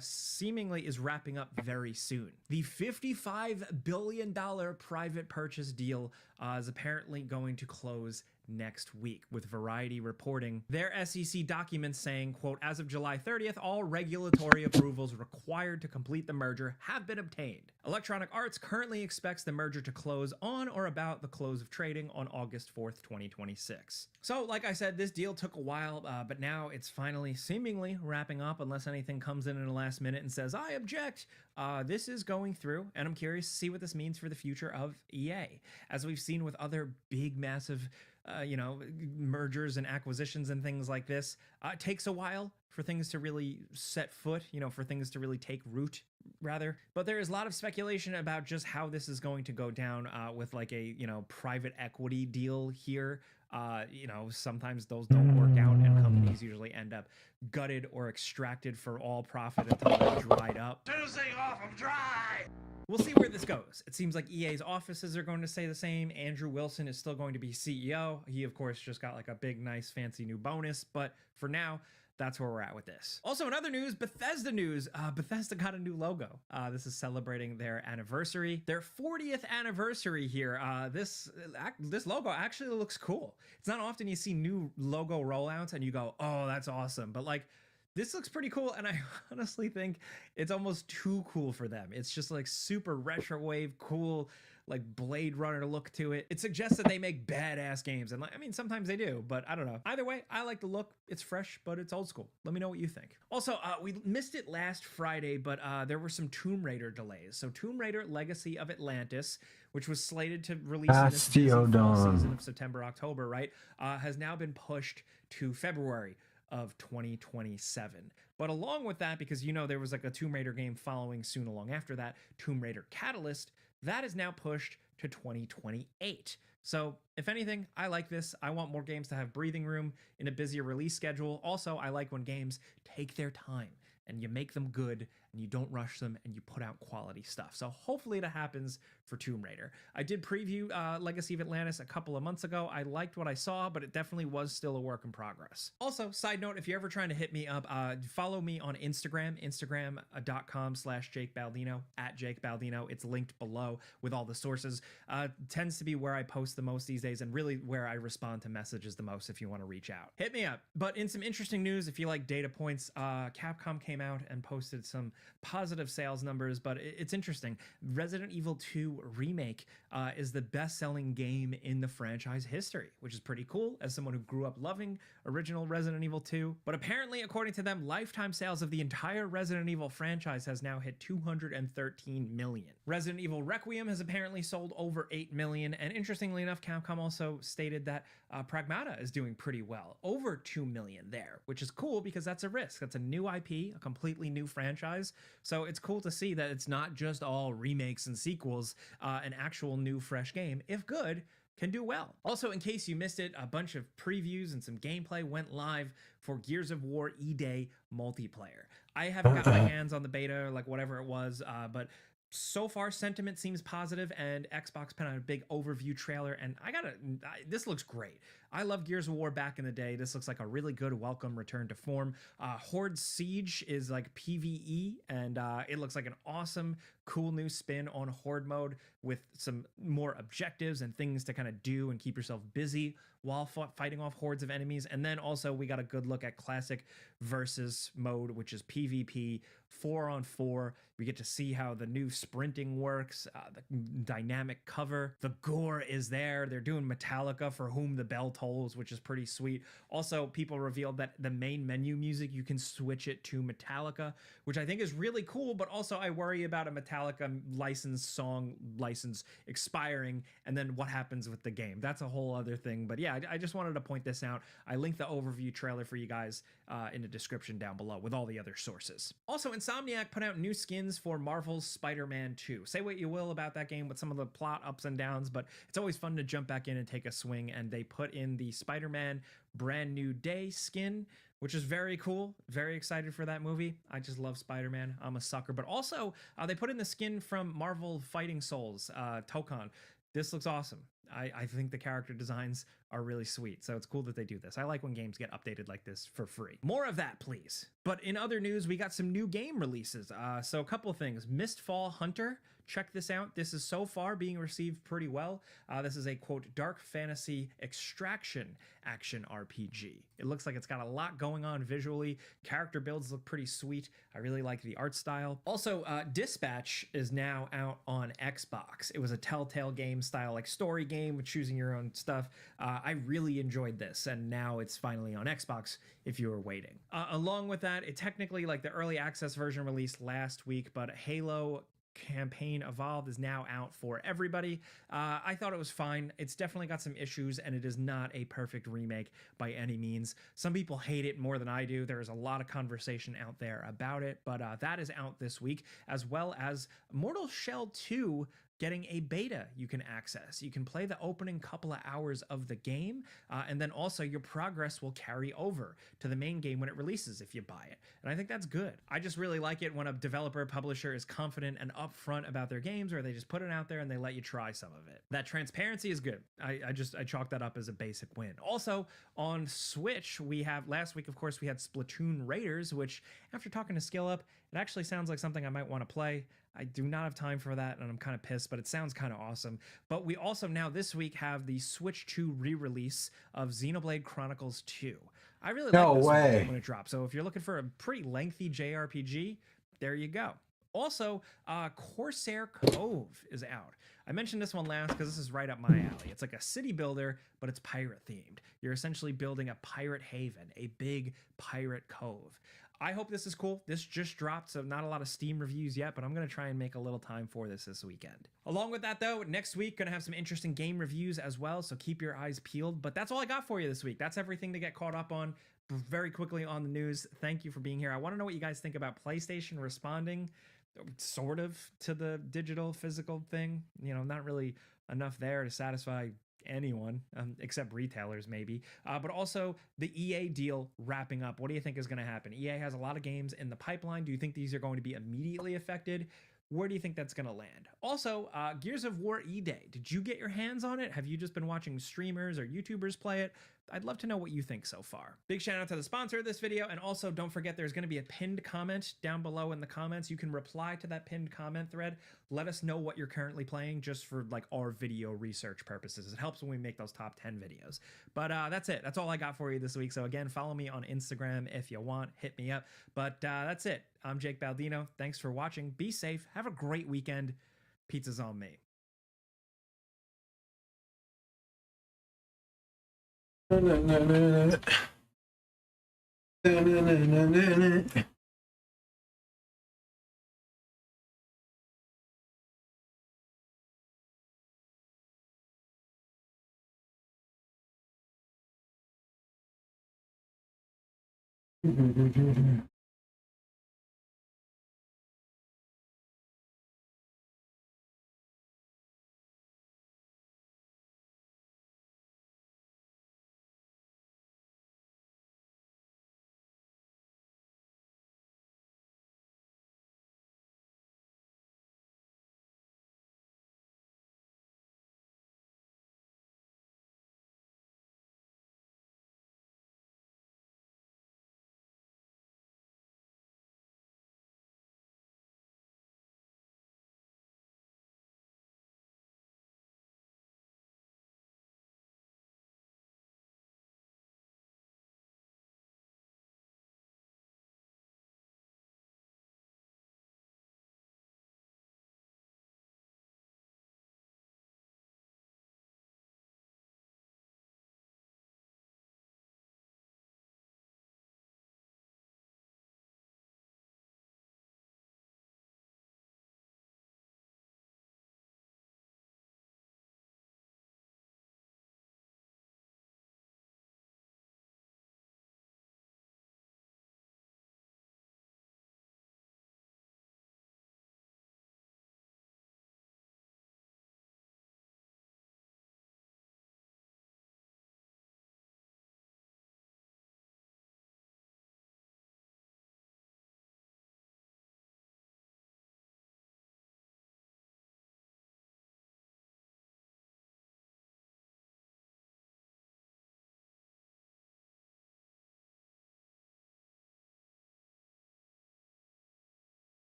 seemingly is wrapping up very soon. The $55 billion private purchase deal is apparently going to close next week, with Variety reporting their SEC documents saying, quote, as of July 30th, all regulatory approvals required to complete the merger have been obtained. Electronic Arts currently expects the merger to close on or about the close of trading on August 4th, 2026. So, like I said, this deal took a while, but now it's finally seemingly wrapping up, unless anything comes in the last minute and says, I object. This is going through, and I'm curious to see what this means for the future of EA. As we've seen with other big, massive mergers and acquisitions and things like this, it takes a while for things to really set foot, for things to really take root, rather. But there is a lot of speculation about just how this is going to go down with like a, private equity deal here. Sometimes those don't work out and companies usually end up gutted or extracted for all profit until they're dried up. Turn this thing off, I'm dry! We'll see where this goes. It seems like EA's offices are going to stay the same. Andrew Wilson is still going to be CEO. He, of course, just got like a big, nice, fancy new bonus. But for now, that's where we're at with this. Also, in other news, Bethesda news, Bethesda got a new logo. This is celebrating their anniversary, their 40th anniversary here. This logo actually looks cool. It's not often you see new logo rollouts and you go, oh, that's awesome. But like, this looks pretty cool, and I honestly think it's almost too cool for them. It's just like super retro wave cool, like Blade Runner look to it. It suggests that they make badass games, and sometimes they do, but I don't know. Either way, I like the look. It's fresh, but it's old school. Let me know what you think. Also, we missed it last Friday, but there were some Tomb Raider delays. So Tomb Raider Legacy of Atlantis, which was slated to release in this busy fall season of September, October, right, has now been pushed to February of 2027. But along with that, because there was like a Tomb Raider game following soon along after that, Tomb Raider Catalyst, that is now pushed to 2028. So if anything, I like this. I want more games to have breathing room in a busier release schedule. Also, I like when games take their time and you make them good and you don't rush them and you put out quality stuff. So hopefully that happens for Tomb Raider. I did preview Legacy of Atlantis a couple of months ago. I liked what I saw, but it definitely was still a work in progress. Also, side note, if you're ever trying to hit me up, follow me on Instagram, instagram.com/JakeBaldino, @JakeBaldino. It's linked below with all the sources. Tends to be where I post the most these days and really where I respond to messages the most if you want to reach out. Hit me up. But in some interesting news, if you like data points, Capcom came out and posted some positive sales numbers, but it's interesting. Resident Evil 2 Remake is the best-selling game in the franchise history, which is pretty cool as someone who grew up loving original Resident Evil 2. But apparently, according to them, lifetime sales of the entire Resident Evil franchise has now hit 213 million. Resident Evil Requiem has apparently sold over 8 million, and interestingly enough, Capcom also stated that Pragmata is doing pretty well, over 2 million there, which is cool because that's a risk. That's a new IP, a completely new franchise. So it's cool to see that it's not just all remakes and sequels. An actual new fresh game, if good, can do well. Also, in case you missed it, a bunch of previews and some gameplay went live for Gears of War E-Day multiplayer. I haven't got my hands on the beta, like whatever it was, but so far sentiment seems positive, and Xbox put out a big overview trailer, and this looks great. I love Gears of War back in the day. This looks like a really good welcome return to form. Horde Siege is like PvE, and it looks like an awesome, cool new spin on Horde mode with some more objectives and things to kind of do and keep yourself busy while fighting off hordes of enemies. And then also we got a good look at classic versus mode, which is PvP 4-on-4. We get to see how the new sprinting works, the dynamic cover, the gore is there. They're doing Metallica, For Whom the Bell Tolls, which is pretty sweet. Also, people revealed that the main menu music, you can switch it to Metallica, which I think is really cool, but also I worry about a Metallica Metallica license, song license expiring, and then what happens with the game. That's a whole other thing. But yeah, I just wanted to point this out. I linked the overview trailer for you guys in the description down below with all the other sources. Also, Insomniac put out new skins for Marvel's Spider-Man 2. Say what you will about that game with some of the plot ups and downs, but it's always fun to jump back in and take a swing, and they put in the Spider-Man Brand New Day skin, which is very cool. Very excited for that movie. I just love Spider-Man. I'm a sucker. But also, they put in the skin from Marvel Fighting Souls, Tokon. This looks awesome. I think the character designs are really sweet, so it's cool that they do this. I like when games get updated like this for free. More of that, please. But in other news, we got some new game releases. So a couple of things. Mistfall Hunter. Check this out. This is so far being received pretty well. This is a, quote, dark fantasy extraction action RPG. It looks like it's got a lot going on visually. Character builds look pretty sweet. I really like the art style. Also, Dispatch is now out on Xbox. It was a Telltale game style, like story game with choosing your own stuff. I really enjoyed this, and now it's finally on Xbox if you were waiting. Along with that, it technically, like the early access version released last week, but Halo Campaign Evolved is now out for everybody. I thought it was fine. It's definitely got some issues, and it is not a perfect remake by any means. Some people hate it more than I do. There is a lot of conversation out there about it, but that is out this week, as well as Mortal Shell 2 getting a beta you can access. You can play the opening couple of hours of the game, and then also your progress will carry over to the main game when it releases if you buy it. And I think that's good. I just really like it when a developer publisher is confident and upfront about their games, or they just put it out there and they let you try some of it. That transparency is good. I chalk that up as a basic win. Also on Switch, we have last week, of course, we had Splatoon Raiders, which after talking to Skill Up, it actually sounds like something I might want to play. I do not have time for that, and I'm kind of pissed, but it sounds kind of awesome. But we also now this week have the Switch 2 re-release of Xenoblade Chronicles 2. I really like this one when it drops. So if you're looking for a pretty lengthy JRPG, there you go. Also, Corsair Cove is out. I mentioned this one last because this is right up my alley. It's like a city builder, but it's pirate themed. You're essentially building a pirate haven, a big pirate cove. I hope this is cool. This just dropped, so not a lot of Steam reviews yet, but I'm going to try and make a little time for this weekend. Along with that, though, next week, going to have some interesting game reviews as well, so keep your eyes peeled. But that's all I got for you this week. That's everything to get caught up on very quickly on the news. Thank you for being here. I want to know what you guys think about PlayStation responding sort of to the digital physical thing. You know, not really enough there to satisfy anyone except retailers maybe, but also the EA deal wrapping up. What do you think is going to happen? EA has a lot of games in the pipeline. Do you think these are going to be immediately affected? Where do you think that's going to land? Also, Gears of War E-Day. Did you get your hands on it? Have you just been watching streamers or YouTubers play it? I'd love to know what you think so far. Big shout out to the sponsor of this video, and also don't forget there's going to be a pinned comment down below in the comments. You can reply to that pinned comment thread. Let us know what you're currently playing just for like our video research purposes. It helps when we make those top 10 videos. But that's it. That's all I got for you this week. So again, follow me on Instagram if you want. Hit me up. But that's it. I'm Jake Baldino. Thanks for watching. Be safe. Have a great weekend. Pizza's on me.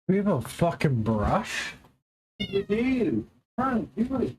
We have a fucking brush? We do. Right, do it.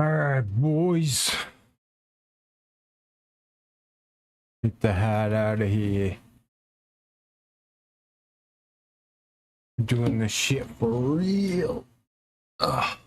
Alright, boys. Get the hat out of here. Doing this shit for real. Ugh.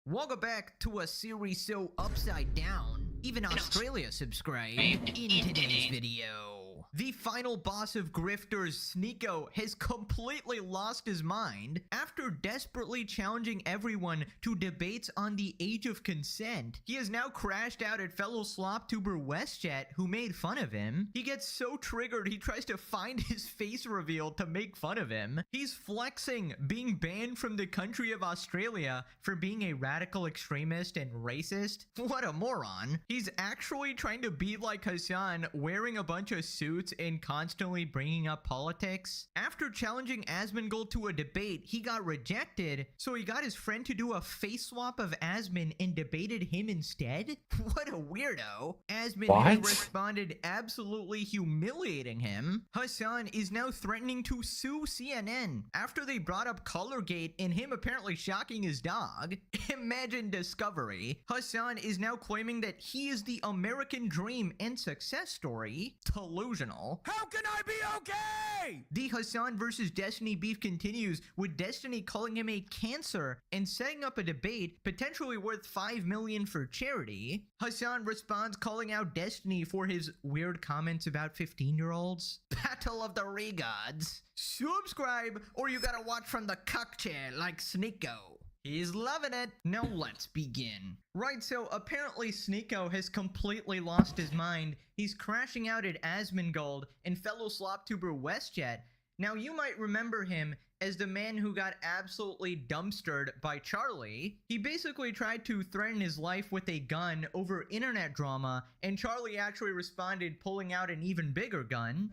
Welcome back to a series so upside down, even Australia subscribed. In today's video, the final boss of grifters, Sneeko, has completely lost his mind after desperately challenging everyone to debates on the age of consent. He has now crashed out at fellow sloptuber WestJet, who made fun of him. He gets so triggered he tries to find his face reveal to make fun of him. He's flexing being banned from the country of Australia for being a radical extremist and racist. What a moron. He's actually trying to be like Hassan, wearing a bunch of suits and constantly bringing up politics. After challenging Asmongold to a debate, he got rejected, so he got his friend to do a face swap of Asmon and debated him instead? What a weirdo. Asmon has responded absolutely humiliating him. Hassan is now threatening to sue CNN after they brought up Colorgate and him apparently shocking his dog. Imagine discovery. Hassan is now claiming that he is the American dream and success story. Delusional. How can I be okay? The Hassan versus Destiny beef continues, with Destiny calling him a cancer and setting up a debate potentially worth $5 million for charity. Hassan responds calling out Destiny for his weird comments about 15-year-olds. Battle of the Regods. Subscribe or you gotta watch from the cuck chair like Sneeko. He's loving it. Now let's begin. Right, so apparently Sneeko has completely lost his mind. He's crashing out at Asmongold and fellow sloptuber WestJet. Now you might remember him as the man who got absolutely dumpstered by Charlie. He basically tried to threaten his life with a gun over internet drama, and Charlie actually responded pulling out an even bigger gun.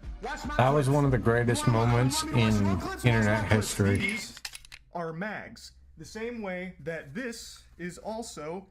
That was one of the greatest moments in internet history. These are mags. The same way that this is also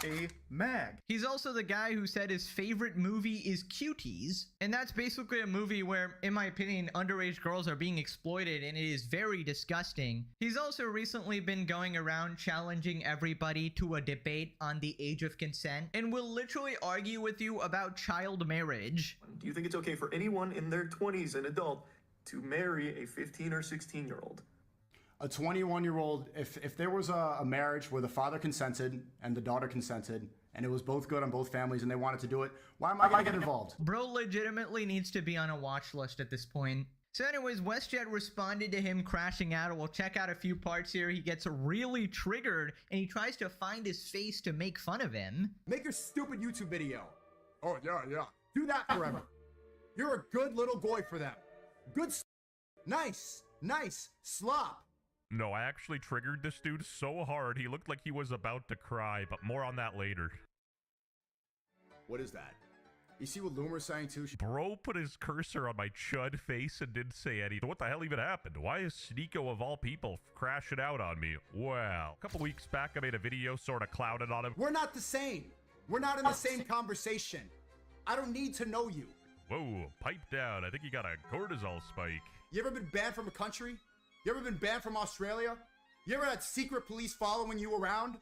a mag. He's also the guy who said his favorite movie is Cuties, and that's basically a movie where, in my opinion, underage girls are being exploited, and it is very disgusting. He's also recently been going around challenging everybody to a debate on the age of consent, and will literally argue with you about child marriage. Do you think it's okay for anyone in their 20s, an adult, to marry a 15 or 16-year-old? A 21-year-old, if there was a marriage where the father consented and the daughter consented, and it was both good on both families and they wanted to do it, why am I gonna get involved? Bro legitimately needs to be on a watch list at this point. So anyways, WestJet responded to him crashing out. We'll check out a few parts here. He gets really triggered and he tries to find his face to make fun of him. Make your stupid YouTube video. Oh, yeah. Do that forever. You're a good little boy for them. Good nice slop. No, I actually triggered this dude so hard, he looked like he was about to cry, but more on that later. What is that? You see what Loomer's saying too? Bro put his cursor on my chud face and didn't say anything. What the hell even happened? Why is Sneeko of all people crashing out on me? Well, a couple weeks back I made a video sort of clouded on him. We're not the same. We're not in the same conversation. I don't need to know you. Whoa, pipe down. I think you got a cortisol spike. You ever been banned from a country? You ever been banned from Australia? You ever had secret police following you around?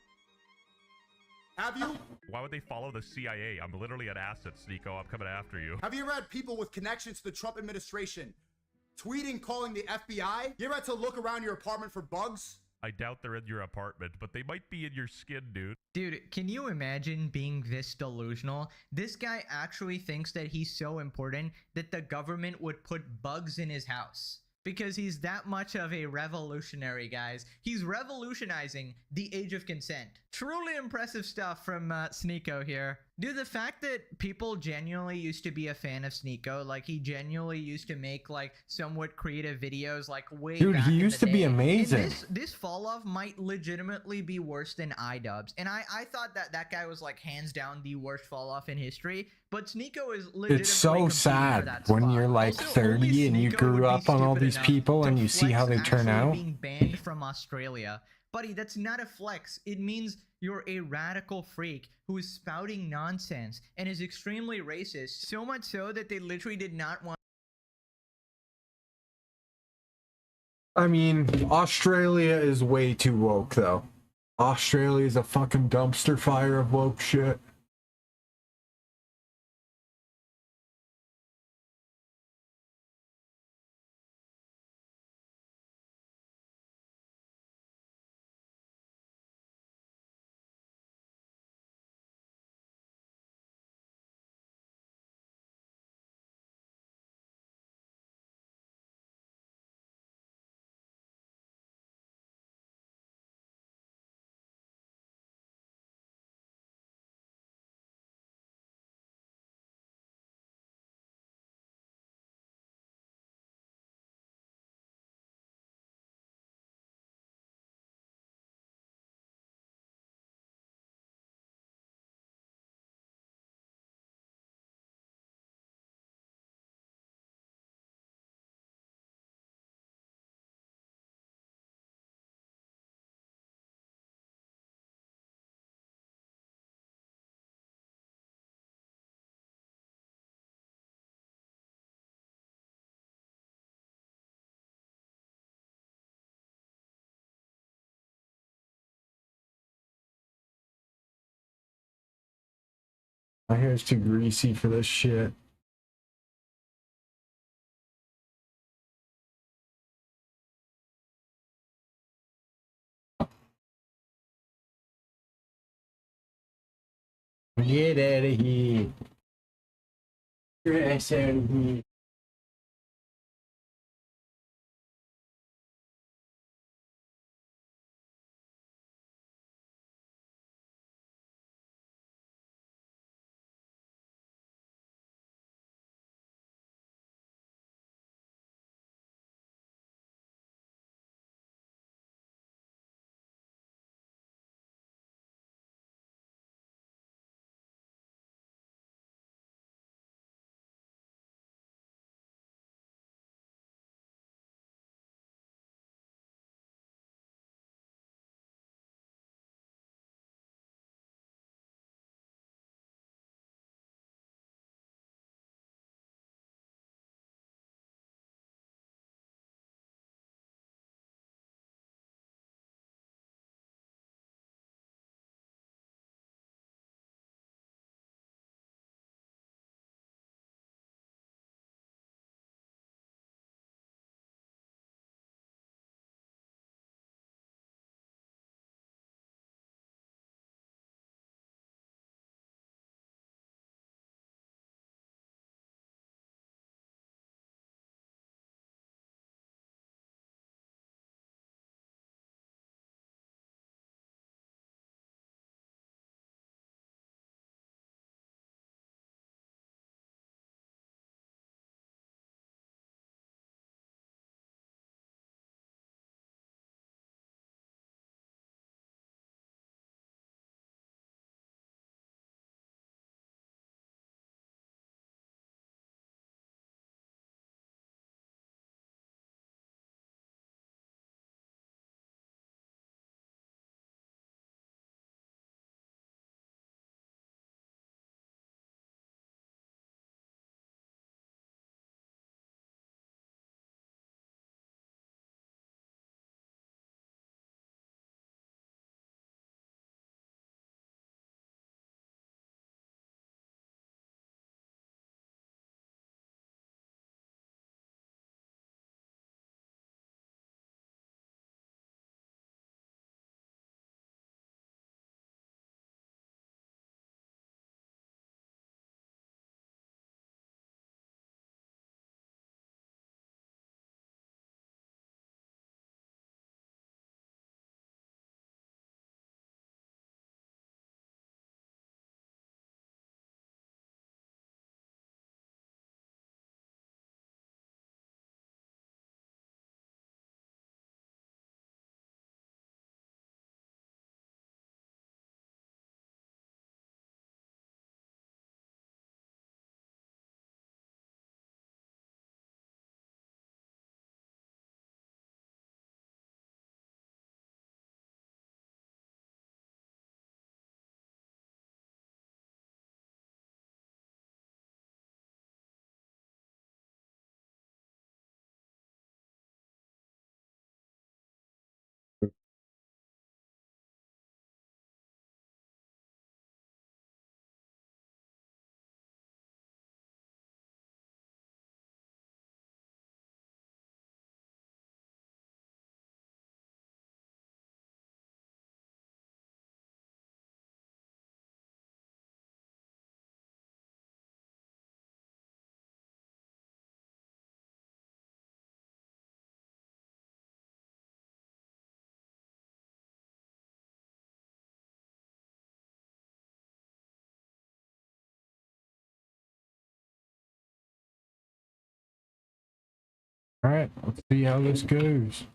Have you? Why would they follow the CIA? I'm literally an asset, Sneeko. I'm coming after you. Have you ever had people with connections to the Trump administration tweeting, calling the FBI? You ever had to look around your apartment for bugs? I doubt they're in your apartment, but they might be in your skin, dude. Dude, can you imagine being this delusional? This guy actually thinks that he's so important that the government would put bugs in his house. Because he's that much of a revolutionary, guys. He's revolutionizing the age of consent. Truly impressive stuff from Sneeko here. Dude, the fact that people genuinely used to be a fan of Sneeko, like he genuinely used to make like somewhat creative videos like way Dude, back he in used the to be day. amazing. And this fall off might legitimately be worse than iDubbbz. And I thought that guy was like hands down the worst fall off in history. But Sneeko is legitimately It's so competing for sad that when spot. you're like Also, 30 and you Sneeko would grew be up on all stupid these enough people to and you see flex how they turn actually out. being banned from Australia. Buddy, that's not a flex. It means you're a radical freak who is spouting nonsense and is extremely racist. So much so that they literally did not want. I mean, Australia is way too woke, though. Australia is a fucking dumpster fire of woke shit. My hair's too greasy for this shit. Get out of here. Get ass out of here. Alright, let's see how this goes.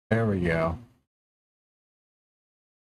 There we go.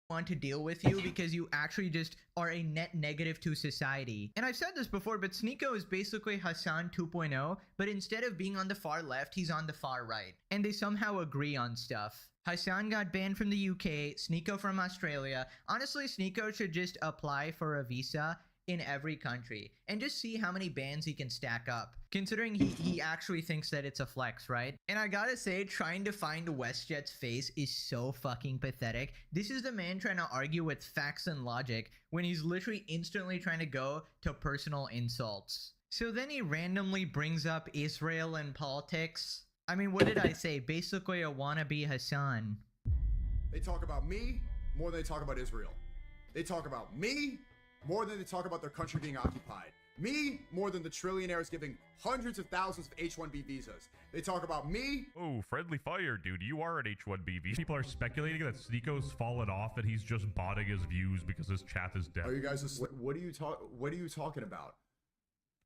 Want to deal with you because you actually just are a net negative to society. And I've said this before, but Sneeko is basically Hassan 2.0, but instead of being on the far left, he's on the far right. And they somehow agree on stuff. Hassan got banned from the UK, Sneeko from Australia. Honestly, Sneeko should just apply for a visa in every country and just see how many bans he can stack up, considering he actually thinks that it's a flex, right? And I gotta say, trying to find WestJet's face is so fucking pathetic. This is the man trying to argue with facts and logic when he's literally instantly trying to go to personal insults. So then he randomly brings up Israel and politics. I mean, what did I say? Basically a wannabe Hassan. They talk about me more than they talk about Israel. They talk about me more than they talk about their country being occupied. Me more than the trillionaires giving hundreds of thousands of H-1B visas. They talk about me. Oh, friendly fire, dude. You are an H-1B visa. People are speculating that Sneeko's fallen off and he's just botting his views because his chat is dead. Are you guys just what are you talking about?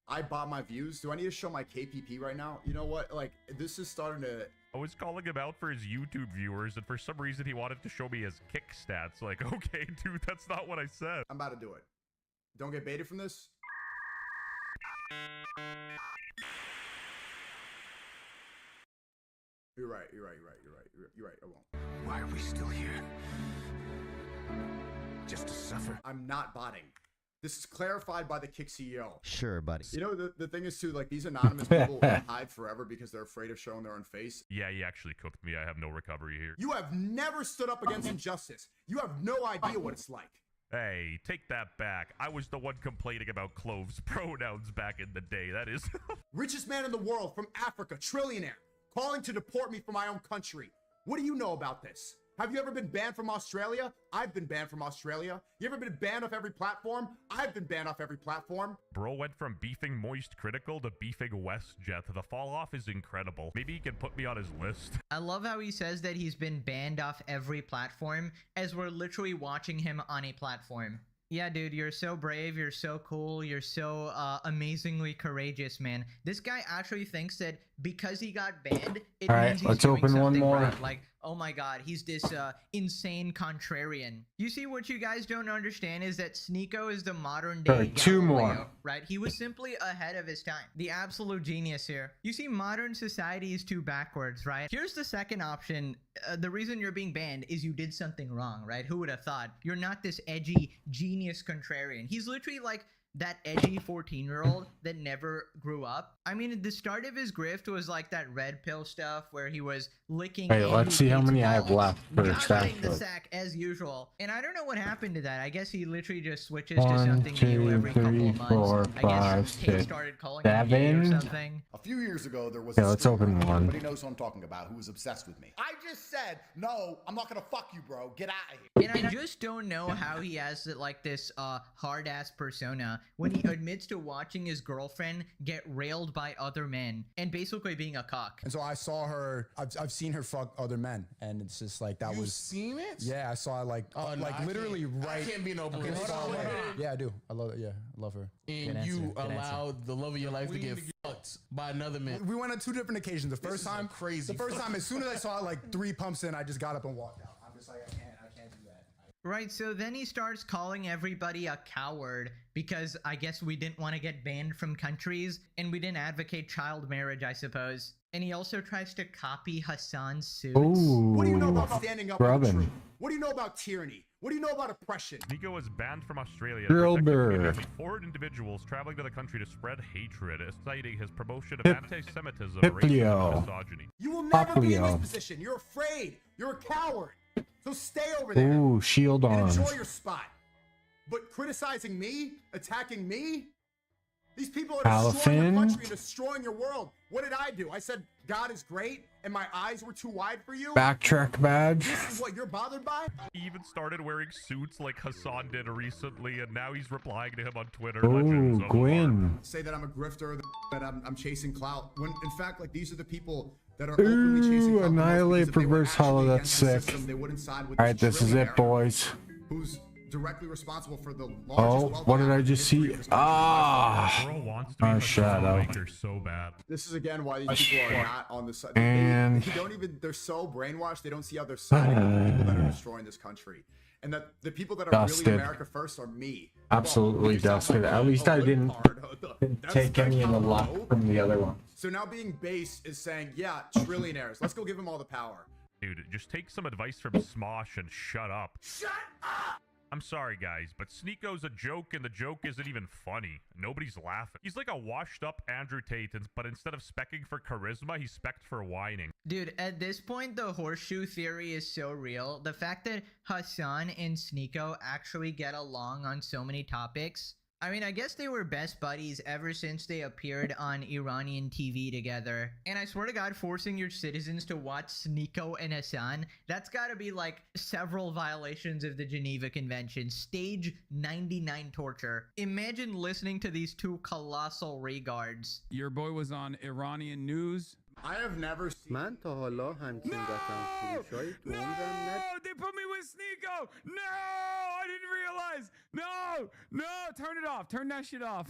I bought my views. Do I need to show my KPP right now? You know what? Like, this is starting to... I was calling him out for his YouTube viewers, and for some reason he wanted to show me his kick stats. Like, okay, dude, that's not what I said. I'm about to do it. Don't get baited from this. You're right. I won't. Why are we still here? Just to suffer? I'm not botting. This is clarified by the Kick CEO. Sure, buddy. You know, the thing is, too, like, these anonymous people hide forever because they're afraid of showing their own face. Yeah, he actually cooked me. I have no recovery here. You have never stood up against injustice. You have no idea what it's like. Hey, take that back. I was the one complaining about Clove's pronouns back in the day. That is... Richest man in the world from Africa, trillionaire, calling to deport me from my own country. What do you know about this? Have you ever been banned from Australia? I've been banned from Australia. You ever been banned off every platform? I've been banned off every platform. Bro went from beefing Moist Critical to beefing WestJet. The fall off is incredible. Maybe he can put me on his list. I love how he says that he's been banned off every platform as we're literally watching him on a platform. Yeah, dude, you're so brave, you're so cool, you're so amazingly courageous, man. This guy actually thinks that because he got banned, it means he's doing something right. Like, oh my god, he's this insane contrarian. You see, what you guys don't understand is that Sneeko is the modern day two Galileo, more. right? He was simply ahead of his time. The absolute genius here. You see, modern society is too backwards, right? Here's the second option. The reason you're being banned is you did something wrong, right? Who would have thought? You're not this edgy genius contrarian. He's literally like that edgy 14-year-old that never grew up. I mean, the start of his grift was like that red pill stuff where he was licking. Hey, let's see how many I have left for the sack as usual. And I don't know what happened to that. I guess he literally just switches to something new every couple of months. 4, 5, 6, 7. A few years ago, there was Yeah, let's open one. Everybody knows who I'm talking about, who was obsessed with me. I just said, no, I'm not gonna fuck you, bro. Get out of here. And I just don't know how he has like this hard-ass persona when he admits to watching his girlfriend get railed by other men and basically being a cock. And so I saw her, I've seen her fuck other men, and it's just like, that was... seen it? Yeah, I saw it like, literally right... I can't be no Okay, hold on. Yeah, I do. I love it. Yeah, I love her. And you allowed the love of your life to get fucked by another man. We went on 2 different occasions. The first time, crazy. The first time, as soon as I saw it, like 3 pumps in, I just got up and walked out. I'm just like, I can't do that. Right, so then he starts calling everybody a coward because I guess we didn't want to get banned from countries and we didn't advocate child marriage, I suppose. And he also tries to copy Hassan's suits. Ooh, what do you know about standing up for the truth? What do you know about tyranny? What do you know about oppression? Sneeko was banned from Australia Gilbert. for foreign individuals traveling to the country to spread hatred, citing his promotion of anti-Semitism, Hiplio. racism, and misogyny. You will never be in this position. You're afraid. You're a coward. So stay over there. Ooh, shield and arms. enjoy your spot. But criticizing me, attacking me, these people are destroying your country and destroying your world. What did I do? I said, God is great and my eyes were too wide for you? Backtrack badge. This is what you're bothered by? He even started wearing suits like Hassan did recently, and now he's replying to him on Twitter. Ooh, Gwyn. Say that I'm a grifter, that I'm chasing clout. When in fact, like, these are the people that are openly chasing clout. Annihilate reverse hollow. That's sick. They wouldn't side with Alright, this is it, boys. Who's directly responsible for the largest Oh, wealth what did I gap just in the see? history of this country. Girl wants to be Oh, a shadow. maker so bad. This is again why these people are not on the side. And- They don't even, they're so brainwashed, they don't see how they're siding with the people that are destroying this country. And that the people that are Dusted. really America first are me. Absolutely dusted. At least I didn't take any of the luck from the other one. So now being base is saying, yeah, trillionaires, let's go give them all the power. Dude, just take some advice from Smosh and shut up. Shut up! I'm sorry, guys, but Sneako's a joke, and the joke isn't even funny. Nobody's laughing. He's like a washed-up Andrew Tate, but instead of specking for charisma, he's specced for whining. Dude, at this point, the horseshoe theory is so real. The fact that Hassan and Sneeko actually get along on so many topics. I mean, I guess they were best buddies ever since they appeared on Iranian TV together. And I swear to God, forcing your citizens to watch Sneeko and Hassan, that's gotta be like several violations of the Geneva Convention. Stage 99 torture. Imagine listening to these two colossal regards. Your boy was on Iranian news. I have never seen... Man ta hala hamchin raqam furushayi to umran they put me with Sneeko! No! I didn't realize! No! Turn it off. Turn that shit off.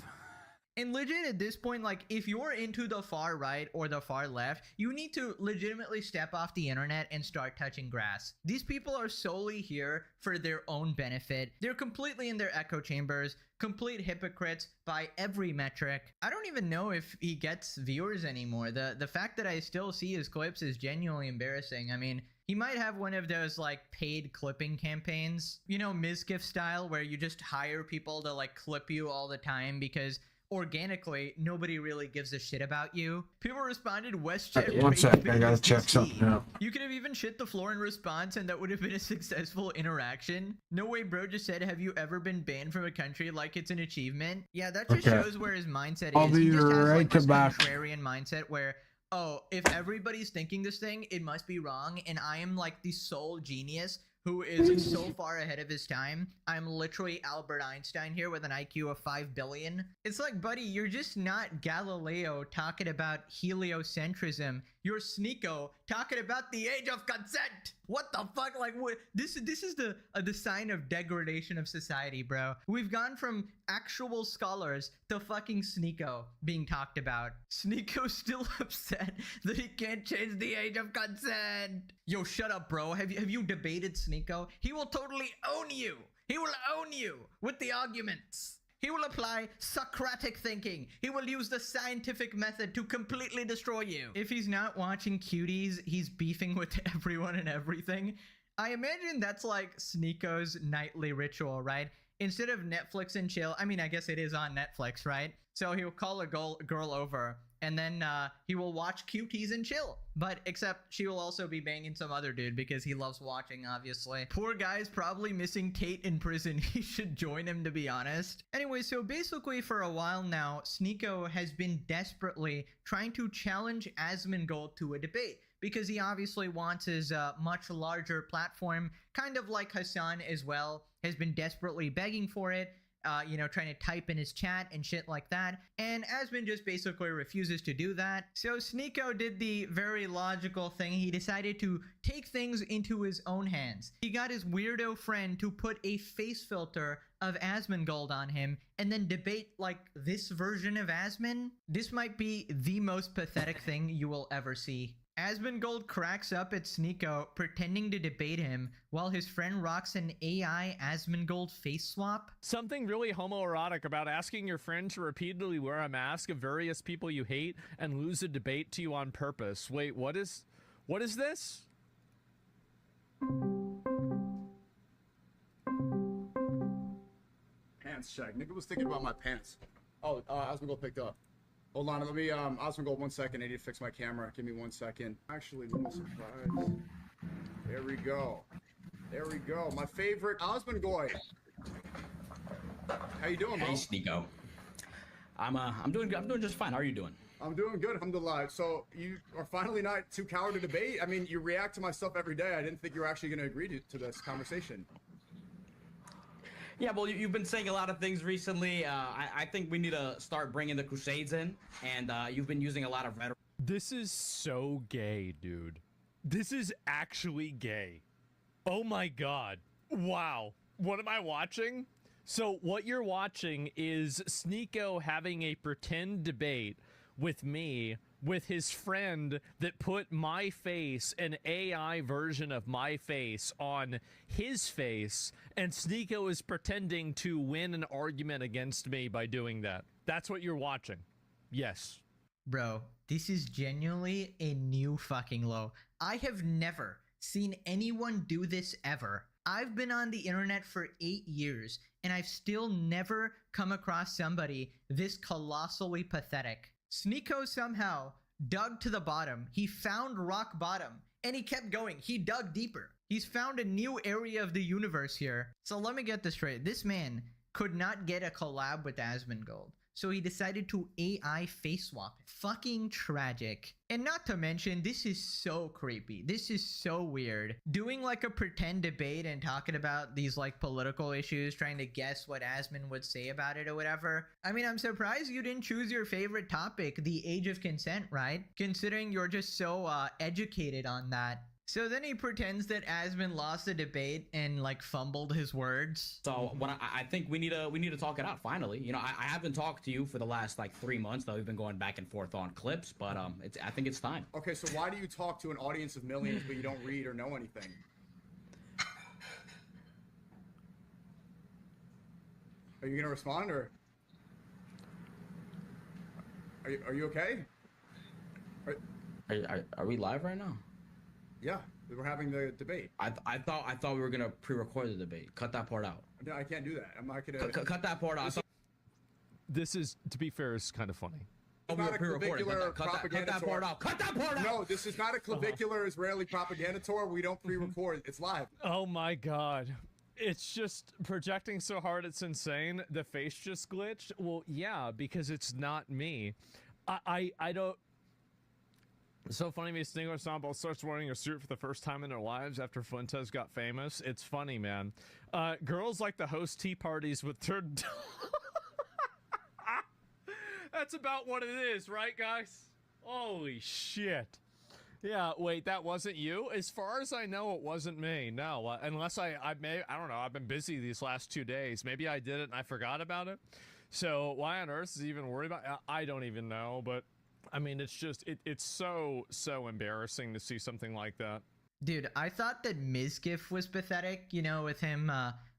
And legit at this point, like, if you're into the far right or the far left, you need to legitimately step off the internet and start touching grass. These people are solely here for their own benefit. They're completely in their echo chambers, complete hypocrites by every metric. I don't even know if he gets viewers anymore. The fact that I still see his clips is genuinely embarrassing. I mean, he might have one of those like paid clipping campaigns, you know, Mizgif style, where you just hire people to like clip you all the time because organically nobody really gives a shit about you. People responded WestJet. One sec, I gotta check something out. You could have even shit the floor in response and that would have been a successful interaction. No way, bro just said, have you ever been banned from a country like it's an achievement? Yeah, that just shows where his mindset is. I'll be He just has right like this back. contrarian mindset where, oh, if everybody's thinking this thing, it must be wrong, and I am like the sole genius who is so far ahead of his time. I'm literally Albert Einstein here with an IQ of 5 billion. It's like, buddy, you're just not Galileo talking about heliocentrism. You're Sneeko talking about the age of consent. What the fuck? Like, what? This is the sign of degradation of society, bro. We've gone from actual scholars to fucking Sneeko being talked about. Sneeko's still upset that he can't change the age of consent. Yo, shut up, bro. Have you debated Sneeko? He will totally own you. He will own you with the arguments. He will apply Socratic thinking. He will use the scientific method to completely destroy you. If he's not watching cuties, he's beefing with everyone and everything. I imagine that's like Sneeko's nightly ritual, right? Instead of Netflix and chill, I mean, I guess it is on Netflix, right? So he'll call a girl over and then he will watch cuties and chill. But except she will also be banging some other dude because he loves watching, obviously. Poor guy's probably missing Tate in prison. He should join him, to be honest. Anyway, so basically for a while now, Sneeko has been desperately trying to challenge Asmongold to a debate because he obviously wants his much larger platform, kind of like Hassan as well, has been desperately begging for it. You know, trying to type in his chat and shit like that. And Asmon just basically refuses to do that. So Sneeko did the very logical thing. He decided to take things into his own hands. He got his weirdo friend to put a face filter of Asmongold on him and then debate like this version of Asmon. This might be the most pathetic thing you will ever see. Asmongold cracks up at Sneeko pretending to debate him while his friend rocks an AI Asmongold face swap. Something really homoerotic about asking your friend to repeatedly wear a mask of various people you hate and lose a debate to you on purpose. Wait, what is this? Pants check. Nigga was thinking about my pants. Oh, Asmongold picked up. Hold on, let me, Asmongold, 1 second. I need to fix my camera. Give me 1 second. Actually, no surprise. There we go. There we go. My favorite Asmongold. How you doing, bro? Hey, Sneeko. I'm doing just fine. How are you doing? I'm doing good, alhamdulillah. So you are finally not too coward to debate? I mean, you react to my stuff every day. I didn't think you were actually going to agree to this conversation. Yeah, well, you've been saying a lot of things recently. I think we need to start bringing the Crusades in, and you've been using a lot of rhetoric. This is so gay, dude. This is actually gay. Oh my god. Wow. What am I watching? So what you're watching is Sneeko having a pretend debate with me, with his friend that put my face, an AI version of my face, on his face, and Sneeko is pretending to win an argument against me by doing that. That's what you're watching. Yes. Bro, this is genuinely a new fucking low. I have never seen anyone do this ever. I've been on the internet for 8 years, and I've still never come across somebody this colossally pathetic. Sneeko somehow dug to the bottom. He found rock bottom, and he kept going. He dug deeper. He's found a new area of the universe here. So let me get this straight. This man could not get a collab with Asmongold, so he decided to AI face swap it. Fucking tragic. And not to mention, this is so creepy. This is so weird. Doing like a pretend debate and talking about these like political issues, trying to guess what Asmon would say about it or whatever. I mean, I'm surprised you didn't choose your favorite topic, the age of consent, right? Considering you're just so educated on that. So then he pretends that Asmon lost the debate and like fumbled his words. So what I think we need to talk it out finally. You know, I haven't talked to you for the last like 3 months though. We've been going back and forth on clips, but I think it's time. Okay, so why do you talk to an audience of millions but you don't read or know anything? Are you gonna respond or are you okay? Are we live right now? Yeah, we were having the debate. I thought we were gonna pre-record the debate. Cut that part out. No, I can't do that. I'm not gonna cut that part out. This is, to be fair, is kind of funny. It's not a clavicular propaganda cut that part out. Cut that part out. No, this is not a clavicular Israeli propaganda tour. We don't pre-record. It's live. Oh my god. It's just projecting so hard it's insane. The face just glitched. Well, yeah, because it's not me. I don't. It's so funny, me Sneeko Ensemble starts wearing a suit for the first time in their lives after Fuentes got famous. It's funny, man. Girls like to host tea parties with their... That's about what it is, right, guys? Holy shit. Yeah, wait, that wasn't you? As far as I know, it wasn't me. No, unless I don't know, I've been busy these last 2 days. Maybe I did it and I forgot about it. So why on earth is he even worried about it? I don't even know, but... I mean, it's just, it's so embarrassing to see something like that. Dude, I thought that Mizgif was pathetic, you know, with him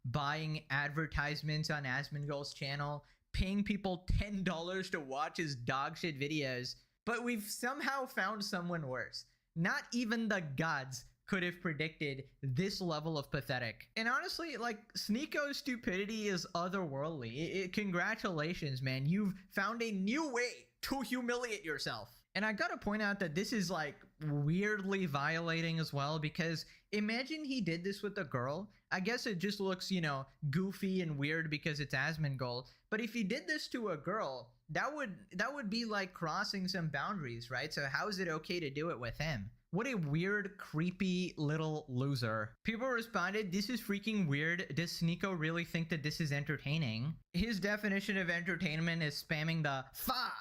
buying advertisements on Asmongold's channel, paying people $10 to watch his dogshit videos, but we've somehow found someone worse. Not even the gods could have predicted this level of pathetic. And honestly, like, Sneeko's stupidity is otherworldly. Congratulations, man. You've found a new way to humiliate yourself. And I gotta point out that this is like weirdly violating as well, because imagine he did this with a girl. I guess it just looks, you know, goofy and weird because it's Asmongold. But if he did this to a girl, that would be like crossing some boundaries, right? So how is it okay to do it with him? What a weird, creepy little loser. People responded, this is freaking weird. Does Sneeko really think that this is entertaining? His definition of entertainment is spamming the fa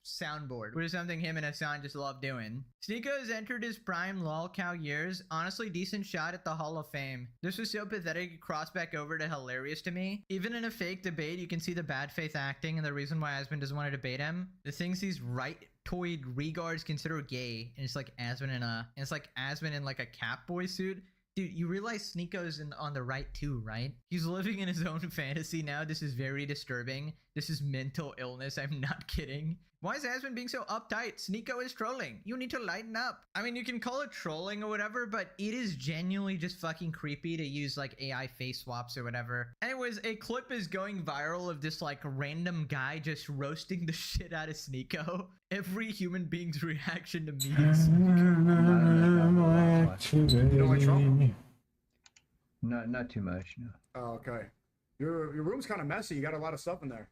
soundboard, which is something him and Hassan just love doing. Sneeko has entered his prime lolcow years. Honestly, decent shot at the Hall of Fame. This was so pathetic it crossed back over to hilarious to me. Even in a fake debate, you can see the bad faith acting and the reason why Asmon doesn't want to debate him. The things these right-toed regards consider gay, and it's like Asmon in like a Catboy suit. Dude, you realize Sneeko's on the right too, right? He's living in his own fantasy now. This is very disturbing. This is mental illness. I'm not kidding. Why is Asmon being so uptight? Sneeko is trolling. You need to lighten up. I mean, you can call it trolling or whatever, but it is genuinely just fucking creepy to use like AI face swaps or whatever. Anyways, a clip is going viral of this like random guy just roasting the shit out of Sneeko. Every human being's reaction to meeting Sneeko. You don't like Trump? Not too much, no. Oh, okay. Your room's kind of messy. You got a lot of stuff in there.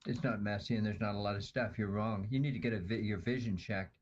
It's not messy and there's not a lot of stuff. You're wrong. You need to get your vision checked.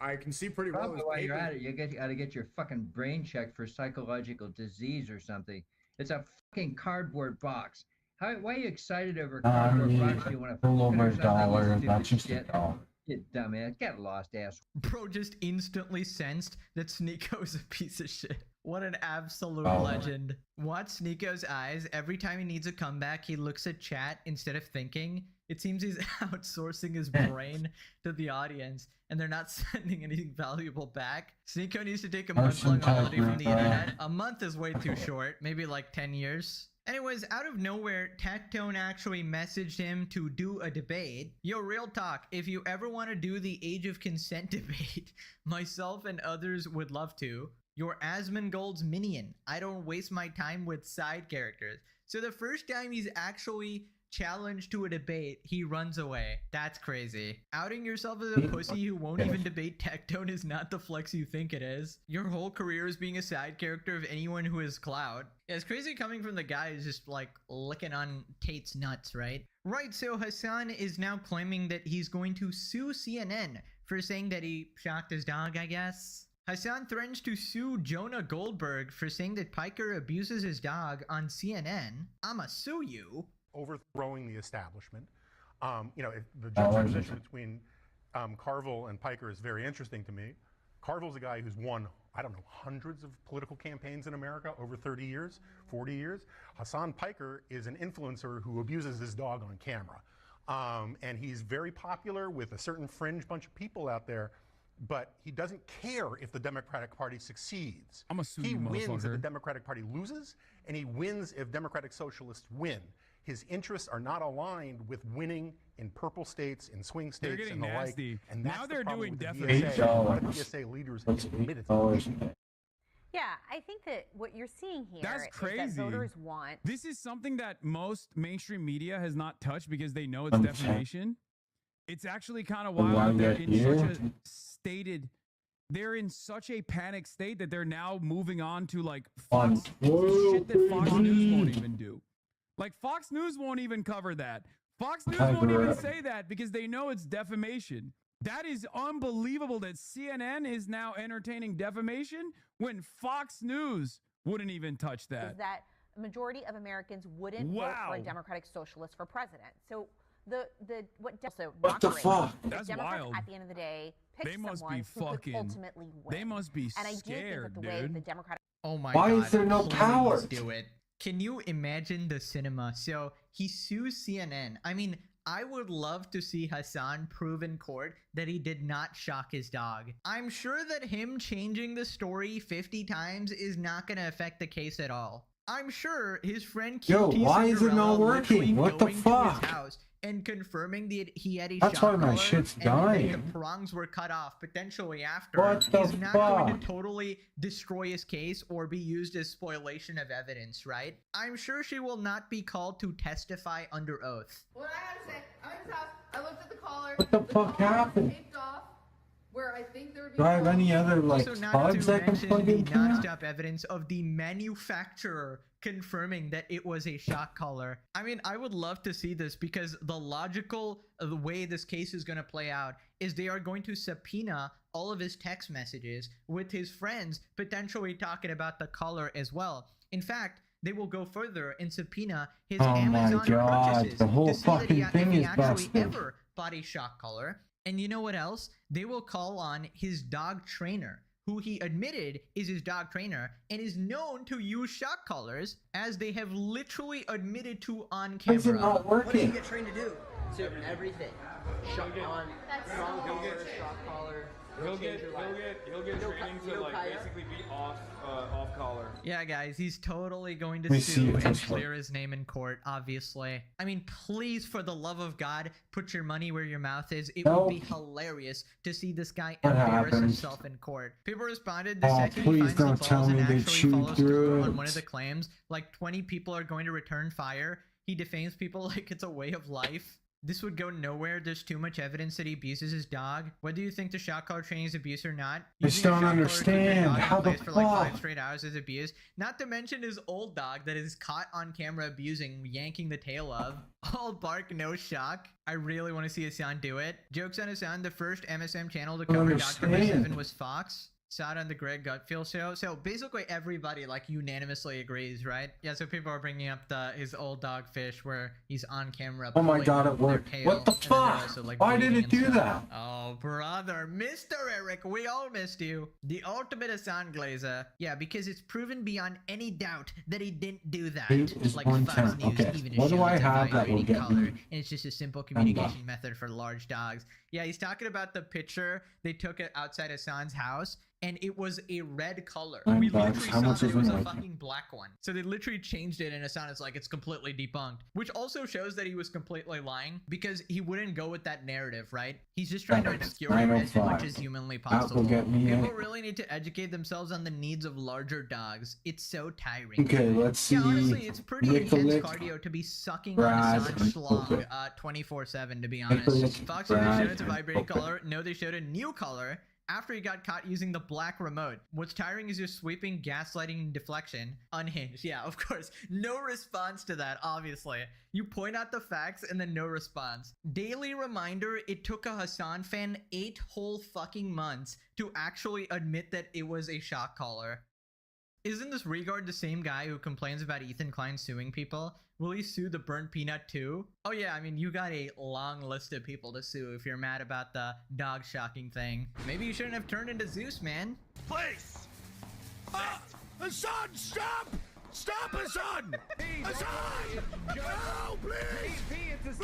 I can see pretty well. Probably as while you're paper. at it, you got to get your fucking brain checked for psychological disease or something. It's a fucking cardboard box. Why are you excited over a cardboard box? You want to a little over $1. That's just a dollar. You dumbass. Get lost, ass. Bro just instantly sensed that Sneako's a piece of shit. What an absolute Oh. legend. Watch Sneako's eyes. Every time he needs a comeback, he looks at chat instead of thinking. It seems he's outsourcing his brain to the audience, and they're not sending anything valuable back. Sneako needs to take a month-long holiday from the internet. A month is way too short. Maybe like 10 years. Anyways, out of nowhere, Tectone actually messaged him to do a debate. Yo, real talk, if you ever want to do the age of consent debate, myself and others would love to. You're Asmongold's minion. I don't waste my time with side characters. So the first time he's actually challenged to a debate, he runs away. That's crazy. Outing yourself as a pussy who won't even debate Tectone is not the flex you think it is. Your whole career is being a side character of anyone who is clout. Yeah, it's crazy coming from the guy who's just like licking on Tate's nuts, right? Right, so Hassan is now claiming that he's going to sue CNN for saying that he shocked his dog, I guess. Hassan threatens to sue Jonah Goldberg for saying that Piker abuses his dog on CNN. I'ma sue you. Overthrowing the establishment. The juxtaposition between Carville and Piker is very interesting to me. Carville's a guy who's won, I don't know, hundreds of political campaigns in America over 30 years, 40 years. Hassan Piker is an influencer who abuses his dog on camera. And he's very popular with a certain fringe bunch of people out there, but he doesn't care if the Democratic Party succeeds. He wins if the Democratic Party loses, and he wins if Democratic Socialists win. His interests are not aligned with winning in purple states, in swing states, getting and the nasty. like. And that's Now the they're problem doing with the DSA. A lot of $8. DSA leaders admitted to it. Yeah, I think that what you're seeing here That's is crazy. that voters want. This is something that most mainstream media has not touched because they know it's defamation. It's actually kind of wild that they're in such a stated. They're in such a panic state that they're now moving on to like Fox shit that Fox News won't even do. Like Fox News won't even cover that. Fox News won't even say that because they know it's defamation. That is unbelievable that CNN is now entertaining defamation when Fox News wouldn't even touch that. Is that a majority of Americans wouldn't vote for a Democratic Socialist for president. So what the fuck? That's Democrats, wild. at the end of the day, pick They must someone be who could fucking. ultimately win. They must be And I do think scared, that the way dude. the Democratic. Oh my Why god. is there no please power? Do it. Can you imagine the cinema? So he sues CNN. I mean, I would love to see Hassan prove in court that he did not shock his dog. I'm sure that him changing the story 50 times is not going to affect the case at all. I'm sure his friend Yo, QT why is it not Cinderella literally working? What the going to fuck? his house and confirming that he had a That's shot why my collar shit's and that dying. the prongs were cut off potentially after What the is not going fuck? to totally destroy his case or be used as spoliation of evidence, right? I'm sure she will not be called to testify under oath. What I have to say, I'm in his house. I looked at the collar. What the fuck collar was happened? taped off where I think there would be. Do I have any other like Also, not plugs to I can mention plug the into? nonstop evidence of the manufacturer confirming that it was a shock collar. I mean, I would love to see this because the logical the way this case is going to play out is they are going to subpoena all of his text messages with his friends potentially talking about the collar as well. In fact, they will go further and subpoena his Oh my Amazon God, purchases the whole to see that fucking if thing he is actually busted. ever bought a shock collar. And you know what else? They will call on his dog trainer, who he admitted is his dog trainer and is known to use shock collars, as they have literally admitted to on camera. Why is it not working? What do you get trained to do? To everything. Shock on, strong collar, shock collar. He'll get training to like basically be off collar. Yeah, guys, he's totally going Let to me see sue if and this clear his name in court, obviously. I mean, please, for the love of God, put your money where your mouth is. It would be hilarious to see this guy What embarrass happened? himself in court. People responded the Oh, second he please finds the don't balls tell and me they actually chewed follows through through on it. one of the claims, like 20 people are going to return fire. He defames people like it's a way of life. This would go nowhere. There's too much evidence that he abuses his dog. Whether you think the shot collar training is abuse or not, I just don't understand how the for like 5 fuck. straight hours is abuse. Not to mention his old dog that is caught on camera abusing, yanking the tail of. All bark, no shock. I really want to see Hassan do it. Jokes on Hassan, the first MSM channel to cover Dr. Number 7 was Fox. Saw it on the Greg Gutfield show. So basically everybody like unanimously agrees, right? Yeah, so people are bringing up his old dog Fish where he's on camera. Oh my god, it pulling their worked. tail, What the and then they're fuck? also, like, Why did bleeding it do and that? stuff. Oh, brother. Mr. Eric, we all missed you. The ultimate Hassan Glazer. Yeah, because it's proven beyond any doubt that he didn't do that. 8 is Like 110. Fox News Okay, even what do showed I it's a have that will vibrating get collar, me? and it's just a simple communication method for large dogs. Yeah, he's talking about the picture they took it outside Hassan's house, and it was a red color. $9 We bucks. literally How saw much that is it was it a like? fucking black one. So they literally changed it, and Hassan is like, it's completely debunked. Which also shows that he was completely lying, because he wouldn't go with that narrative, right? He's just trying to obscure it as much as humanly possible. get me People in. really need to educate themselves on the needs of larger dogs. It's so tiring. Okay, let's see. Yeah, honestly, it's pretty intense Nicolette cardio to be sucking Brad on Hassan's and schlong 24/7, to be honest. Nicolette Fox News Brad showed it's a and vibrating Pokkemon. color. No, they showed a new color after he got caught using the black remote. What's tiring is just sweeping, gaslighting, and deflection. Unhinged. Yeah, of course. No response to that, obviously. You point out the facts and then no response. Daily reminder, it took a Hassan fan 8 whole fucking months to actually admit that it was a shock collar. Isn't this Regard the same guy who complains about Ethan Klein suing people? Will he sue the Burnt Peanut too? Oh yeah, I mean, you got a long list of people to sue if you're mad about the dog shocking thing. Maybe you shouldn't have turned into Zeus, man. Please! Hassan, stop! Stop, Hassan! Hassan! No, please!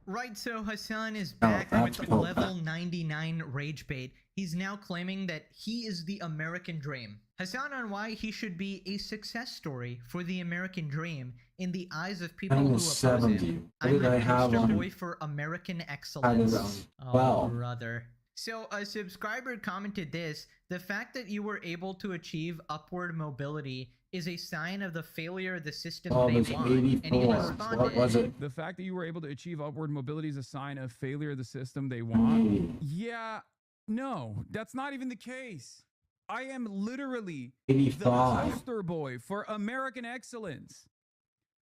Right, so Hassan is Oh, back that's with cool. level 99 rage bait. He's now claiming that he is the American dream. Hassan on why he should be a success story for the American dream in the eyes of people I'm who a oppose 70. him. What I'm did a I have poster on? boy for American I excellence. did on Oh, 12. brother. So a subscriber commented this: the fact that you were able to achieve upward mobility is a sign of the failure of the system Oh, they it's want. And he 84. responded, What was it? The fact that you were able to achieve upward mobility is a sign of failure of the system they want. Yeah, no, that's not even the case. I am literally the 85. poster boy for American excellence.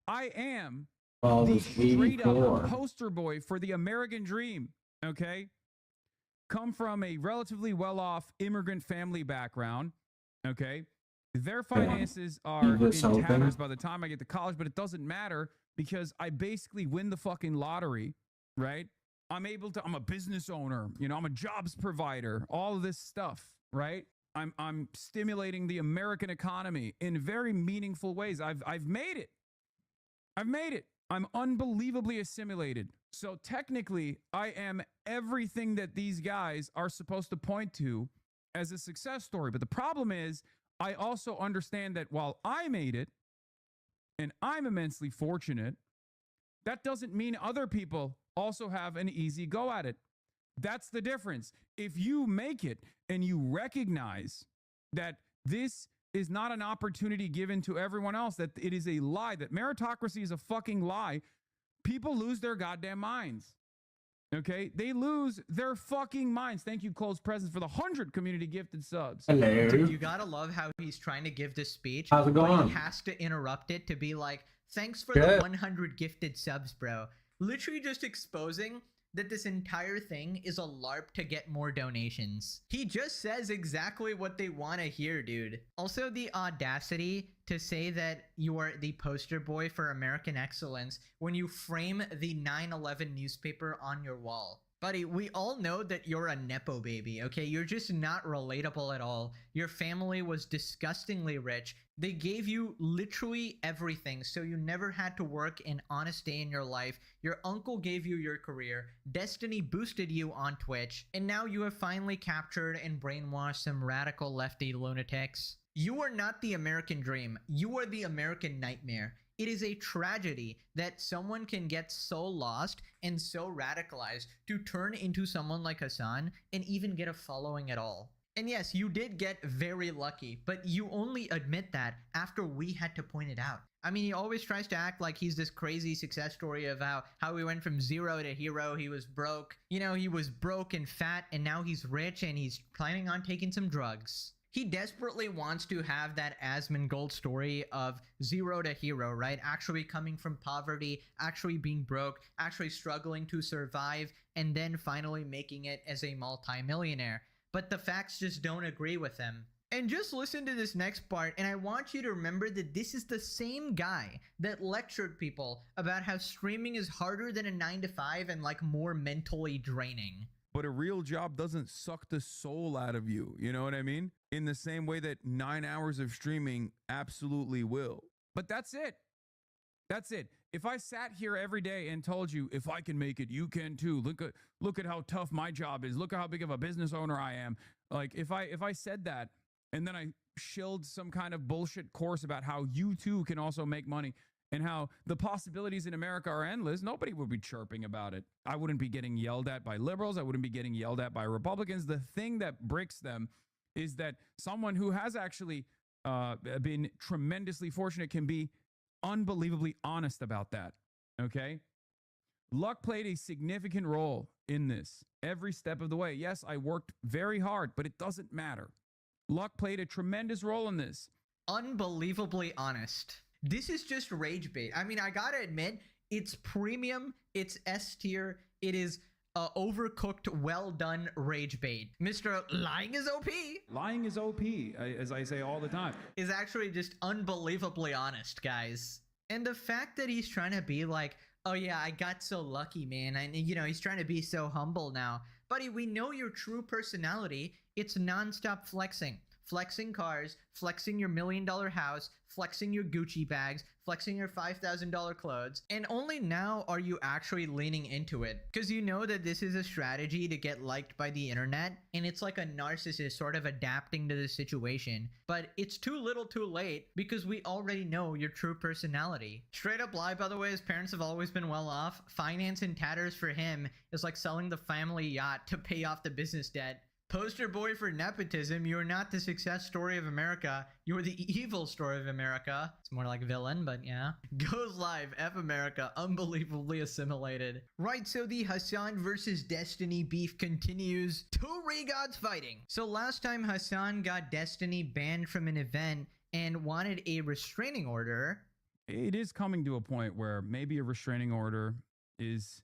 I am Well, the it's straight 84. up poster boy for the American dream. Okay, come from a relatively well-off immigrant family background. Okay, their finances are Leave this in open. tatters by the time I get to college, but it doesn't matter because I basically win the fucking lottery, right? I'm a business owner, you know, I'm a jobs provider, all of this stuff, right? I'm stimulating the American economy in very meaningful ways. I've made it. I've made it. I'm unbelievably assimilated. So technically, I am everything that these guys are supposed to point to as a success story. But the problem is, I also understand that while I made it, and I'm immensely fortunate, that doesn't mean other people also have an easy go at it. That's the difference. If you make it and you recognize that this is not an opportunity given to everyone else, that it is a lie, that meritocracy is a fucking lie, people lose their goddamn minds. Okay? They lose their fucking minds. Thank you, Close Presence, for the 100 community gifted subs. Hello. Dude, you gotta love how he's trying to give this speech, How's it but going? he has to interrupt it to be like, thanks for Good. the 100 gifted subs, bro. Literally just exposing that this entire thing is a LARP to get more donations. He just says exactly what they want to hear, dude. Also, the audacity to say that you are the poster boy for American excellence when you frame the 9/11 newspaper on your wall. Buddy, we all know that you're a Nepo baby, okay? You're just not relatable at all. Your family was disgustingly rich. They gave you literally everything, so you never had to work an honest day in your life. Your uncle gave you your career. Destiny boosted you on Twitch. And now you have finally captured and brainwashed some radical lefty lunatics. You are not the American dream. You are the American nightmare. It is a tragedy that someone can get so lost and so radicalized to turn into someone like Hassan and even get a following at all. And yes, you did get very lucky, but you only admit that after we had to point it out. I mean, he always tries to act like he's this crazy success story of how he went from zero to hero. He was broke. You know, he was broke and fat, and now he's rich, and he's planning on taking some drugs. He desperately wants to have that Asmongold story of zero to hero, right? Actually coming from poverty, actually being broke, actually struggling to survive, and then finally making it as a multimillionaire. But the facts just don't agree with him. And just listen to this next part, and I want you to remember that this is the same guy that lectured people about how streaming is harder than a 9-to-5 and like more mentally draining. But a real job doesn't suck the soul out of you. You know what I mean? In the same way that 9 hours of streaming absolutely will. But that's it. That's it. If I sat here every day and told you, if I can make it, you can too. Look at how tough my job is. Look at how big of a business owner I am. Like if I said that and then I shilled some kind of bullshit course about how you too can also make money and how the possibilities in America are endless, nobody would be chirping about it. I wouldn't be getting yelled at by liberals. I wouldn't be getting yelled at by Republicans. The thing that breaks them is that someone who has actually been tremendously fortunate can be unbelievably honest about that, okay? Luck played a significant role in this every step of the way. Yes, I worked very hard, but it doesn't matter. Luck played a tremendous role in this. Unbelievably honest. This is just rage bait. I mean, I gotta admit, it's premium, it's S tier, it is overcooked, well done rage bait. Mr. Lying is OP. Lying is OP, as I say all the time. Is actually just unbelievably honest, guys. And the fact that he's trying to be like, oh yeah, I got so lucky, man. And you know, he's trying to be so humble now. Buddy, we know your true personality. It's nonstop flexing. Flexing cars, flexing your $1 million house, flexing your Gucci bags, flexing your $5,000 clothes, and only now are you actually leaning into it. Because you know that this is a strategy to get liked by the internet, and it's like a narcissist sort of adapting to the situation. But it's too little too late, because we already know your true personality. Straight up lie, by the way, his parents have always been well off. Finance in tatters for him is like selling the family yacht to pay off the business debt. Poster boy for nepotism, you are not the success story of America. You are the evil story of America. It's more like villain, but yeah. Goes live, F America, unbelievably assimilated. Right, so the Hassan versus Destiny beef continues. Two regods fighting. So last time Hassan got Destiny banned from an event and wanted a restraining order. It is coming to a point where maybe a restraining order is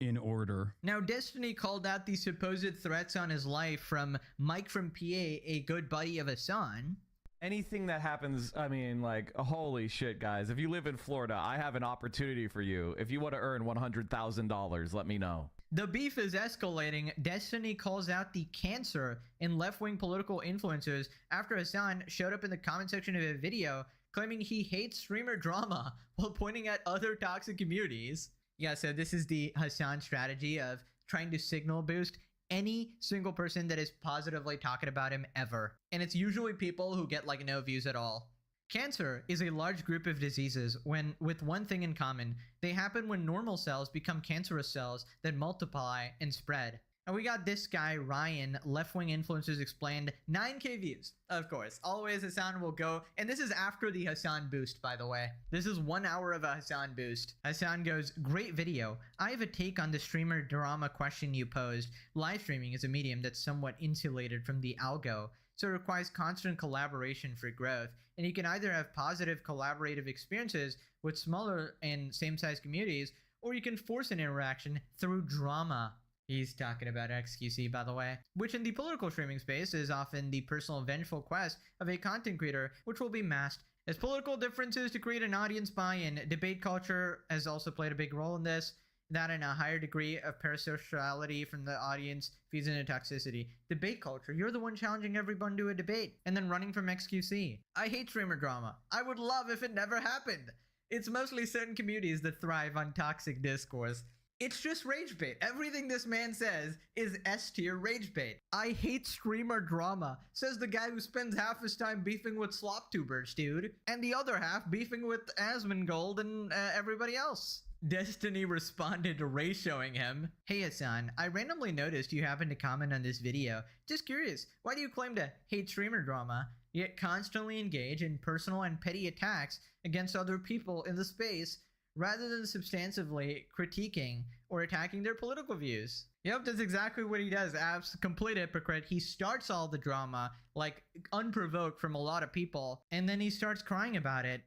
in order. Now, Destiny called out the supposed threats on his life from Mike from PA, a good buddy of Hassan. Anything that happens, I mean, like, holy shit, guys. If you live in Florida, I have an opportunity for you. If you want to earn $100,000, let me know. The beef is escalating. Destiny calls out the cancer in left-wing political influencers after Hassan showed up in the comment section of a video claiming he hates streamer drama while pointing at other toxic communities. Yeah, so this is the Hassan strategy of trying to signal boost any single person that is positively talking about him ever. And it's usually people who get like no views at all. Cancer is a large group of diseases with one thing in common. They happen when normal cells become cancerous cells that multiply and spread. And we got this guy, Ryan, left-wing influencers explained, 9K views. Of course, always Hassan will go. And this is after the Hassan boost, by the way. This is 1 hour of a Hassan boost. Hassan goes, great video. I have a take on the streamer drama question you posed. Live streaming is a medium that's somewhat insulated from the algo, so it requires constant collaboration for growth. And you can either have positive collaborative experiences with smaller and same-size communities, or you can force an interaction through drama. He's talking about XQC, by the way, which in the political streaming space is often the personal vengeful quest of a content creator, which will be masked as political differences to create an audience buy-in. Debate culture has also played a big role in this. That and a higher degree of parasociality from the audience feeds into toxicity. Debate culture, you're the one challenging everyone to a debate and then running from XQC. I hate streamer drama. I would love if it never happened. It's mostly certain communities that thrive on toxic discourse. It's just rage bait. Everything this man says is S tier rage bait. I hate streamer drama, says the guy who spends half his time beefing with sloptubers, dude, and the other half beefing with Asmongold and everybody else. Destiny responded to ratioing him. Hey Hassan, I randomly noticed you happened to comment on this video. Just curious, why do you claim to hate streamer drama? yet constantly engage in personal and petty attacks against other people in the space rather than substantively critiquing or attacking their political views. Yep, that's exactly what he does. Complete hypocrite. He starts all the drama, like, unprovoked from a lot of people, and then he starts crying about it.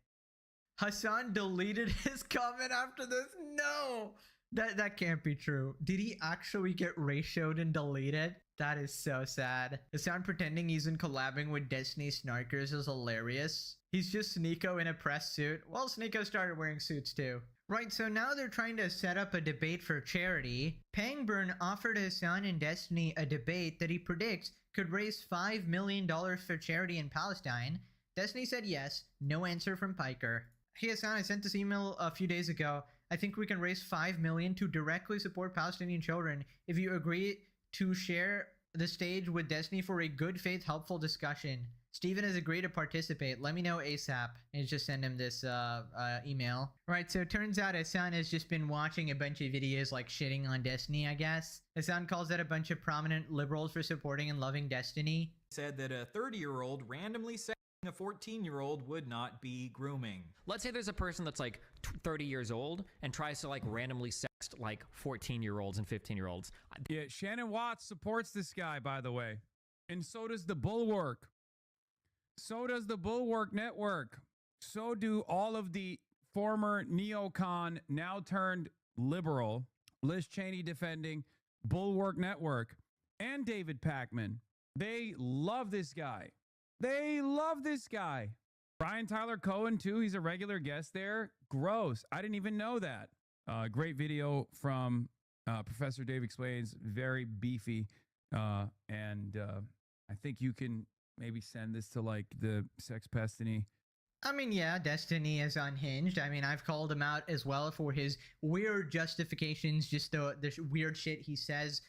Hassan deleted his comment after this? No! That can't be true. Did he actually get ratioed and deleted? That is so sad. Hassan pretending he's in collabing with Destiny Snarkers is hilarious. He's just Sneeko in a press suit. Well, Sneeko started wearing suits too. Right, so now they're trying to set up a debate for charity. Pangburn offered Hassan and Destiny a debate that he predicts could raise $5 million for charity in Palestine. Destiny said yes, no answer from Piker. Hey Hassan, I sent this email a few days ago. I think we can raise $5 million to directly support Palestinian children if you agree to share the stage with Destiny for a good faith, helpful discussion. Steven has agreed to participate. Let me know ASAP. And just send him this email. Right, so it turns out Hassan has just been watching a bunch of videos like shitting on Destiny, I guess. Hassan calls out a bunch of prominent liberals for supporting and loving Destiny. Said that a 30-year-old randomly sexting a 14-year-old would not be grooming. Let's say there's a person that's like 30 years old and tries to like randomly sext like 14-year-olds and 15-year-olds. Yeah, Shannon Watts supports this guy, by the way. And so does the Bulwark. So does the Bulwark Network. So do all of the former neocon, now turned liberal, Liz Cheney defending Bulwark Network, and David Pakman. They love this guy. They love this guy. Brian Tyler Cohen, too. He's a regular guest there. Gross. I didn't even know that. Great video from Professor Dave Explains. Very beefy. And I think you can maybe send this to like the Sex Pestiny. I mean, yeah, Destiny is unhinged. I mean, I've called him out as well for his weird justifications, just the weird shit he says.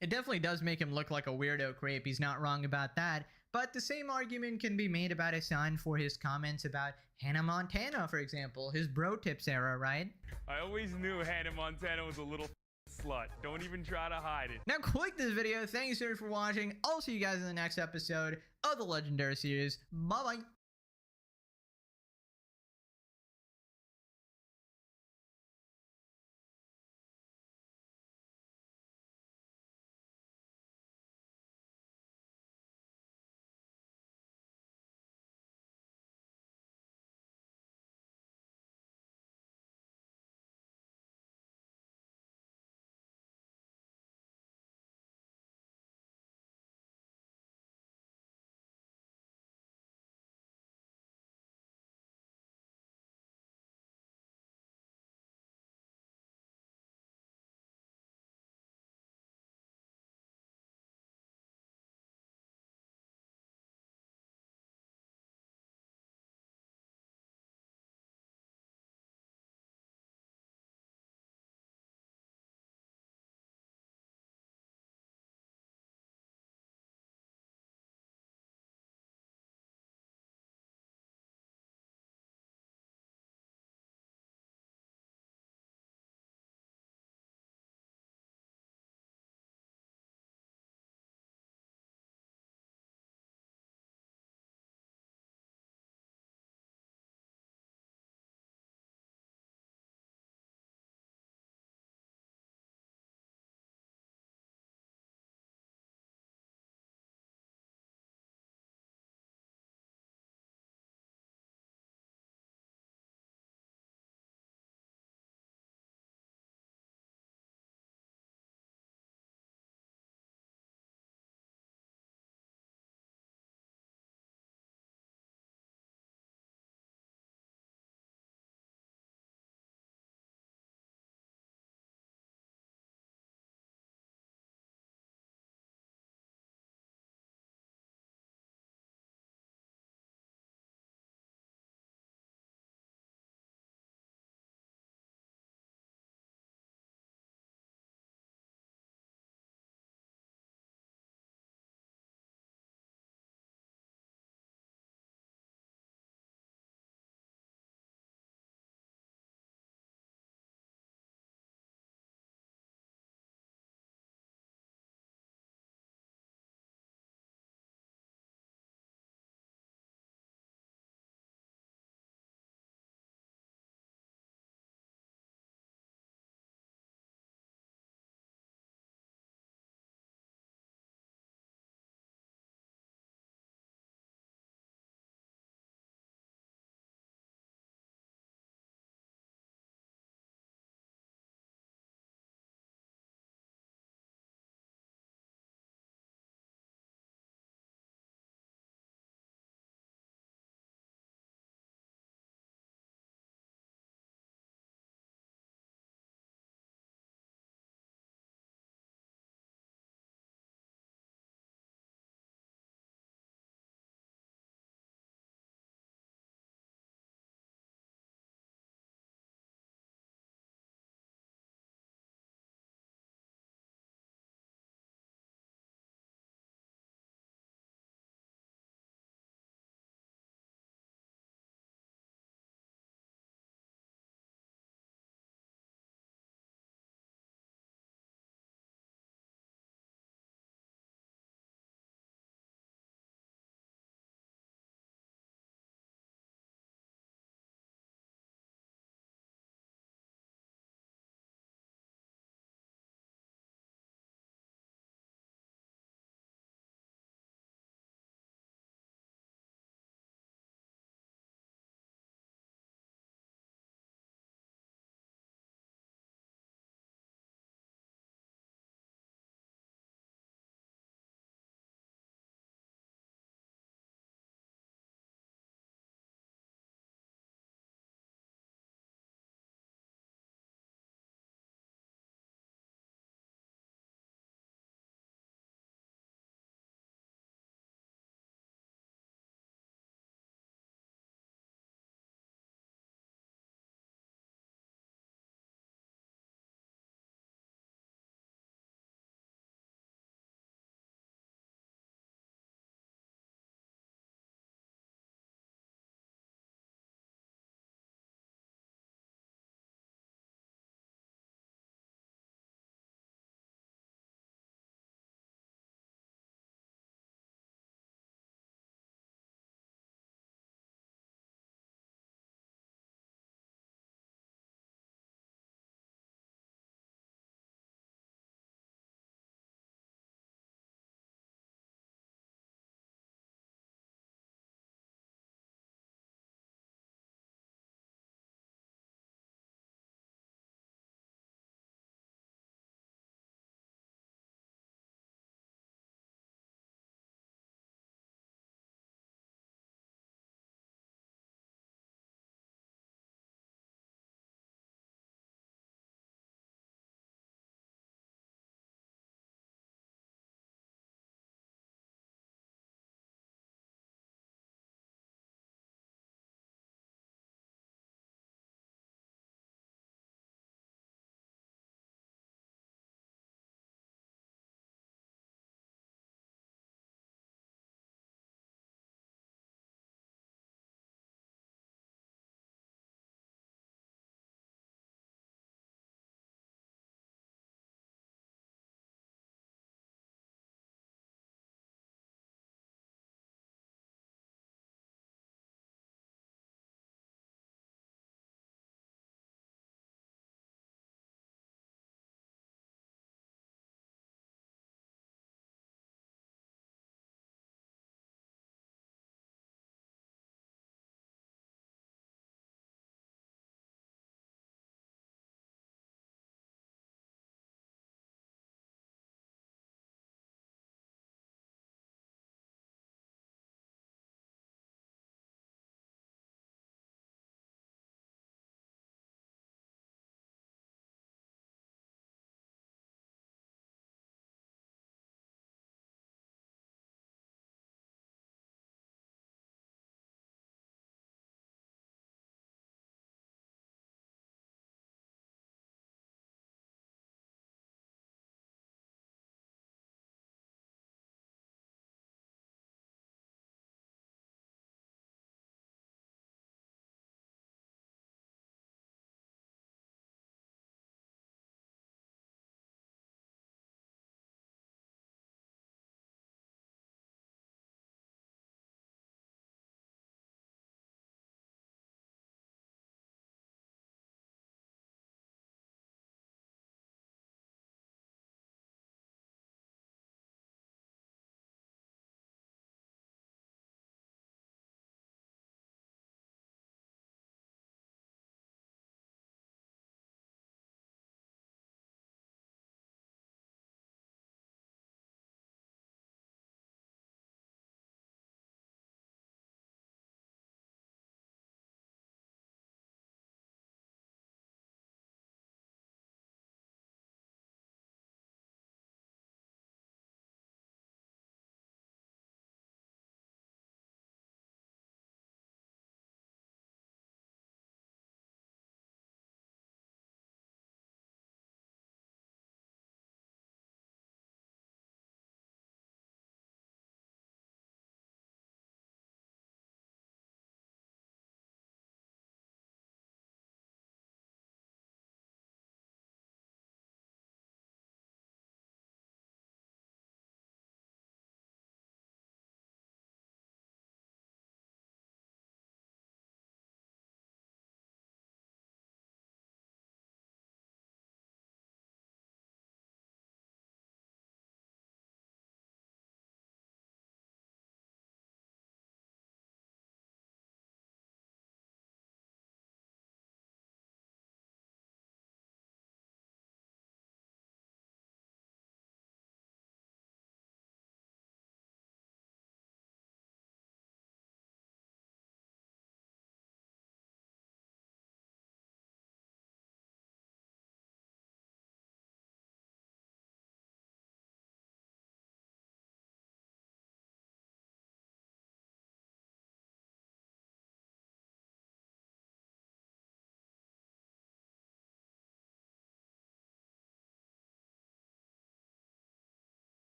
It definitely does make him look like a weirdo creep. He's not wrong about that. But the same argument can be made about Hassan for his comments about Hannah Montana, for example, his bro tips era, right? I always knew Hannah Montana was a little slut. Don't even try to hide it. Now click this video. Thank you so much for watching. I'll see you guys in the next episode of the Legendary series. Bye-bye.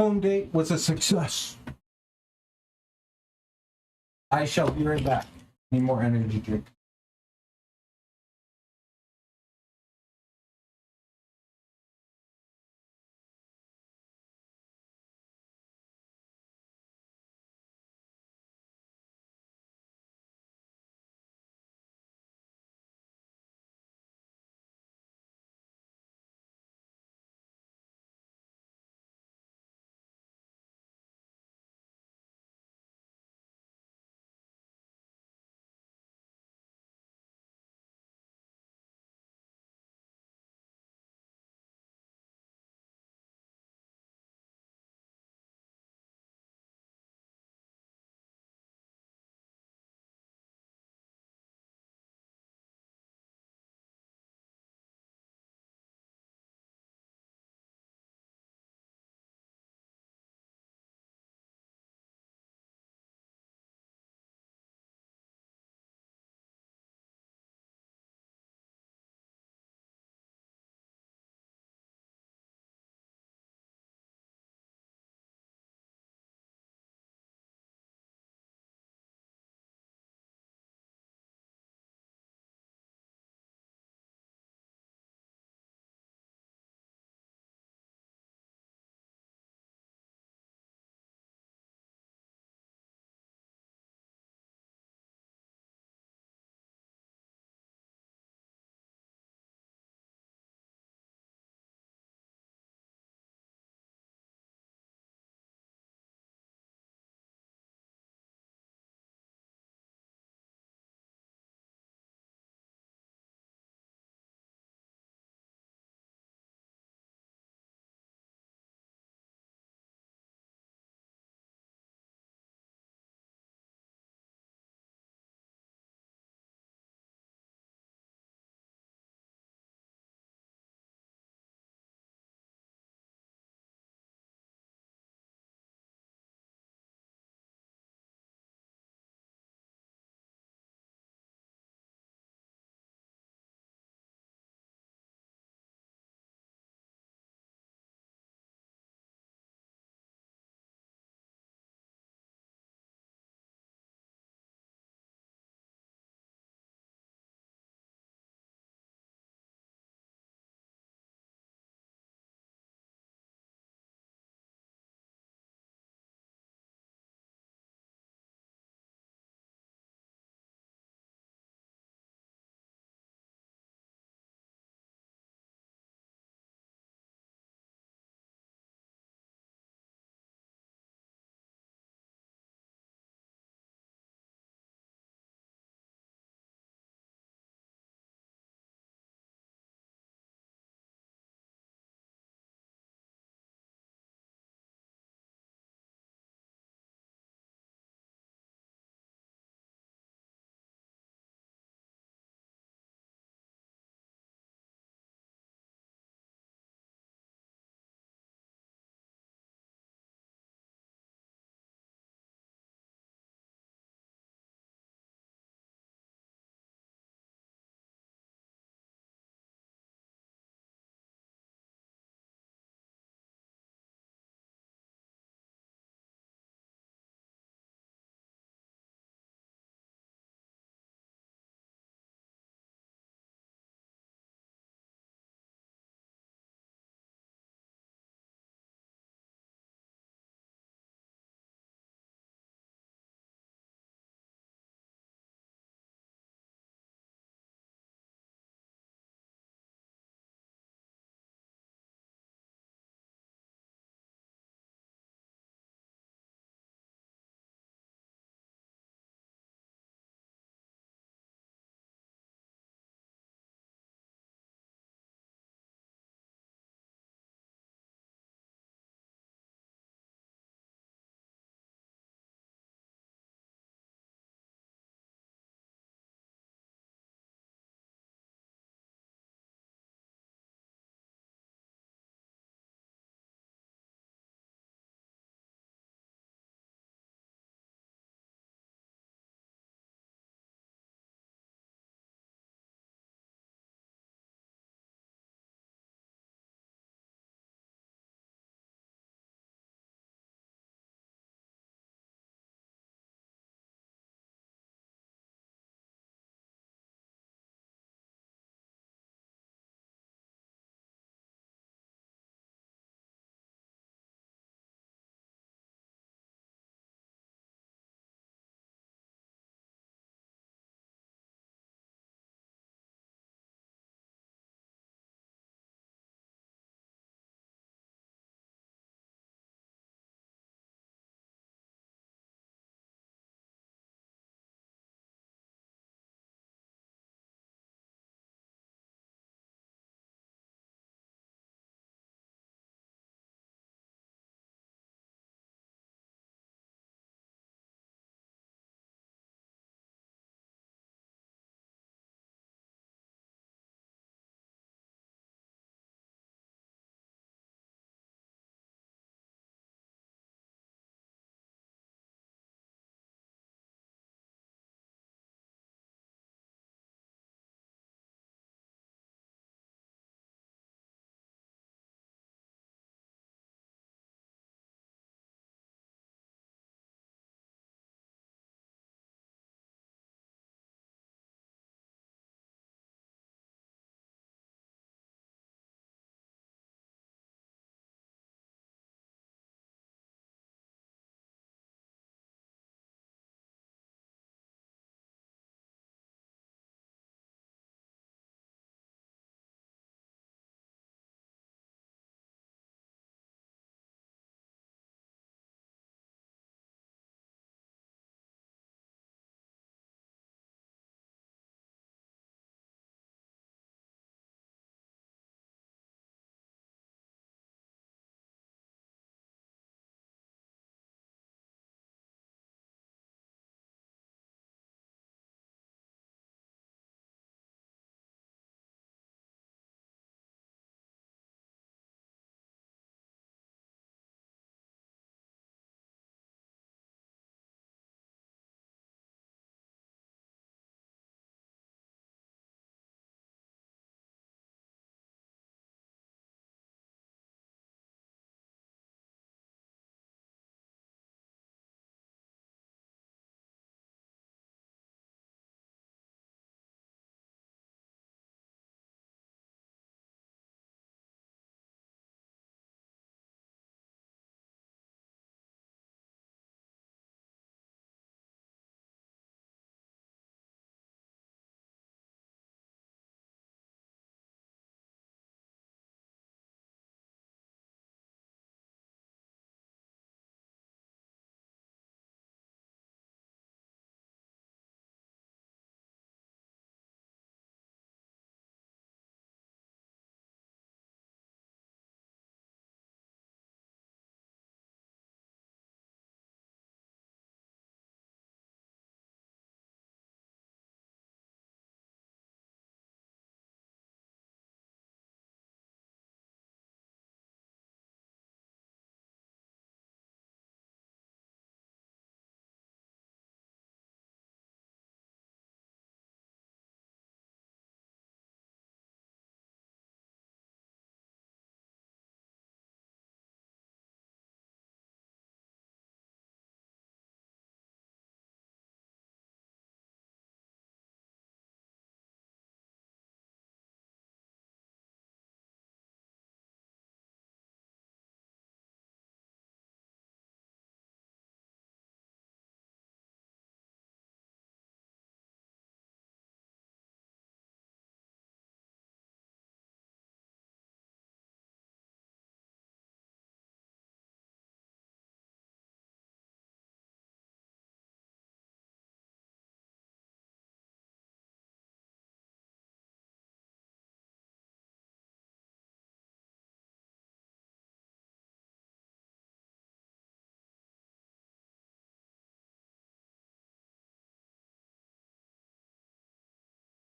home date was a success. I shall be right back. Need more energy drink.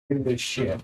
Look at this shit.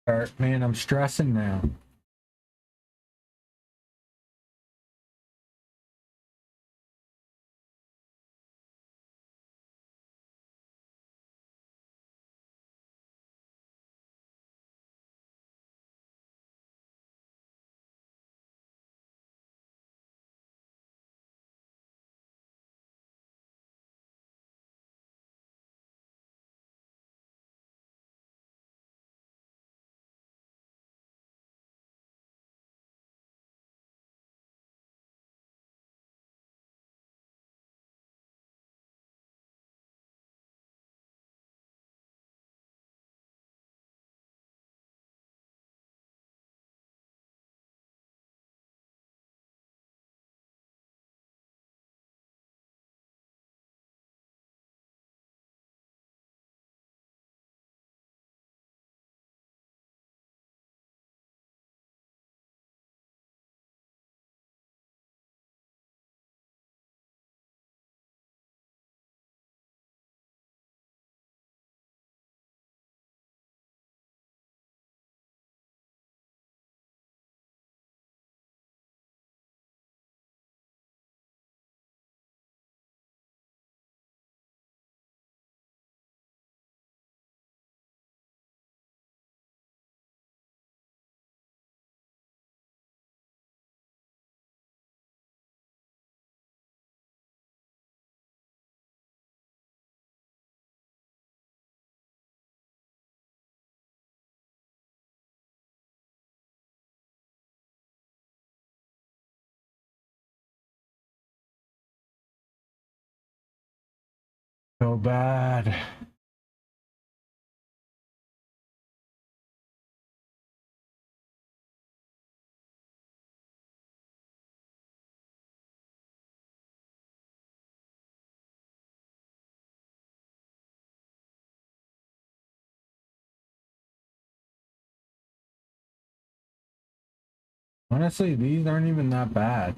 Man, I'm stressing now. So bad. Honestly, these aren't even that bad.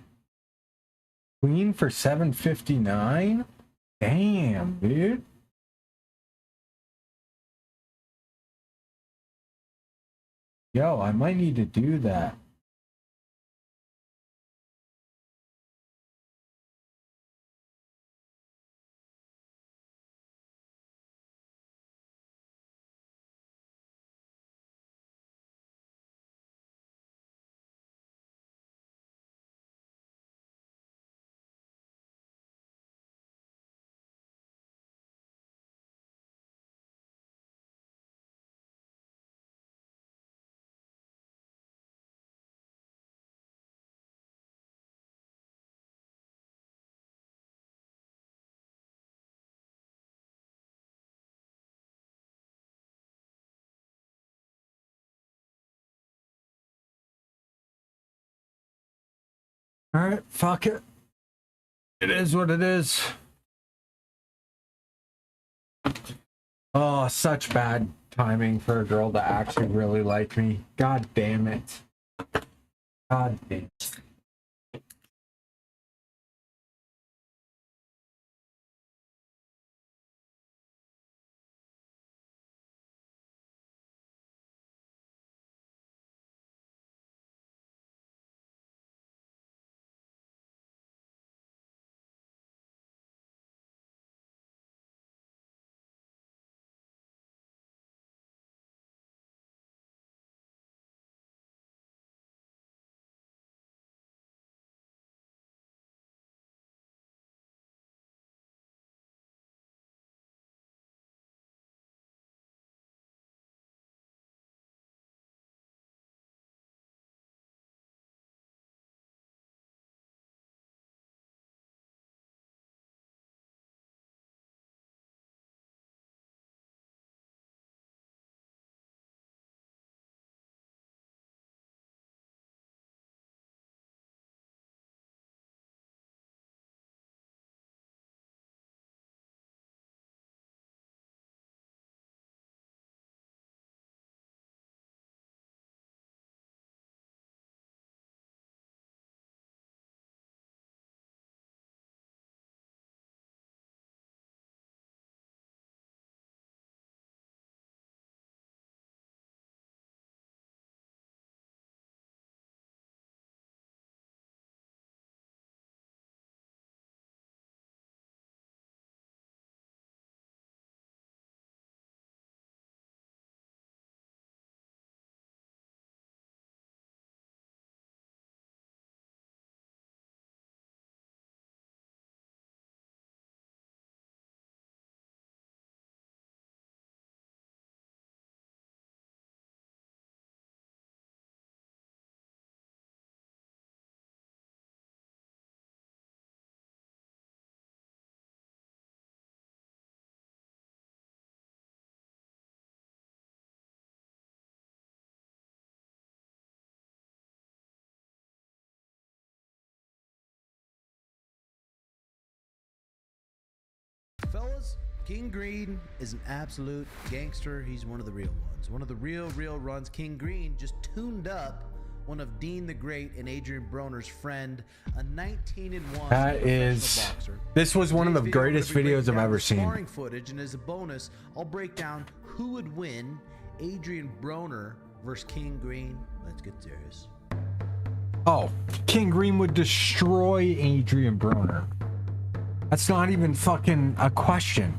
Queen for 759? Damn, dude. Yo, I might need to do that. Alright, fuck it. It is what it is. Oh, such bad timing for a girl to actually really like me. God damn it. God damn it. Fellas, King Green is an absolute gangster. He's one of the real ones. One of the real runs. King Green just tuned up one of Dean the Great and Adrian Broner's friend, a 19-1 That is, boxer. this was one of the greatest videos I've ever seen. Sparring footage, and as a bonus, I'll break down who would win, Adrian Broner versus King Green. Let's get serious. Oh, King Green would destroy Adrian Broner. That's not even fucking a question.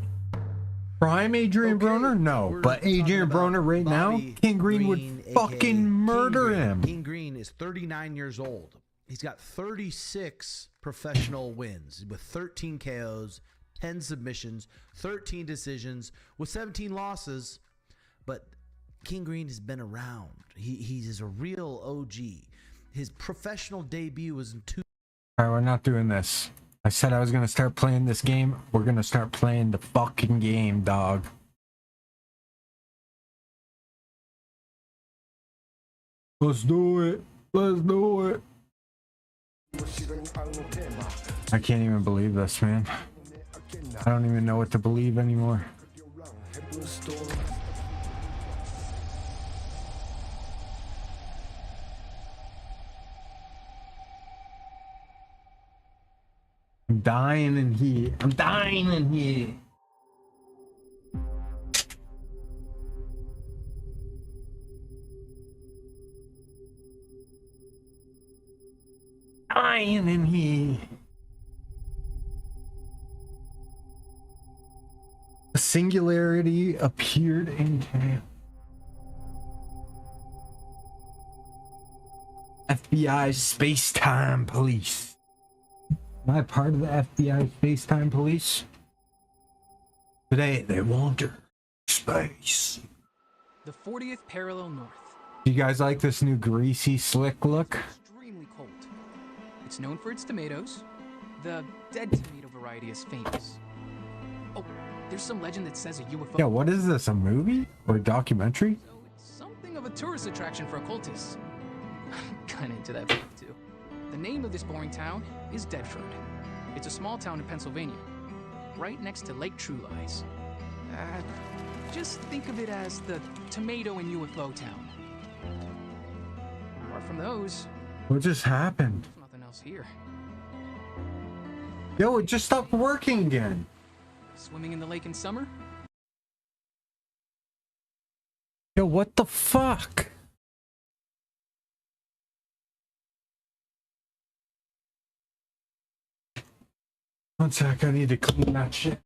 Prime Adrian Broner? No, but Adrian Broner right now, King Green would fucking murder him. King Green is 39 years old. He's got 36 professional wins with 13 KOs, 10 submissions, 13 decisions, with 17 losses. But King Green has been around. He's a real OG. His professional debut was in All right, we're not doing this. I said I was going to start playing this game. We're going to start playing the fucking game, dog. Let's do it. Let's do it. I can't even believe this, man. I don't even know what to believe anymore. I'm dying in here. I'm dying in here. Dying in here. A singularity appeared in town. FBI space-time police. Am I part of the FBI space-time police? Today they wander space. The 40th parallel north. Do you guys like this new greasy, slick look? Extremely cold. It's known for its tomatoes. The dead tomato variety is famous. Oh, there's some legend that says a UFO. Yeah, what is this? A movie or a documentary? Something of a tourist attraction for occultists. I'm kinda into that vibe too. The name of this boring town is Deadford. It's a small town in Pennsylvania, right next to Lake True Lies. Just think of it as the tomato and UFO town. Apart from those, What just happened? there's nothing else here. Yo, it just stopped working again. Swimming in the lake in summer? Yo, what the fuck? One sec, I need to clean that shit.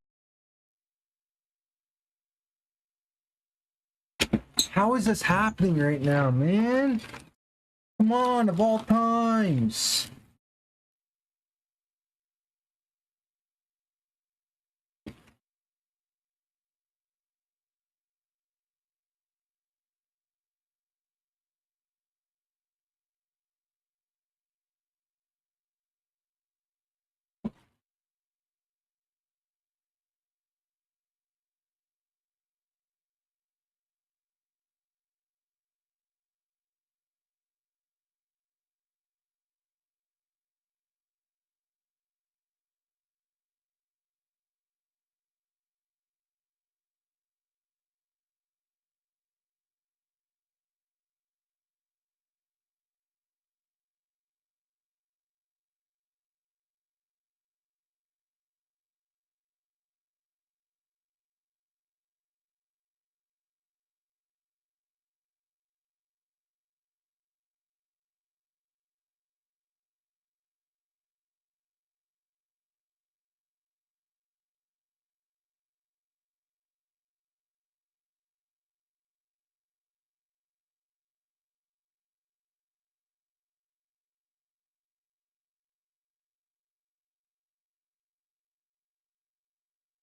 How is this happening right now, man? Come on, of all times.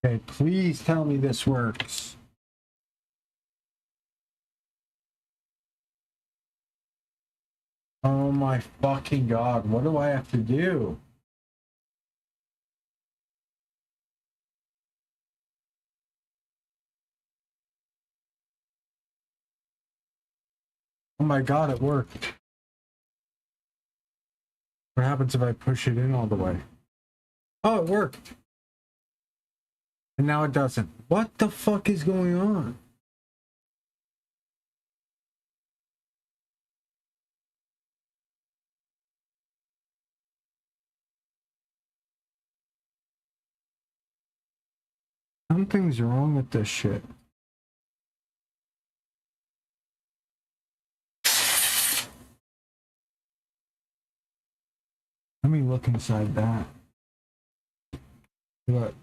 Okay, please tell me this works. Oh my fucking god, what do I have to do? Oh my god, it worked. What happens if I push it in all the way? Oh, it worked. And now it doesn't. What the fuck is going on? Something's wrong with this shit. Let me look inside that. Look.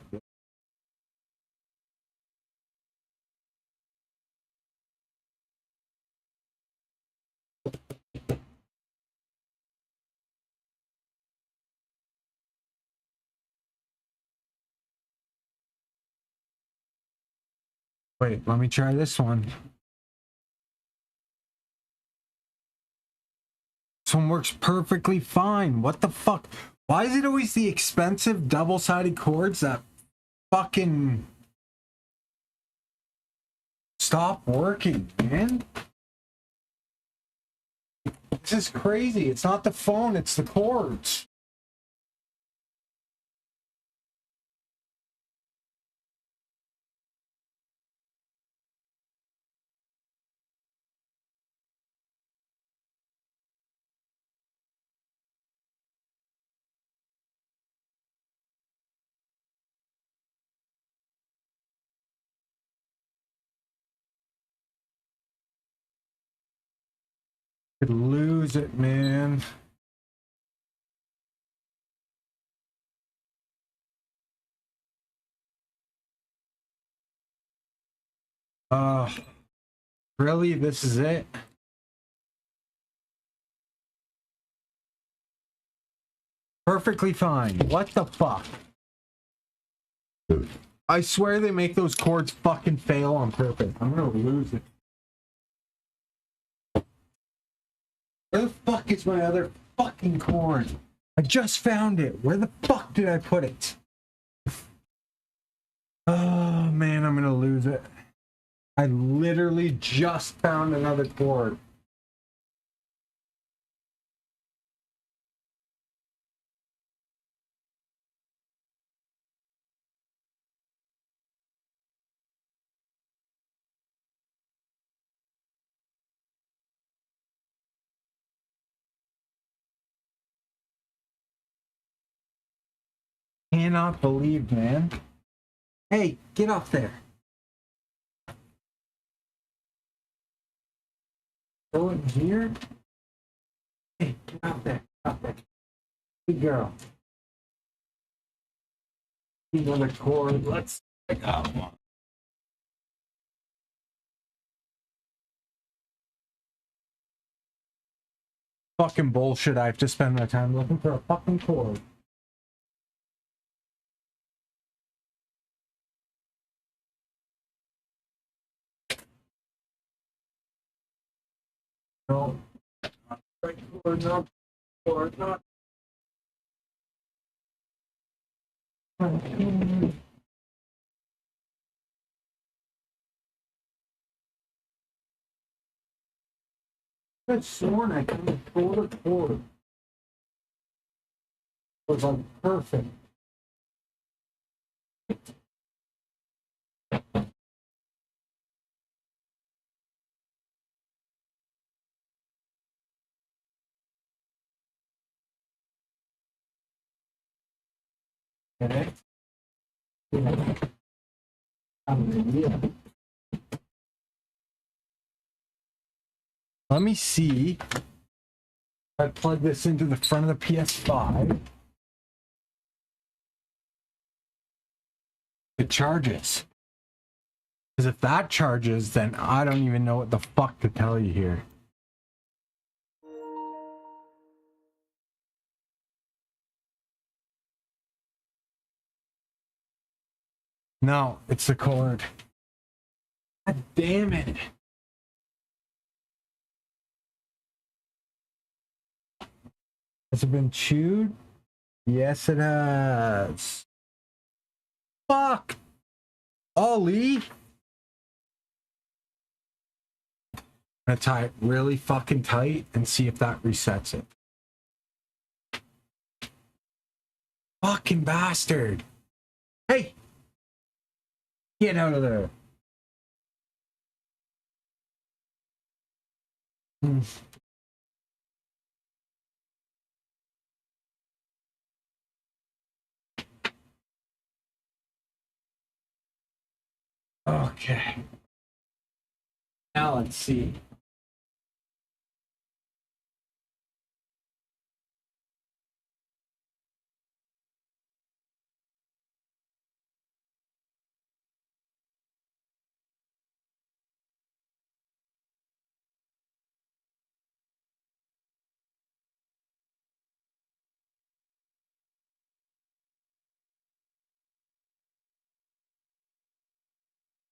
Wait, let me try this one. This one works perfectly fine. What the fuck? Why is it always the expensive double-sided cords that fucking stop working, man? This is crazy. It's not the phone, it's the cords. Could lose it, man. Really? This is it? Perfectly fine. What the fuck? I swear they make those cords fucking fail on purpose. I'm gonna lose it. Where the fuck is my other fucking cord? I just found it. Where the fuck did I put it? Oh man, I'm gonna lose it. I literally just found another cord. Cannot believe, man. Hey, get off there. Go in here. Hey, get out there. Get out there. Good girl. Another cord. Let's pick out one. Fucking bullshit. I have to spend my time looking for a fucking cord. No. Right cord, not cord, not. I've sworn I can pull the cord. It was like perfect. Okay. Yeah. Let me see. I plug this into the front of the PS5. It charges. Because if that charges, then I don't even know what the fuck to tell you here. No, it's the cord. God damn it. Has it been chewed? Yes, it has. Fuck! Ollie! I'm gonna tie it really fucking tight and see if that resets it. Fucking bastard! Hey! Get out of there. Okay. Now let's see.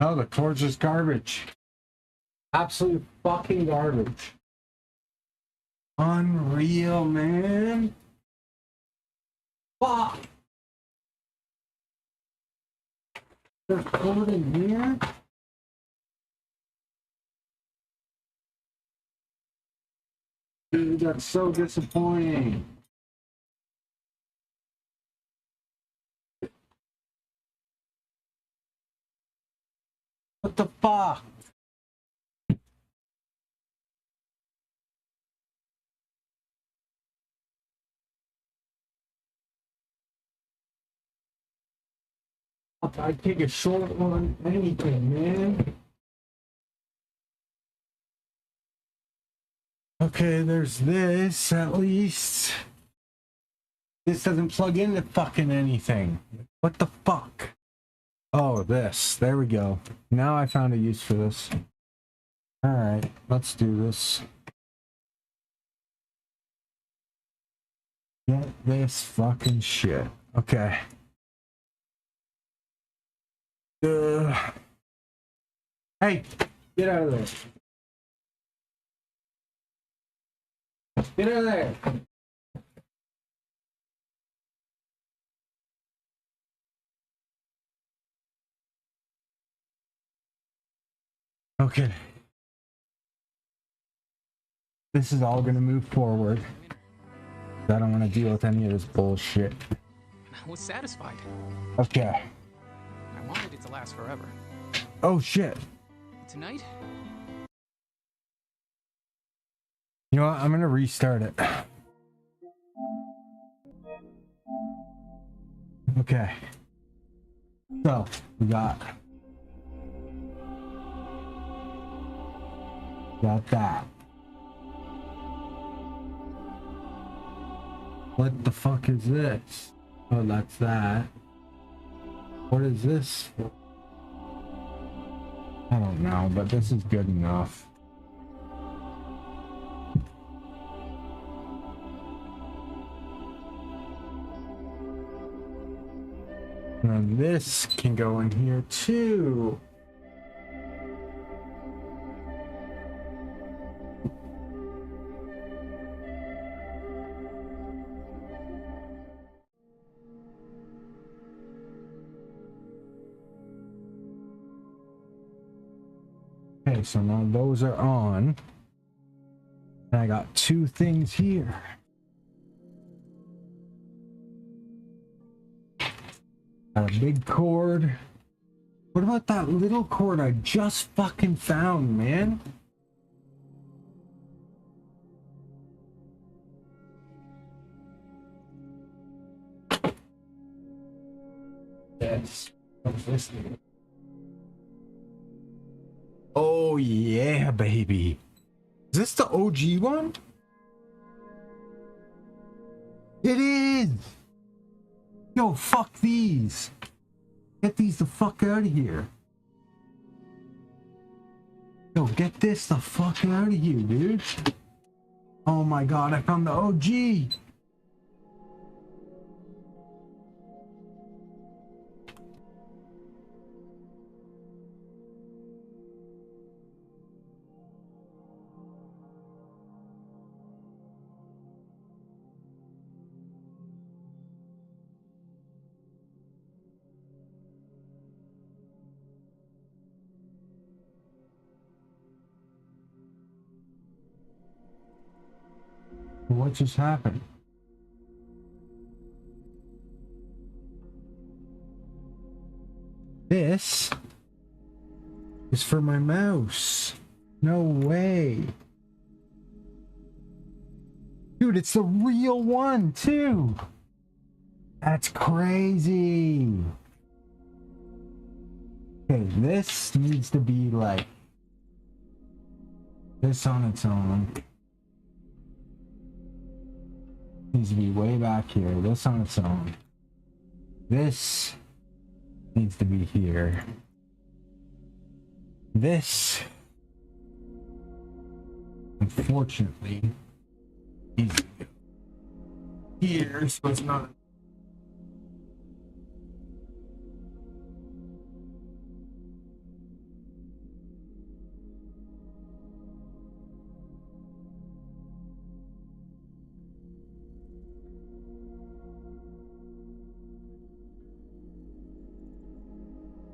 Oh, the torch is garbage. Absolute fucking garbage. Unreal, man. Fuck. There's code in here? Dude, that's so disappointing. What the fuck? I'd take a short on anything, man. Okay, there's this, at least. This doesn't plug into fucking anything. What the fuck? Oh, this. There we go. Now I found a use for this. Alright, let's do this. Get this fucking shit. Okay. Hey, get out of there. Get out of there. Okay. This is all gonna move forward. I don't want to deal with any of this bullshit. I was satisfied. Okay. I wanted it to last forever. Oh shit. Tonight? You know what? I'm gonna restart it. Okay. So, we got that. What the fuck is this? Oh, that's that. What is this? I don't know, but this is good enough. And this can go in here too. Okay, so now those are on. And I got two things here. Got a big cord. What about that little cord I just fucking found, man? Yes. What's this thing? Oh yeah, baby. Is this the OG one? It is! Yo, fuck these. Get these the fuck out of here. Yo, get this the fuck out of here, dude. Oh my god, I found the OG. What just happened? This is for my mouse. No way. Dude, it's the real one, too. That's crazy. Okay, this needs to be like this on its own. Needs to be way back here. This on its own. This needs to be here. This, unfortunately, needs to go here, so it's not.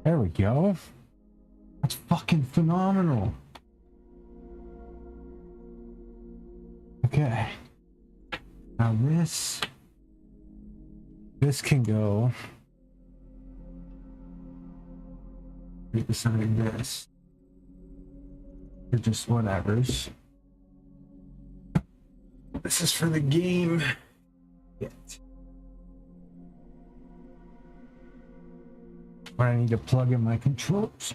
There we go. That's fucking phenomenal. Okay. Now this can go right beside this. Or just whatever's. This is for the game. But I need to plug in my controls.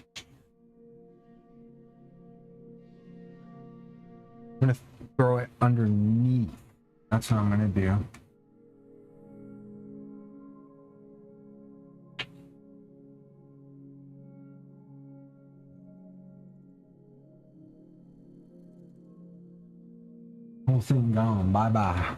I'm gonna throw it underneath. That's what I'm gonna do. Whole thing gone. Bye bye.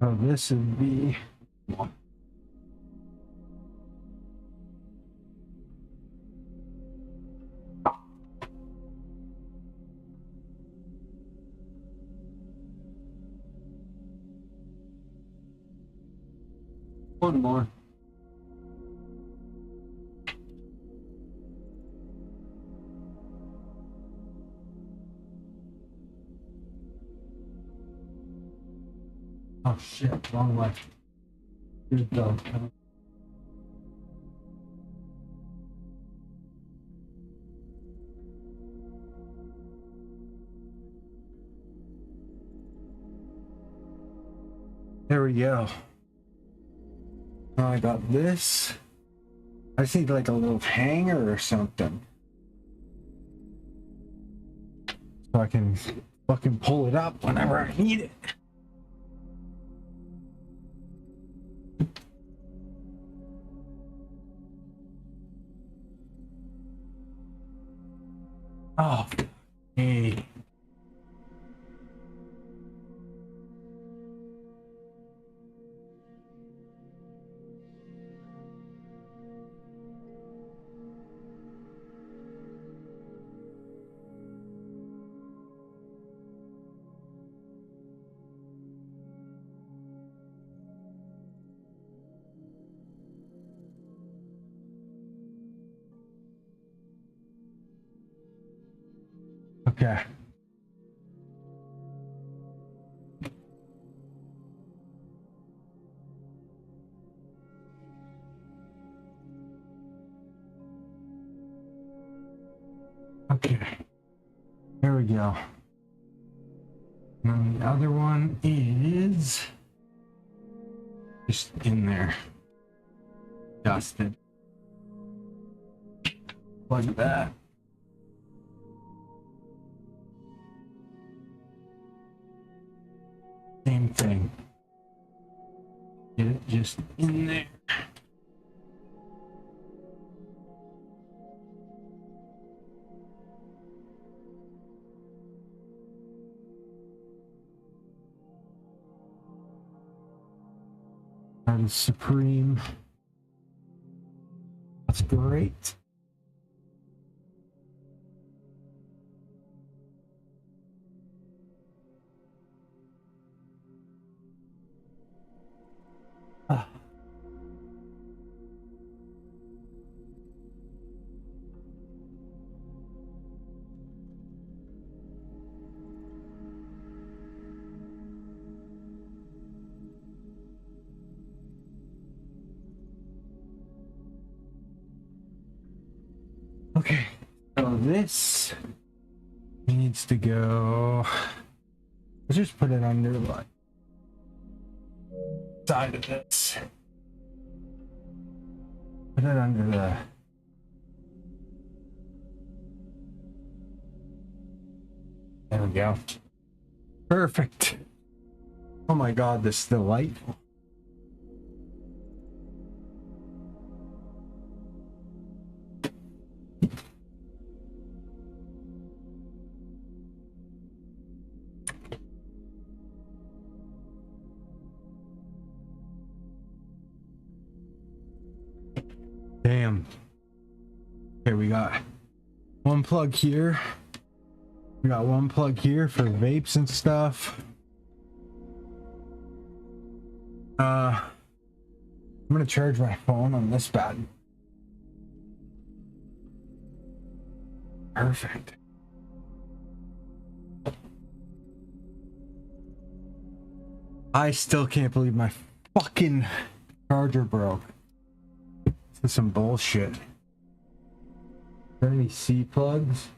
Oh, this would be one more. Oh shit, wrong way. Good though. There we go. Now I got this. I just need like a little hanger or something. So I can fucking pull it up whenever I need it. Oh, hey. Okay. Okay. There we go. And then the other one is just in there. Dusted. Like that. Same thing. Get it just in there. That is supreme. That's great. Ah. Okay, so this needs to go. Let's just put it under the side of this. Put it under the. There we go. Perfect. Oh my God, this is delightful. Damn. Okay, we got one plug here. We got one plug here for vapes and stuff. I'm gonna charge my phone on this bad. Perfect. I still can't believe my fucking charger broke. This is some bullshit. Are there any C plugs?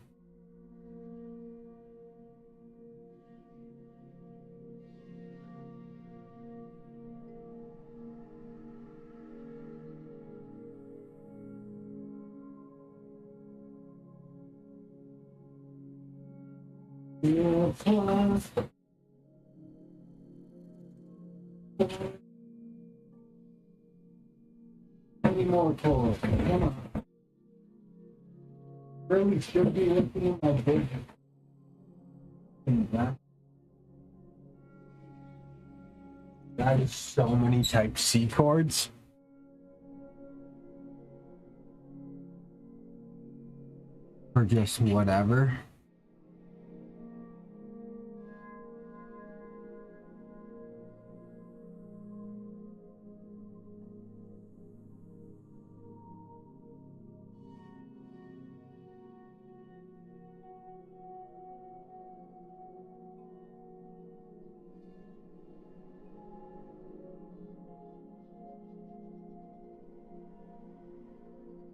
Any more tools? Come on. Really should be looking at my vision. That is so many type C cords. For just whatever.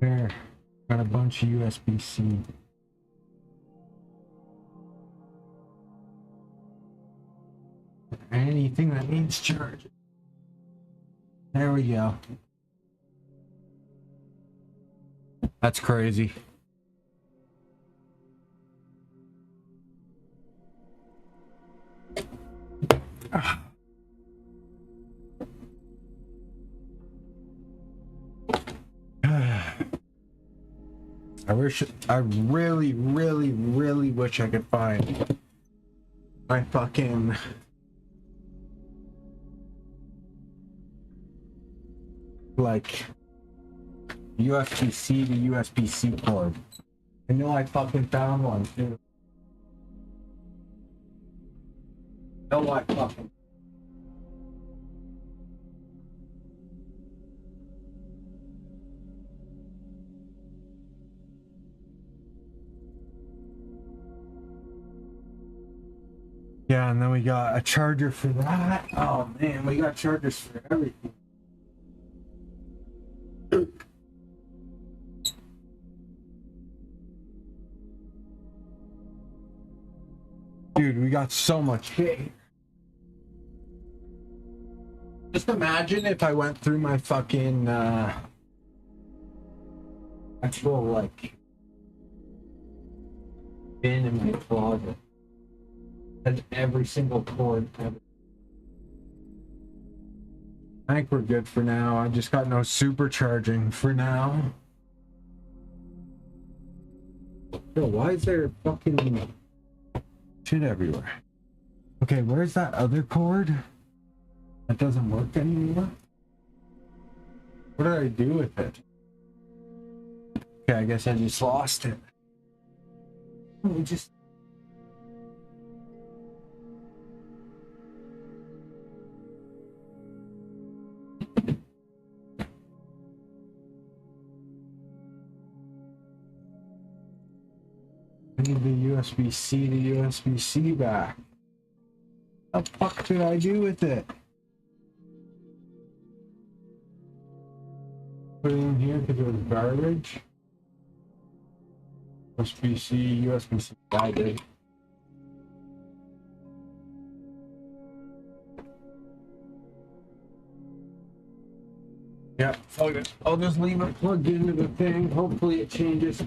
There, got a bunch of USB-C. Anything that needs charge. There we go. That's crazy. I really wish I could find my fucking like USB-C to USB-C cord. I know I fucking found one too. No, I fucking. Yeah, and then we got a charger for that. Oh man, we got chargers for everything. Dude, we got so much shit. Just imagine if I went through my fucking actual like bin in my closet. Has every single cord ever. I think we're good for now. I just got no supercharging for now. Yo, why is there fucking shit everywhere? Okay, where's that other cord? That doesn't work anymore? What did I do with it? Okay, I guess I just lost it. We just... I need the USB-C to USB-C back. What the fuck did I do with it? Put it in here because it was garbage. USB-C, USB-C died. Yeah, I'll just leave it plugged into the thing. Hopefully it changes.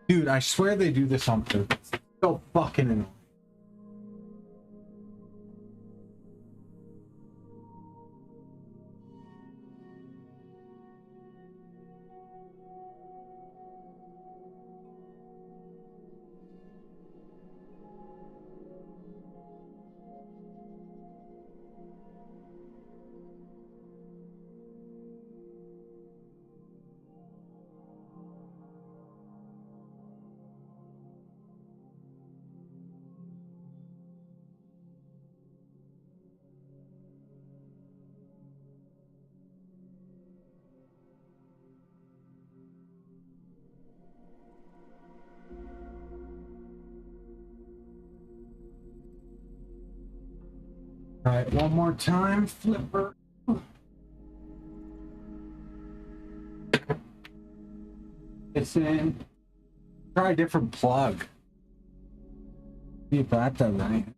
Dude, I swear they do this on purpose. It's so fucking annoying. All right, one more time, flipper. It's in. Try a different plug. See if that does anything.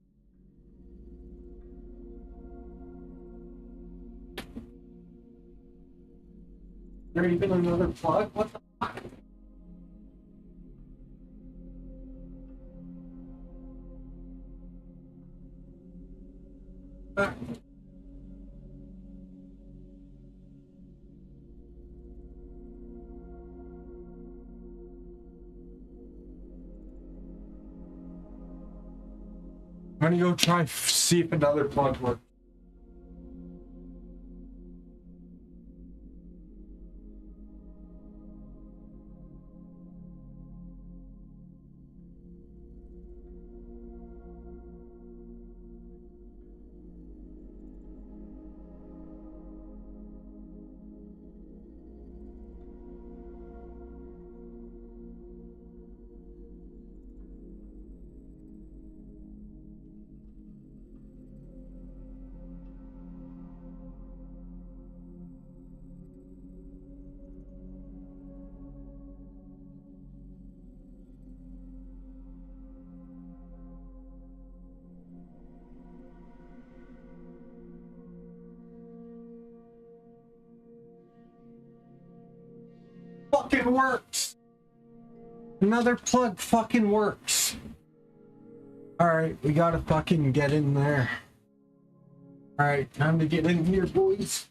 There even another plug? What the fuck? I'm gonna go try see if another plug works. Fucking works. Another plug fucking works. Alright, we gotta fucking get in there. Alright, time to get in here, boys.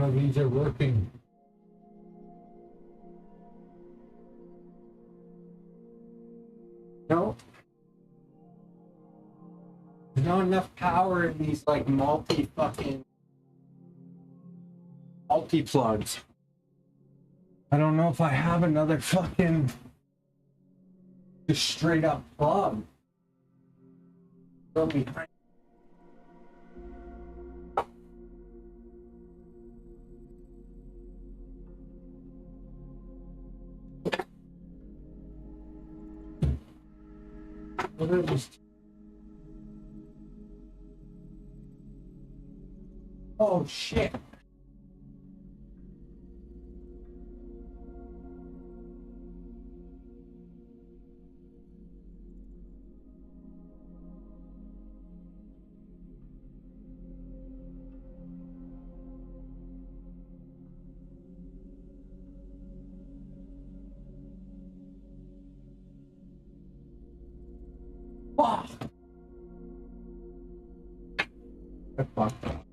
None of these are working. No. There's not enough power in these like multi-plugs. I don't know if I have another fucking just straight up plug. What are these? Oh shit. Fuck. I fucked up.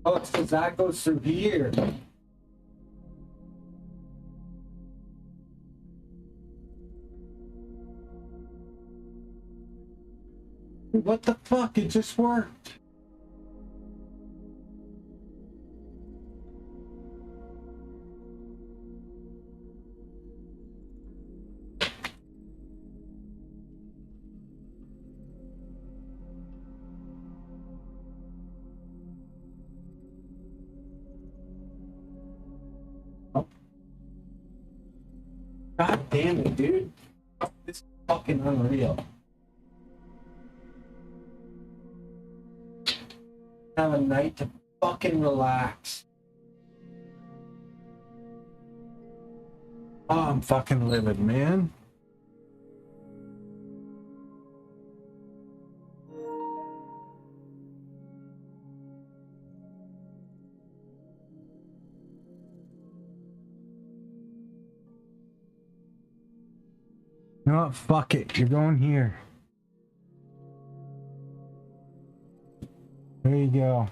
Oh, it's because that goes through here. What the fuck? It just worked. God damn it, dude. This is fucking unreal. Have a night to fucking relax. Oh, I'm fucking livid, man. You know what? Fuck it. You're going here. There you go.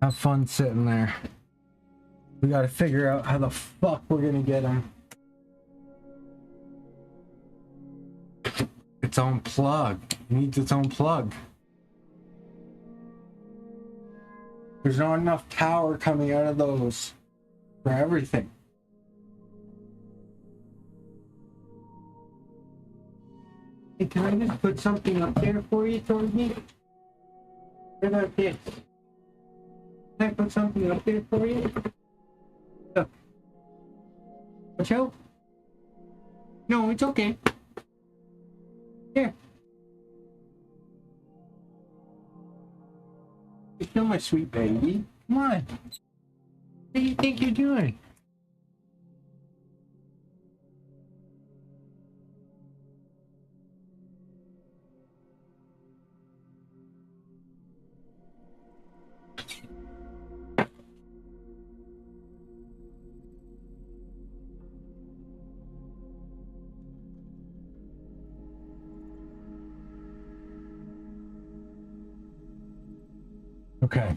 Have fun sitting there. We gotta figure out how the fuck we're gonna get him. Its own plug. It needs its own plug. There's not enough power coming out of those for everything. Hey, can I just put something up there for you, Torgy? What about this? Can I put something up there for you? Look. Watch out. No, it's okay. Here. You're still my sweet baby. Come on. What do you think you're doing? Okay.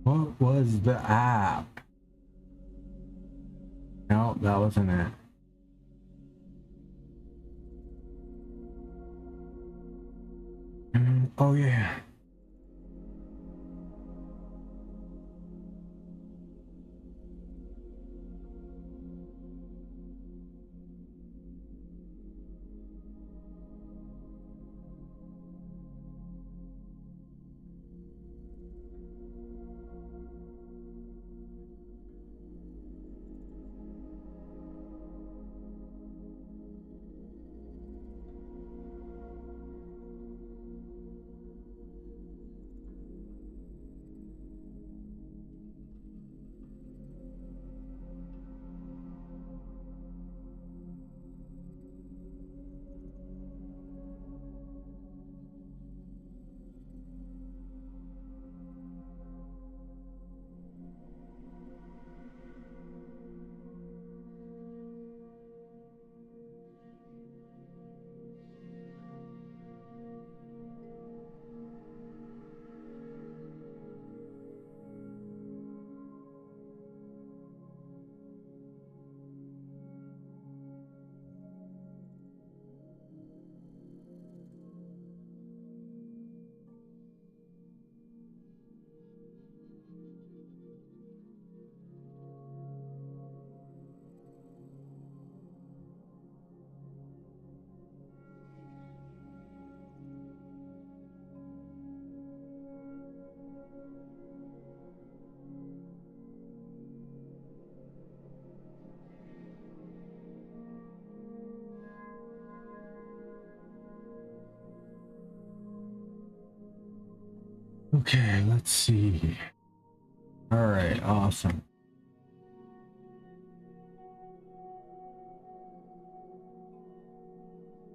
What was the app? No, that wasn't it. Oh yeah. Okay, let's see. All right, awesome.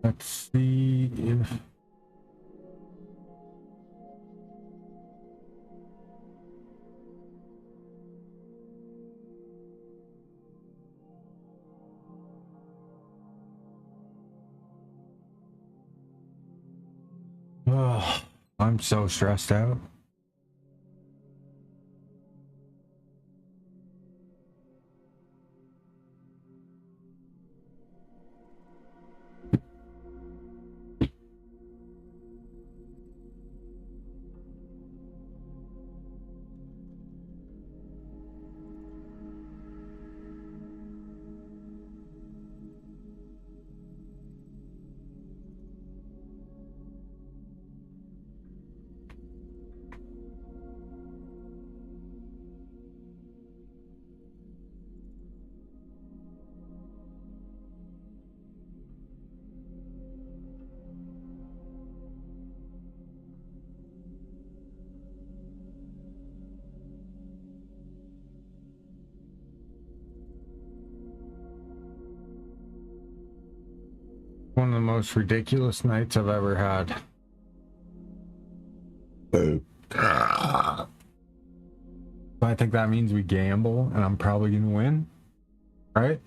Let's see if... Oh, I'm so stressed out. One of the most ridiculous nights I've ever had. I think that means we gamble, and I'm probably gonna win, right?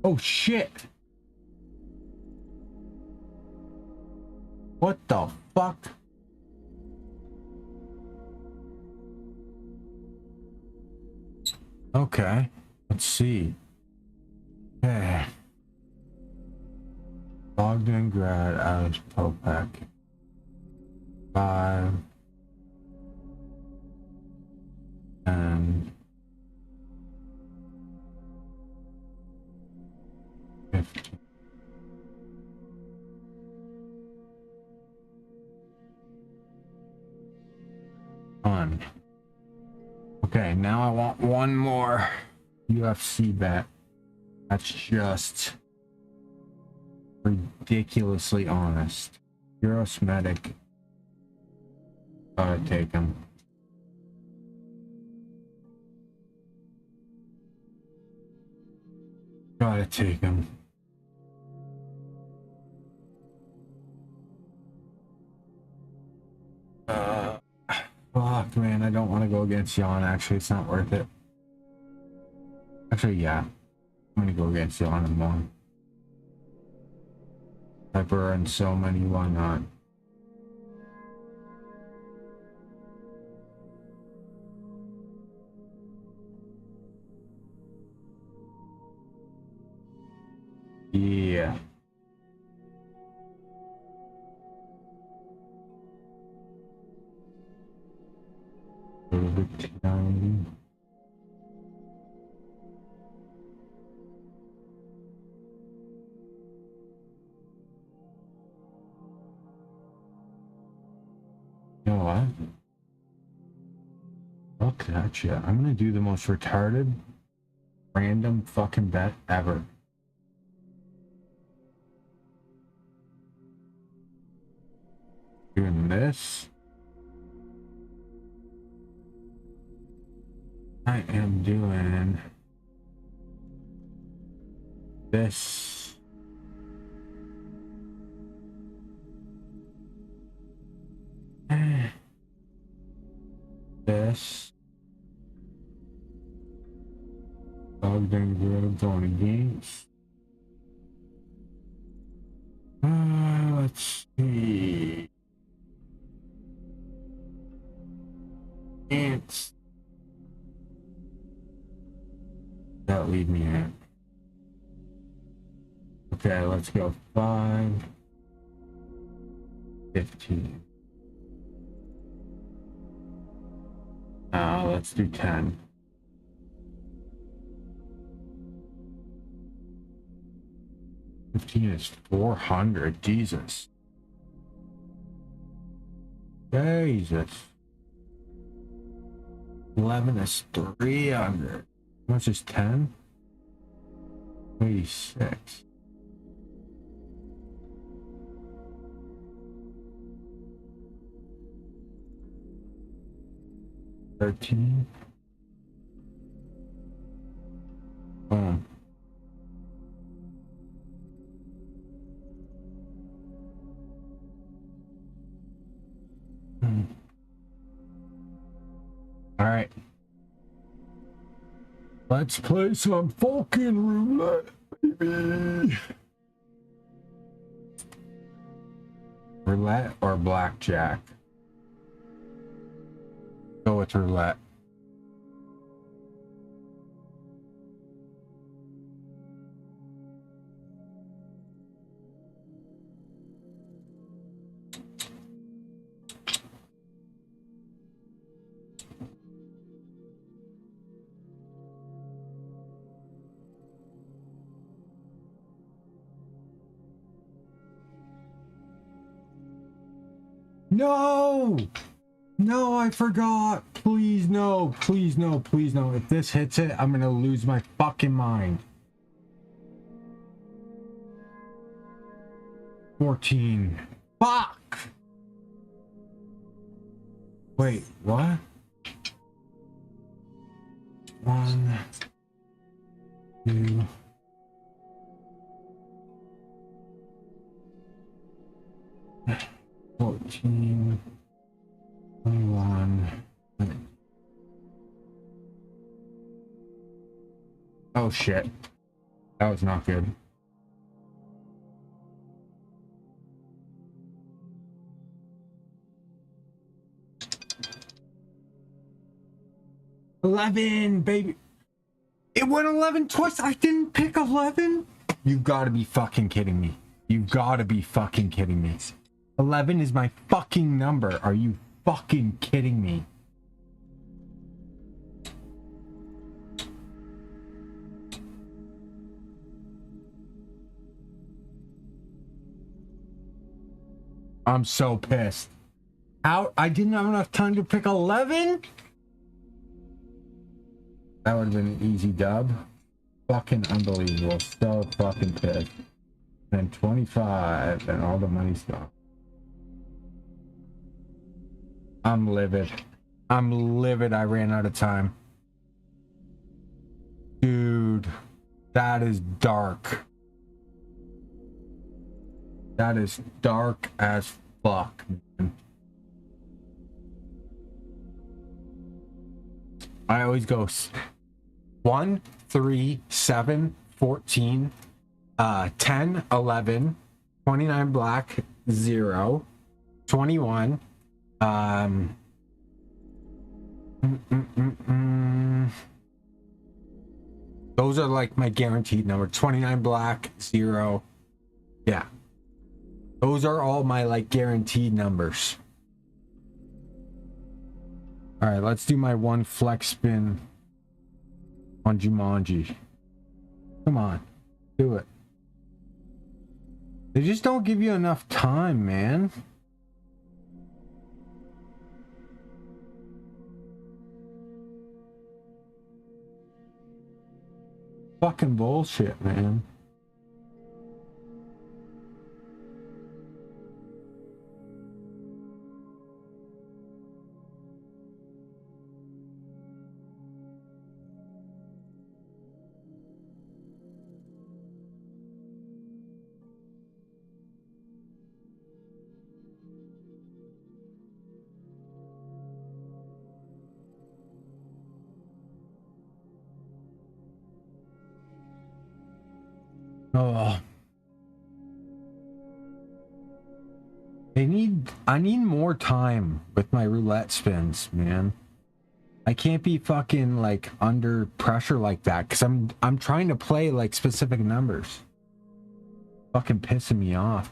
Oh shit! What the fuck? Okay, let's see. Okay. Bogdan Grad, Alex Popek. 5. And 15. Fun. Okay, now I want one more UFC bet. That's just ridiculously honest. Eurosmetic. Gotta take him. Gotta take him. Fuck, man, I don't want to go against Jan. Actually, it's not worth it. Actually, yeah. I'm gonna go against Jan and one. Piper and so many, why not? Yeah. You know what? Look at shit. I'm gonna do the most retarded, random fucking bet ever. Doing this. I am doing this. This. Bogdan Grove going against. Let's see. Ants. That lead me at. Okay, let's go 5, 15. Let's do 10. $15 is 400. Jesus. Jesus. 11 is 300. How much is 10? 86. 13. Boom. All right. Let's play some fucking roulette, baby. Roulette or blackjack? Go with roulette. No! No, I forgot. Please no. Please no. Please no. If this hits it, I'm gonna lose my fucking mind. 14. Fuck! Wait, what? 1, 2. $14, 21. Oh shit. That was not good. $11, baby. It went 11 twice. I didn't pick 11. You've got to be fucking kidding me. You've got to be fucking kidding me. 11 is my fucking number. Are you fucking kidding me? I'm so pissed. How? I didn't have enough time to pick 11? That would have been an easy dub. Fucking unbelievable. So fucking pissed. And 25 and all the money's gone. I'm livid. I'm livid. I ran out of time. Dude, that is dark. That is dark as fuck, man. I always go 1, 3, 7, 14, 10, 11, 29 black, 0, 21, those are like my guaranteed number. 29 black, 0. Yeah. Those are all my like guaranteed numbers. All right, let's do my one flex spin on Jumanji. Come on, do it. They just don't give you enough time, man. Fucking bullshit, man. Oh. I need more time with my roulette spins, man. I can't be fucking like under pressure like that because I'm trying to play like specific numbers. Fucking pissing me off.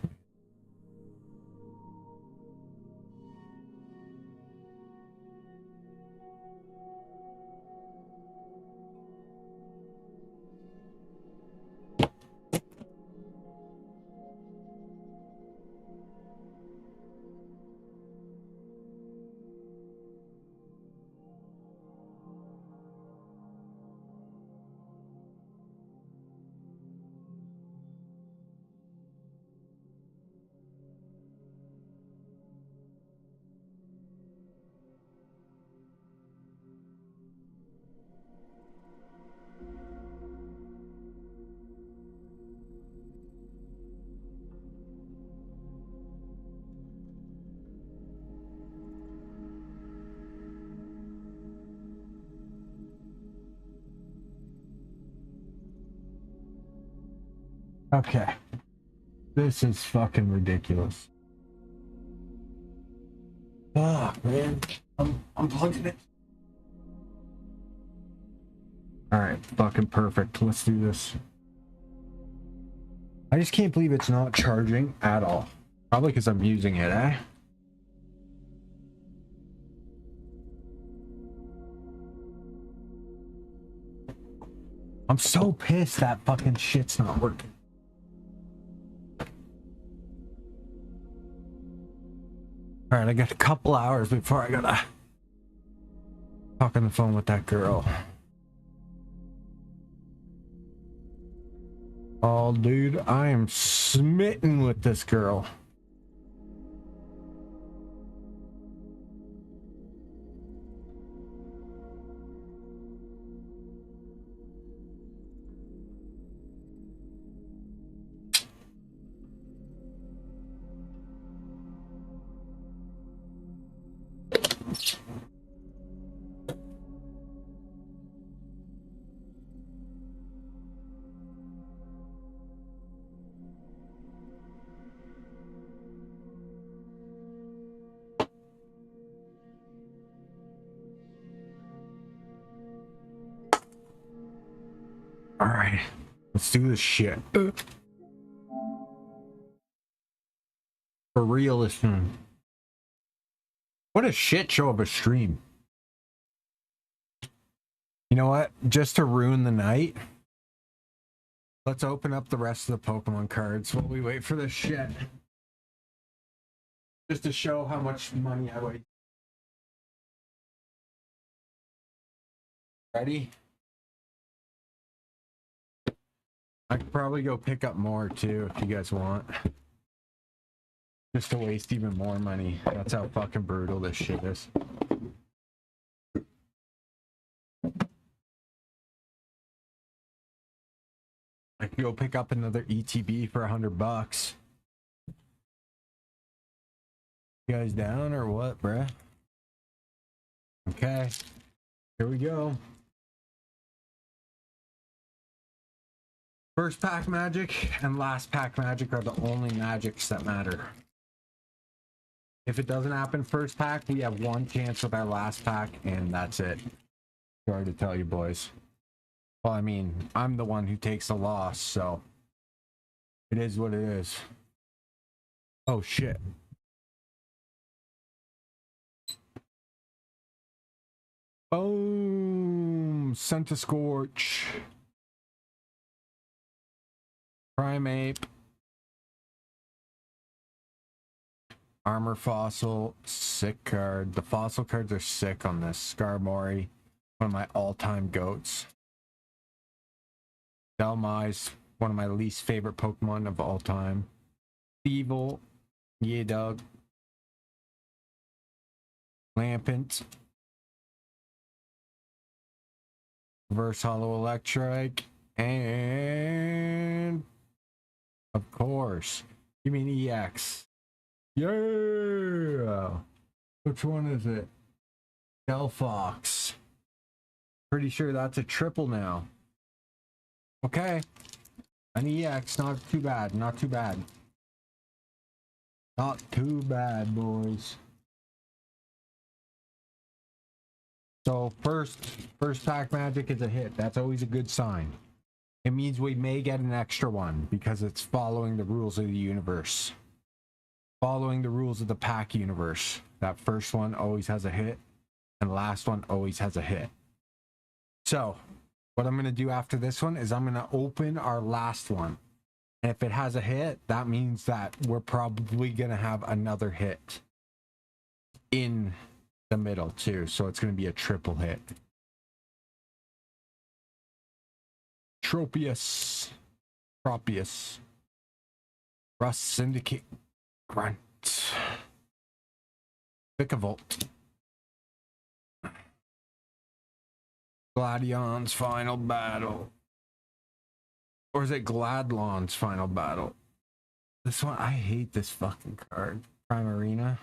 Okay. This is fucking ridiculous. Fuck, man. I'm plugging it. Alright, fucking perfect. Let's do this. I just can't believe it's not charging at all. Probably because I'm using it, eh? I'm so pissed that fucking shit's not working. Alright, I got a couple hours before I gotta talk on the phone with that girl. Oh, dude, I am smitten with this girl. Alright, let's do this shit. For real this time. What a shit show of a stream. You know what? Just to ruin the night, let's open up the rest of the Pokemon cards while we wait for this shit. Just to show how much money I wait. Ready? I could probably go pick up more too if you guys want. Just to waste even more money. That's how fucking brutal this shit is. I could go pick up another ETB for $100. You guys down or what, bruh? Okay. Here we go. First pack magic and last pack magic are the only magics that matter. If it doesn't happen first pack, we have one chance with our last pack, and that's it. Sorry to tell you, boys. Well, I mean, I'm the one who takes the loss, so it is what it is. Oh, shit. Boom! Centiscorch. Primeape. Armor Fossil. Sick card. The fossil cards are sick on this. Skarmory. One of my all-time goats. Delmise. One of my least favorite Pokemon of all time. Evil. Yeedug. Lampent. Reverse Hollow Electrike. And of course, give me an EX. Yeah. Which one is it? Delphox. Pretty sure that's a triple now. Okay. An EX, not too bad, not too bad. Not too bad, boys. So first pack magic is a hit. That's always a good sign. It means we may get an extra one because it's following the rules of the universe. Following the rules of the pack universe. That first one always has a hit, and the last one always has a hit. So, what I'm going to do after this one is I'm going to open our last one. And if it has a hit, that means that we're probably going to have another hit in the middle too. So it's going to be a triple hit. Tropius. Rust Syndicate. Grunt. Vikavolt. Gladion's Final Battle. Or is it Gladlon's Final Battle? This one, I hate this fucking card. Primarina.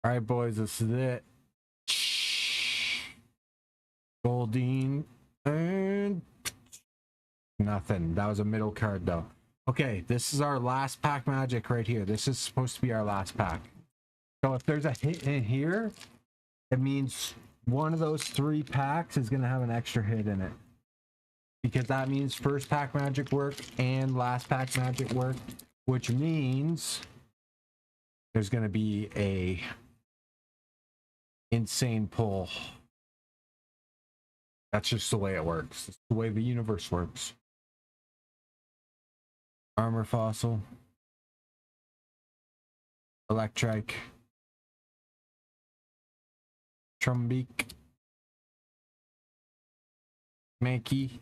Alright, boys, this is it. Goldeen. And nothing. That was a middle card, though. Okay, this is our last pack magic right here. This is supposed to be our last pack. So if there's a hit in here, it means one of those 3 packs is going to have an extra hit in it. Because that means first pack magic work and last pack magic work, which means there's going to be a insane pull. That's just the way it works. It's the way the universe works. Armor fossil. Electrike. Trumbeak. Mankey.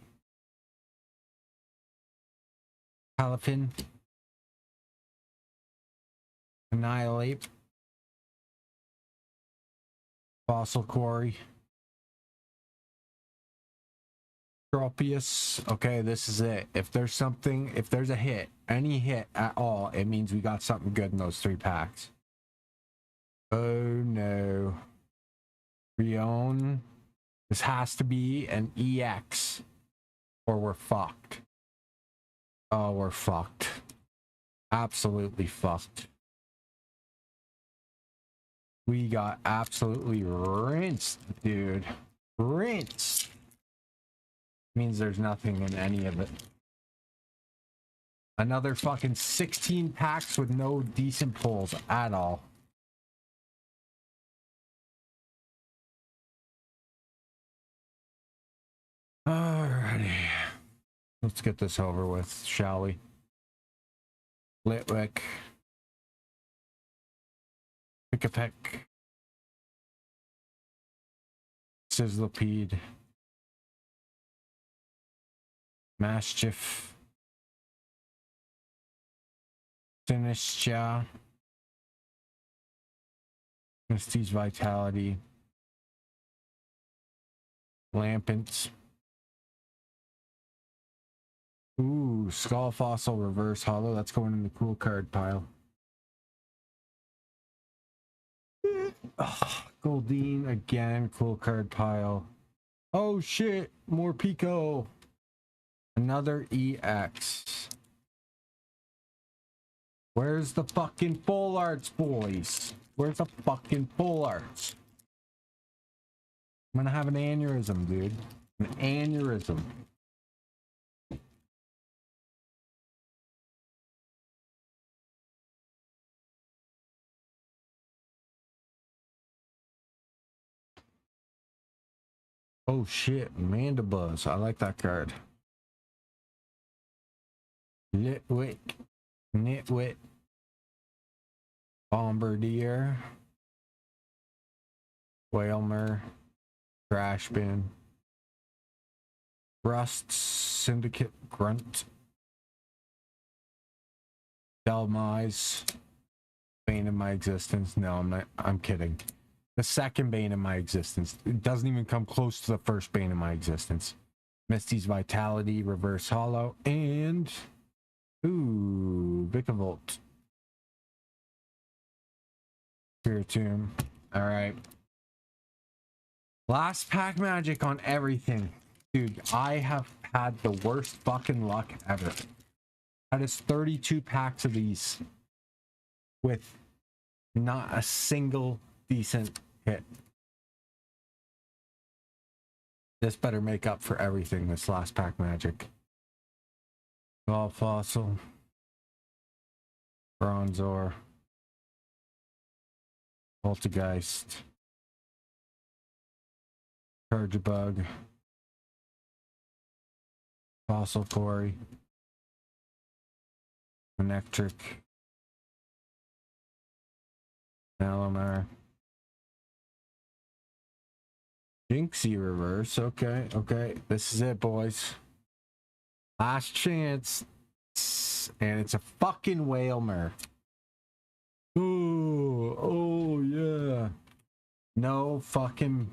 Palafin. Annihilate. Fossil Quarry. Tropius. Okay, this is it. If there's something, if there's a hit, any hit at all, it means we got something good in those 3 packs. Oh no. Rion. This has to be an EX. Or we're fucked. Oh, we're fucked. Absolutely fucked. We got absolutely rinsed, dude. Rinsed. Means there's nothing in any of it. Another fucking 16 packs with no decent pulls at all. Alrighty. Let's get this over with, shall we? Litwick. Pick a peck. Sizzlipede. Mischief. Sinistra. Misty's Vitality. Lampant. Ooh, Skull Fossil Reverse Hollow. That's going in the cool card pile. Ugh, Goldeen again, cool card pile. Oh shit, more Pico. Another EX. Where's the fucking full arts, boys? Where's the fucking full arts? I'm gonna have an aneurysm, dude. An aneurysm. Oh shit, Mandibuzz. I like that card. Litwick. Nitwit. Bombardier. Whalmer. Trash Bin. Rust. Syndicate Grunt. Delmise. Bane of my existence. No, I'm not. I'm kidding. The second Bane of my existence. It doesn't even come close to the first Bane of my existence. Misty's Vitality, Reverse Hollow, and... Ooh, Vikavolt. Spiritomb. Alright. Last pack magic on everything. Dude, I have had the worst fucking luck ever. That is 32 packs of these. With not a single decent hit. This better make up for everything, this last pack magic. Ball Fossil. Bronzor. Poltergeist. Chargebug. Fossil Quarry. Electric. Malamar. Jinxie Reverse. Okay, okay. This is it, boys. Last chance. And it's a fucking Whalmer. Ooh, oh yeah. No fucking...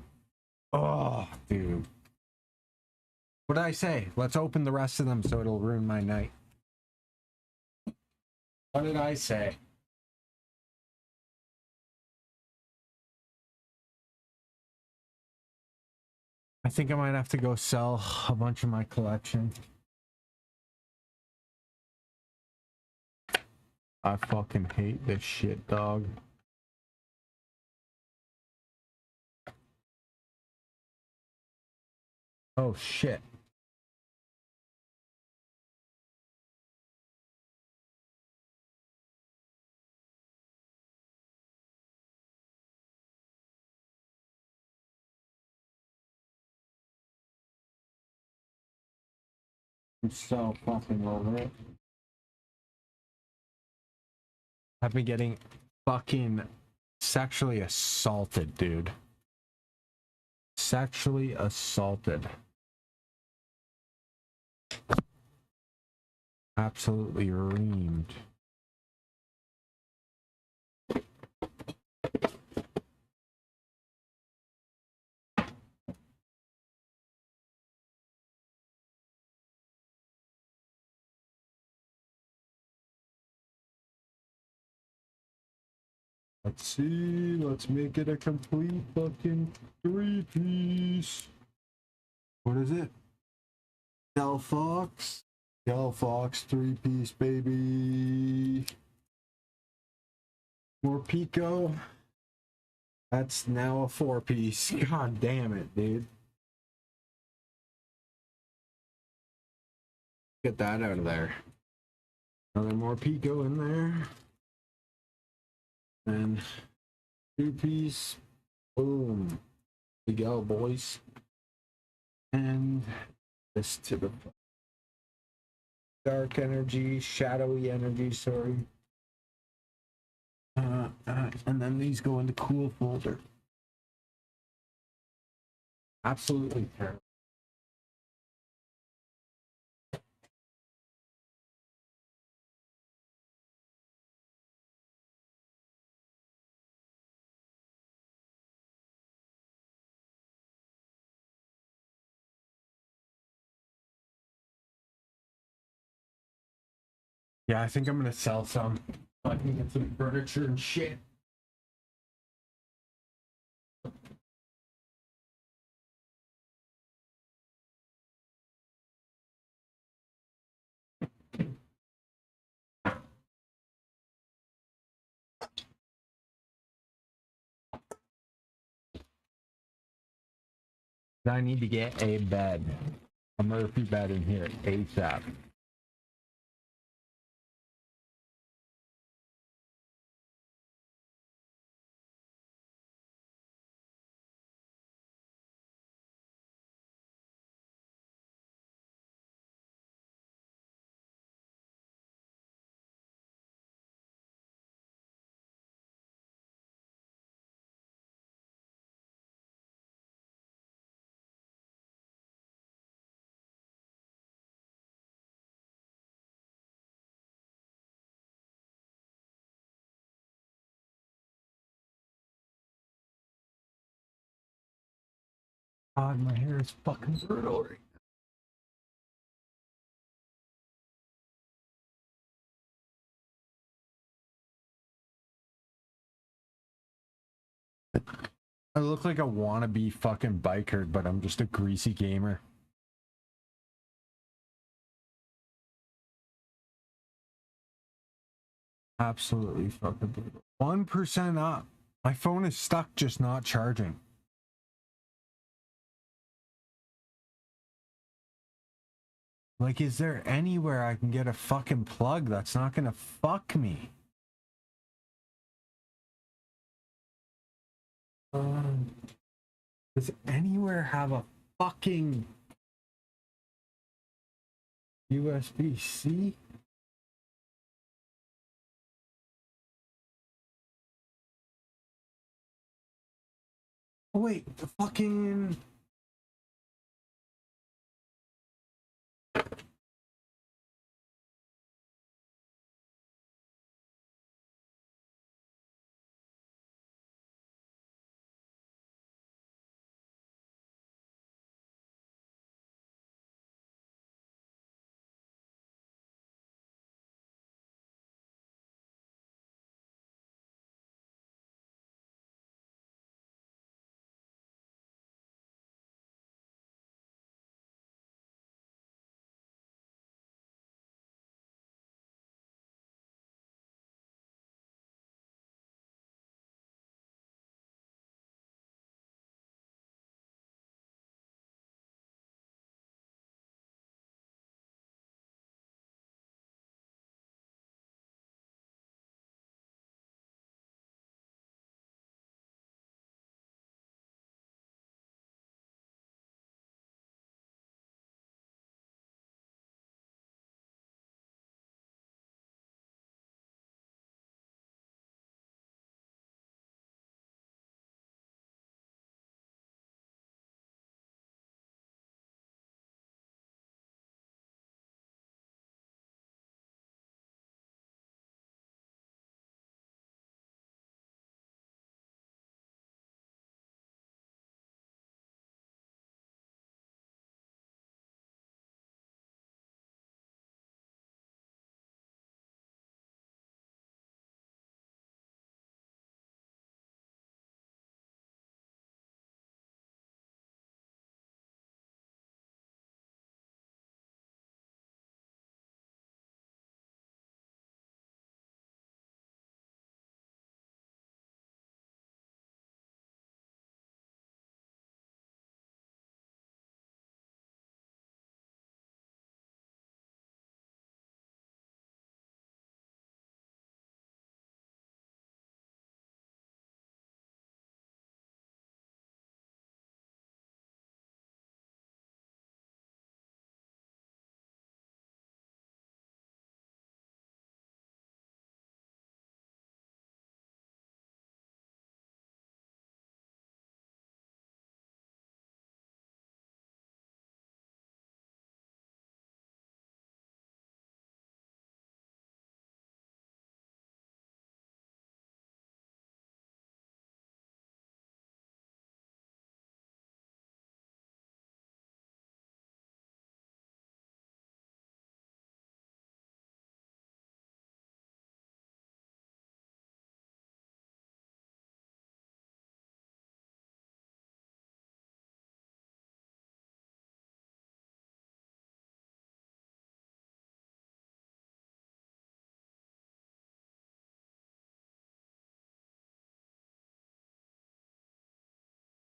Oh, dude. What did I say? Let's open the rest of them so it'll ruin my night. What did I say? I think I might have to go sell a bunch of my collection. I fucking hate this shit, dog. Oh shit. I'm so fucking over it. I've been getting fucking sexually assaulted, dude. Sexually assaulted. Absolutely reamed. Let's see, let's make it a complete fucking 3-piece. What is it? Del Fox? Del Fox 3-piece, baby. More Pico. That's now a 4-piece. God damn it, dude. Get that out of there. Another more Pico in there. And 2-piece. Boom. We go, boys. And this to the dark energy, shadowy energy, sorry. And then these go in the cool folder. Absolutely terrible. Yeah, I think I'm gonna sell some. I can get some furniture and shit. I need to get a bed. A Murphy bed in here ASAP. God, my hair is fucking brutal right now. I look like a wannabe fucking biker, but I'm just a greasy gamer. Absolutely fucking brutal. 1% up. My phone is stuck, just not charging. Like, is there anywhere I can get a fucking plug that's not gonna fuck me? Does anywhere have a fucking USB-C? Oh wait, the fucking